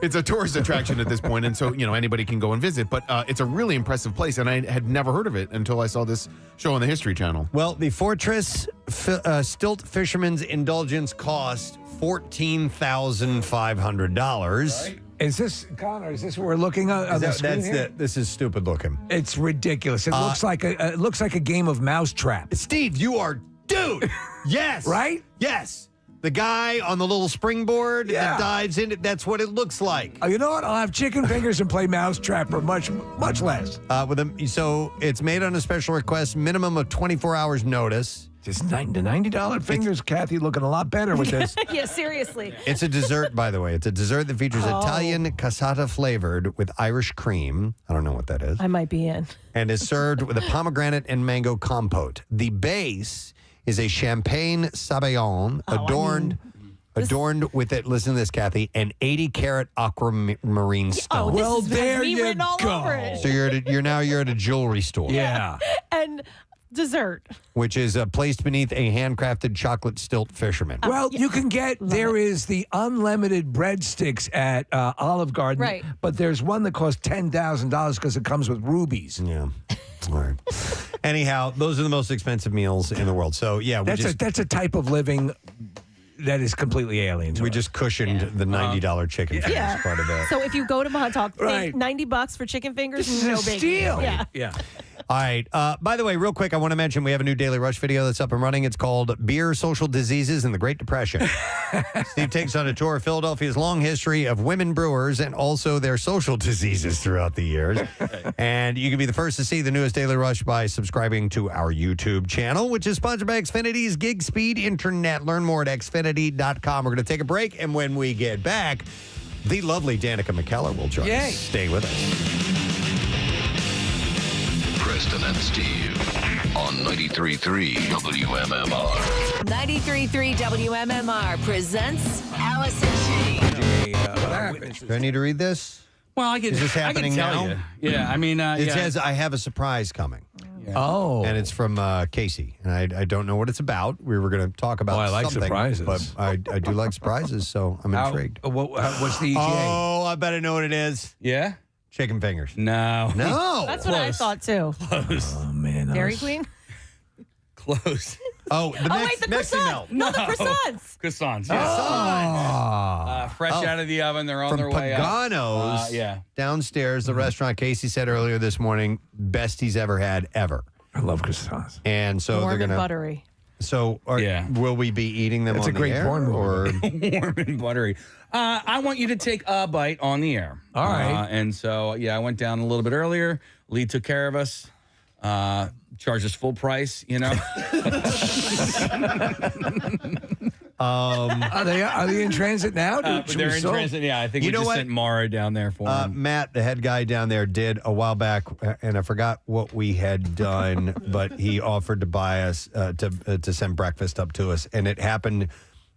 It's a tourist attraction at this point, and so anybody can go and visit. But it's a really impressive place, and I had never heard of it until I saw this show on the History Channel. Well, the Fortress Stilt Fisherman's Indulgence cost $14,500. Right. Is this, Connor? Is this what we're looking at on the screen here? This is stupid looking. It's ridiculous. It looks like a game of mousetrap. Steve, you are dude. Yes. Right? Yes. The guy on the little springboard that dives in it, that's what it looks like. Oh, you know what? I'll have chicken fingers and play mousetrap for much less. So it's made on a special request, minimum of 24 hours notice. Just the $90 fingers, Kathy, looking a lot better with this. Yeah, seriously. It's a dessert, by the way. It's a dessert that features Italian cassata flavored with Irish cream. I don't know what that is. I might be in. And is served with a pomegranate and mango compote. The base is a champagne sabayon adorned with it. Listen to this, Kathy. An 80-carat aquamarine stone. Well, there you go. So you're at a jewelry store. Yeah. And dessert, which is placed beneath a handcrafted chocolate stilt fisherman. Well, you can get, there is the unlimited breadsticks at Olive Garden, right? But there's one that costs $10,000 because it comes with rubies. Yeah. All right. Anyhow, those are the most expensive meals in the world. So, yeah. That's a type of living that is completely alien to us. Just cushioned the $90 chicken fingers part of that. So if you go to Montauk, Right. $90 for chicken fingers, This is no a big steal. deal. Yeah. All right. By the way, real quick, I want to mention we have a new Daily Rush video that's up and running. It's called Beer, Social Diseases, and the Great Depression. Steve takes on a tour of Philadelphia's long history of women brewers and also their social diseases throughout the years. And you can be the first to see the newest Daily Rush by subscribing to our YouTube channel, which is sponsored by Xfinity's Gig Speed Internet. Learn more at xfinity.com. We're going to take a break, and when we get back, the lovely Danica McKellar will join us. Stay with us. Preston and Steve on 93.3 WMMR. 93.3 WMMR presents Alice and Jane. Do I need to read this? Well, I Is this happening tell now? you. Yeah, I mean, It says, I have a surprise coming. Oh. And it's from Casey. And I don't know what it's about. We were going to talk about I like something, surprises. but I do like surprises, so I'm intrigued. What's the ETA? Oh, I bet I know what it is. Yeah? Chicken fingers. No. No. That's what I thought too. Close. Oh, man. Dairy Queen? Close. Oh, wait, the croissant. No, the croissants. Croissants. Oh. Yes. Fresh out of the oven. They're on From their way out. Pagano's downstairs, the restaurant Casey said earlier this morning, best he's ever had ever. I love croissants. And so Warm they're going and to. buttery. So will we be eating them That's on a great the air? porn Or Warm and buttery. I want you to take a bite on the air. All right. And so, I went down a little bit earlier. Lee took care of us. Charged us full price, you know. Are they in transit now? But they're in transit. Yeah, I think we just sent Mara down there for him. Matt, the head guy down there, did a while back, and I forgot what we had done, but he offered to buy us to send breakfast up to us, and it happened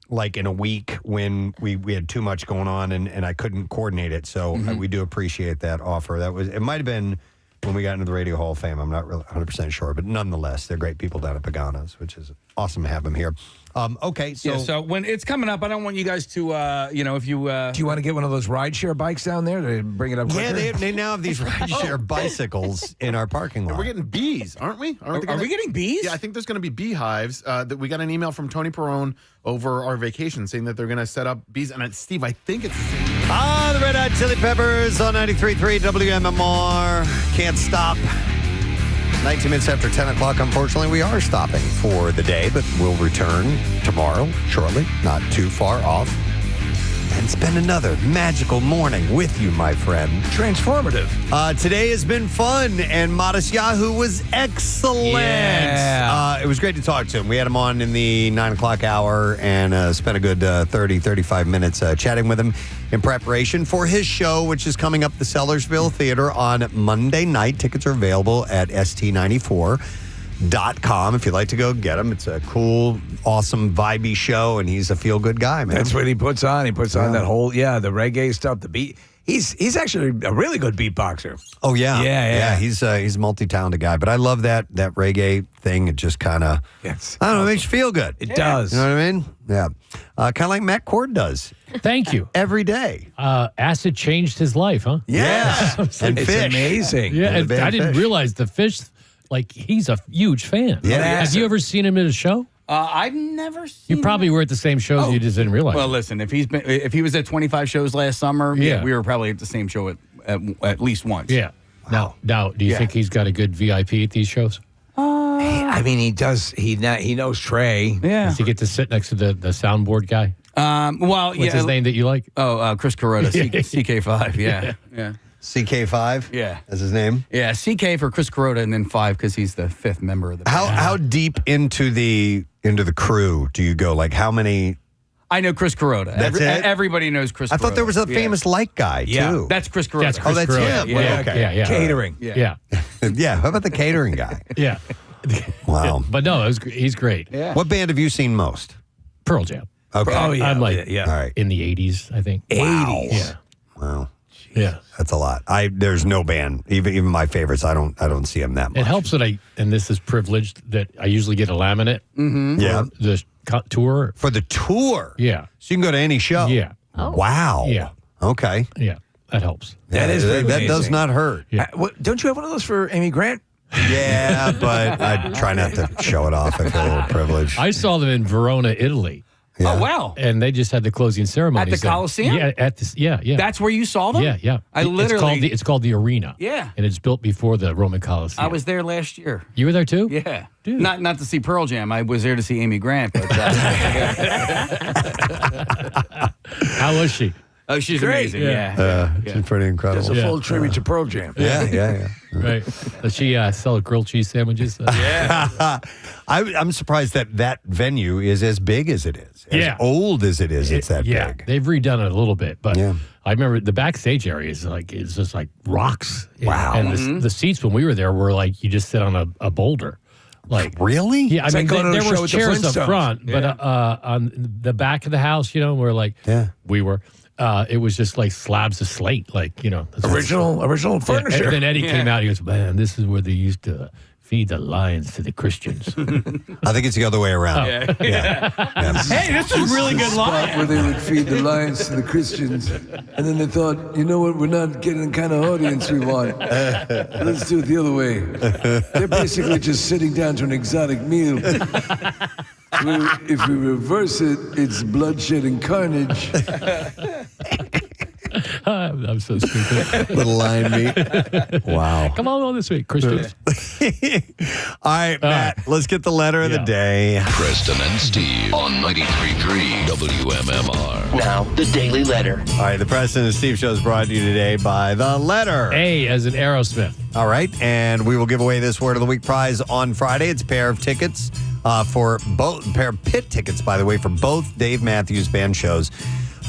like in a week when we had too much going on and I couldn't coordinate it. So we do appreciate that offer. It might have been when we got into the Radio Hall of Fame. I'm not really 100% sure, but nonetheless, they're great people down at Pagano's, which is awesome to have them here. Okay, so so when it's coming up, I don't want you guys to, if you do you want to get one of those rideshare bikes down there to bring it up quicker? Yeah, they now have these rideshare bicycles in our parking lot. And we're getting bees, aren't we? Are we getting bees? Yeah, I think there's going to be beehives. That we got an email from Tony Perrone over our vacation saying that they're going to set up bees. And Steve, I think it's the same. The Red Hot Chili Peppers on 93.3 WMMR. Can't stop. 19 minutes after 10 o'clock, unfortunately, we are stopping for the day, but we'll return tomorrow, shortly, not too far off, and spend another magical morning with you, my friend. Transformative. Today has been fun, and Matisyahu was excellent. Yeah. It was great to talk to him. We had him on in the 9 o'clock hour and spent a good 35 minutes chatting with him in preparation for his show, which is coming up the Sellersville Theater on Monday night. Tickets are available at st94.com if you'd like to go get him. It's a cool, awesome, vibey show, and he's a feel-good guy, man. That's what he puts on. He puts on that whole, the reggae stuff, the beat. He's actually a really good beatboxer. Oh, yeah. Yeah. He's a multi-talented guy, but I love that reggae thing. It just kind of, I don't know, it makes you feel good. It does. You know what I mean? Yeah. Kind of like Matt Cord does. Thank you. Every day. Acid changed his life, huh? Yeah. And fish. It's amazing. Yeah, And I didn't fish. realize the fish, he's a huge fan. Yeah. Have you ever seen him at a show? I've never seen You probably were at the same shows. You just didn't realize. Well, listen, if he was at 25 shows last summer, we were probably at the same show at least once. Yeah. Now, do you think he's got a good VIP at these shows? I mean, he does. He knows Trey. Yeah. Does he get to sit next to the soundboard guy? What's his name that you like? Oh, Chris Carota, CK5. Yeah. CK5? Yeah. That's his name? Yeah, CK for Chris Carota, and then 5 because he's the 5th member of the band. How deep into the crew do you go? Like how many? I know Chris Carota. That's it? Everybody knows Chris Carota. I thought there was a famous light guy, too. That's Chris Carota. That's Chris that's Carota. him. Yeah, Well, okay. yeah. Catering. Yeah. Yeah, how about the catering guy? Yeah. Wow. But no, he's great. Yeah. What band have you seen most? Pearl Jam. Okay. Oh, yeah. I'm like yeah. All right. in the 80s, I think. 80s. Yeah. Wow. Yeah. That's a lot. There's no band, even my favorites. I don't see them that much. It helps that and this is privileged, that I usually get a laminate. Mm-hmm. Yeah. For the tour. For the tour. Yeah. So you can go to any show. Yeah. Wow. Yeah. Okay. Yeah. That helps. That is pretty that does amazing. not hurt. Yeah. Don't you have one of those for Amy Grant? Yeah, but I try not to show it off. I feel a little privileged. I saw them in Verona, Italy. Yeah. Oh, wow. And they just had the closing ceremony. At the Coliseum? Yeah, yeah. That's where you saw them? Yeah. I literally... It's called the Arena. Yeah. And it's built before the Roman Coliseum. I was there last year. You were there too? Yeah. Dude. Not to see Pearl Jam. I was there to see Amy Grant. But How was she? Oh, she's Great. amazing. Yeah. She's pretty incredible. That's a full tribute to Pearl Jam. Yeah. Right. Does she sell grilled cheese sandwiches? I'm surprised that venue is as big as it is. As old as it is, it's that big. They've redone it a little bit, but Yeah. I remember the backstage area is it's just like rocks. Wow. And the seats when we were there were like you just sit on a boulder. Like really? Yeah, It's I like mean going to a there show were with the chairs up Flintstones. front, but on the back of the house, we're like we were. It was just like slabs of slate, like that's Original furniture. And then Eddie came out. He goes, "Man, this is where they used to feed the lions to the Christians." I think it's the other way around. Yeah. Hey, this is really good line. Where they would feed the lions to the Christians. And then they thought, you know what, we're not getting the kind of audience we want. Let's do it the other way. They're basically just sitting down to an exotic meal. If we reverse it, it's bloodshed and carnage. I'm so stupid. Little lion meat. Wow. Come on this week, Christians. All right, Matt, let's get the letter of the day. Preston and Steve on 93.3 WMMR. Now, the Daily Letter. All right, the Preston and Steve show is brought to you today by the letter A as in Aerosmith. All right, and we will give away this Word of the Week prize on Friday. It's a pair of tickets for both pair of pit tickets, by the way, for both Dave Matthews Band shows.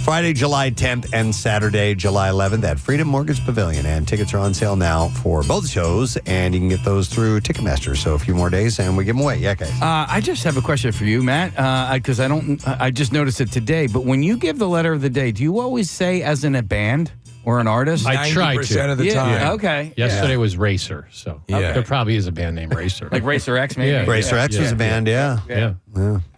Friday, July 10th and Saturday, July 11th at Freedom Mortgage Pavilion. And tickets are on sale now for both shows, and you can get those through Ticketmaster. So a few more days, and we give them away. Yeah, guys. I just have a question for you, Matt, because I just noticed it today. But when you give the letter of the day, do you always say as in a band or an artist? I try to. 90% of the time. Yeah, okay. Yesterday was Racer, so there probably is a band named Racer. Like Racer X, maybe? Yeah. Racer X was a band, yeah.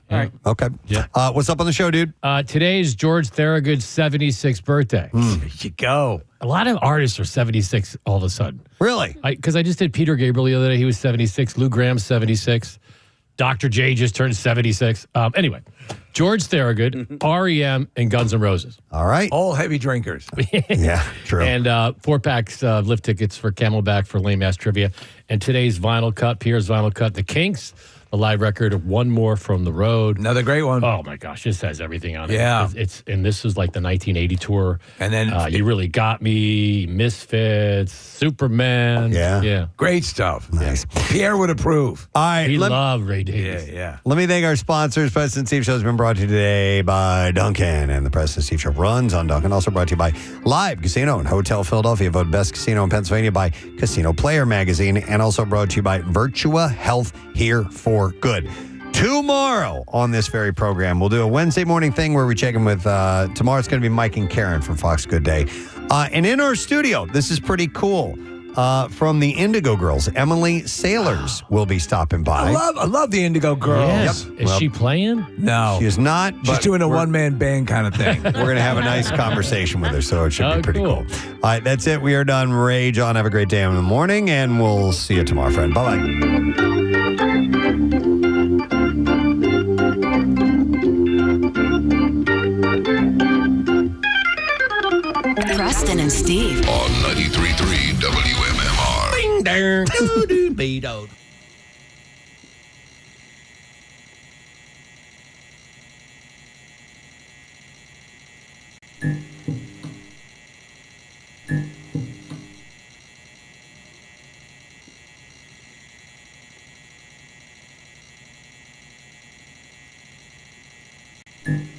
All right. Okay. Yeah. What's up on the show, dude? Today is George Thorogood's 76th birthday. There you go. A lot of artists are 76 all of a sudden. Really? Because I just did Peter Gabriel the other day. He was 76. Lou Graham's 76. Dr. J just turned 76. Anyway, George Thorogood, REM, and Guns N' Roses. All right. All heavy drinkers. Yeah, true. And 4-packs lift tickets for Camelback for Lame Ass Trivia. And today's vinyl cut, Pierre's vinyl cut, The Kinks, a live record of One More from the Road. Another great one. Oh my gosh, this has everything on it. Yeah. And this is like the 1980 tour. And then You Really Got Me, Misfits, Superman. Yeah. Great stuff. Nice. Pierre would approve. All right. He loved Ray Davies. Yeah. Let me thank our sponsors. Preston Steve Show has been brought to you today by Duncan, and the Preston Steve Show runs on Duncan. Also brought to you by Live Casino and Hotel Philadelphia, voted best casino in Pennsylvania by Casino Player Magazine, and also brought to you by Virtua Health, here for good. Tomorrow on this very program, we'll do a Wednesday morning thing where we check in with, tomorrow it's going to be Mike and Karen from Fox Good Day. And in our studio, this is pretty cool. From the Indigo Girls, Emily Sailors will be stopping by. I love the Indigo Girls. Yes. Yep. Is she playing? No. She is not. She's doing a one-man band kind of thing. We're going to have a nice conversation with her, so it should be pretty cool. All right, that's it. We are done. Rage on. Have a great day in the morning, and we'll see you tomorrow, friend. Bye-bye. Preston and Steve. On 93.3 WMMR. Bing, dang, doo, doo, be, do. Mm-hmm.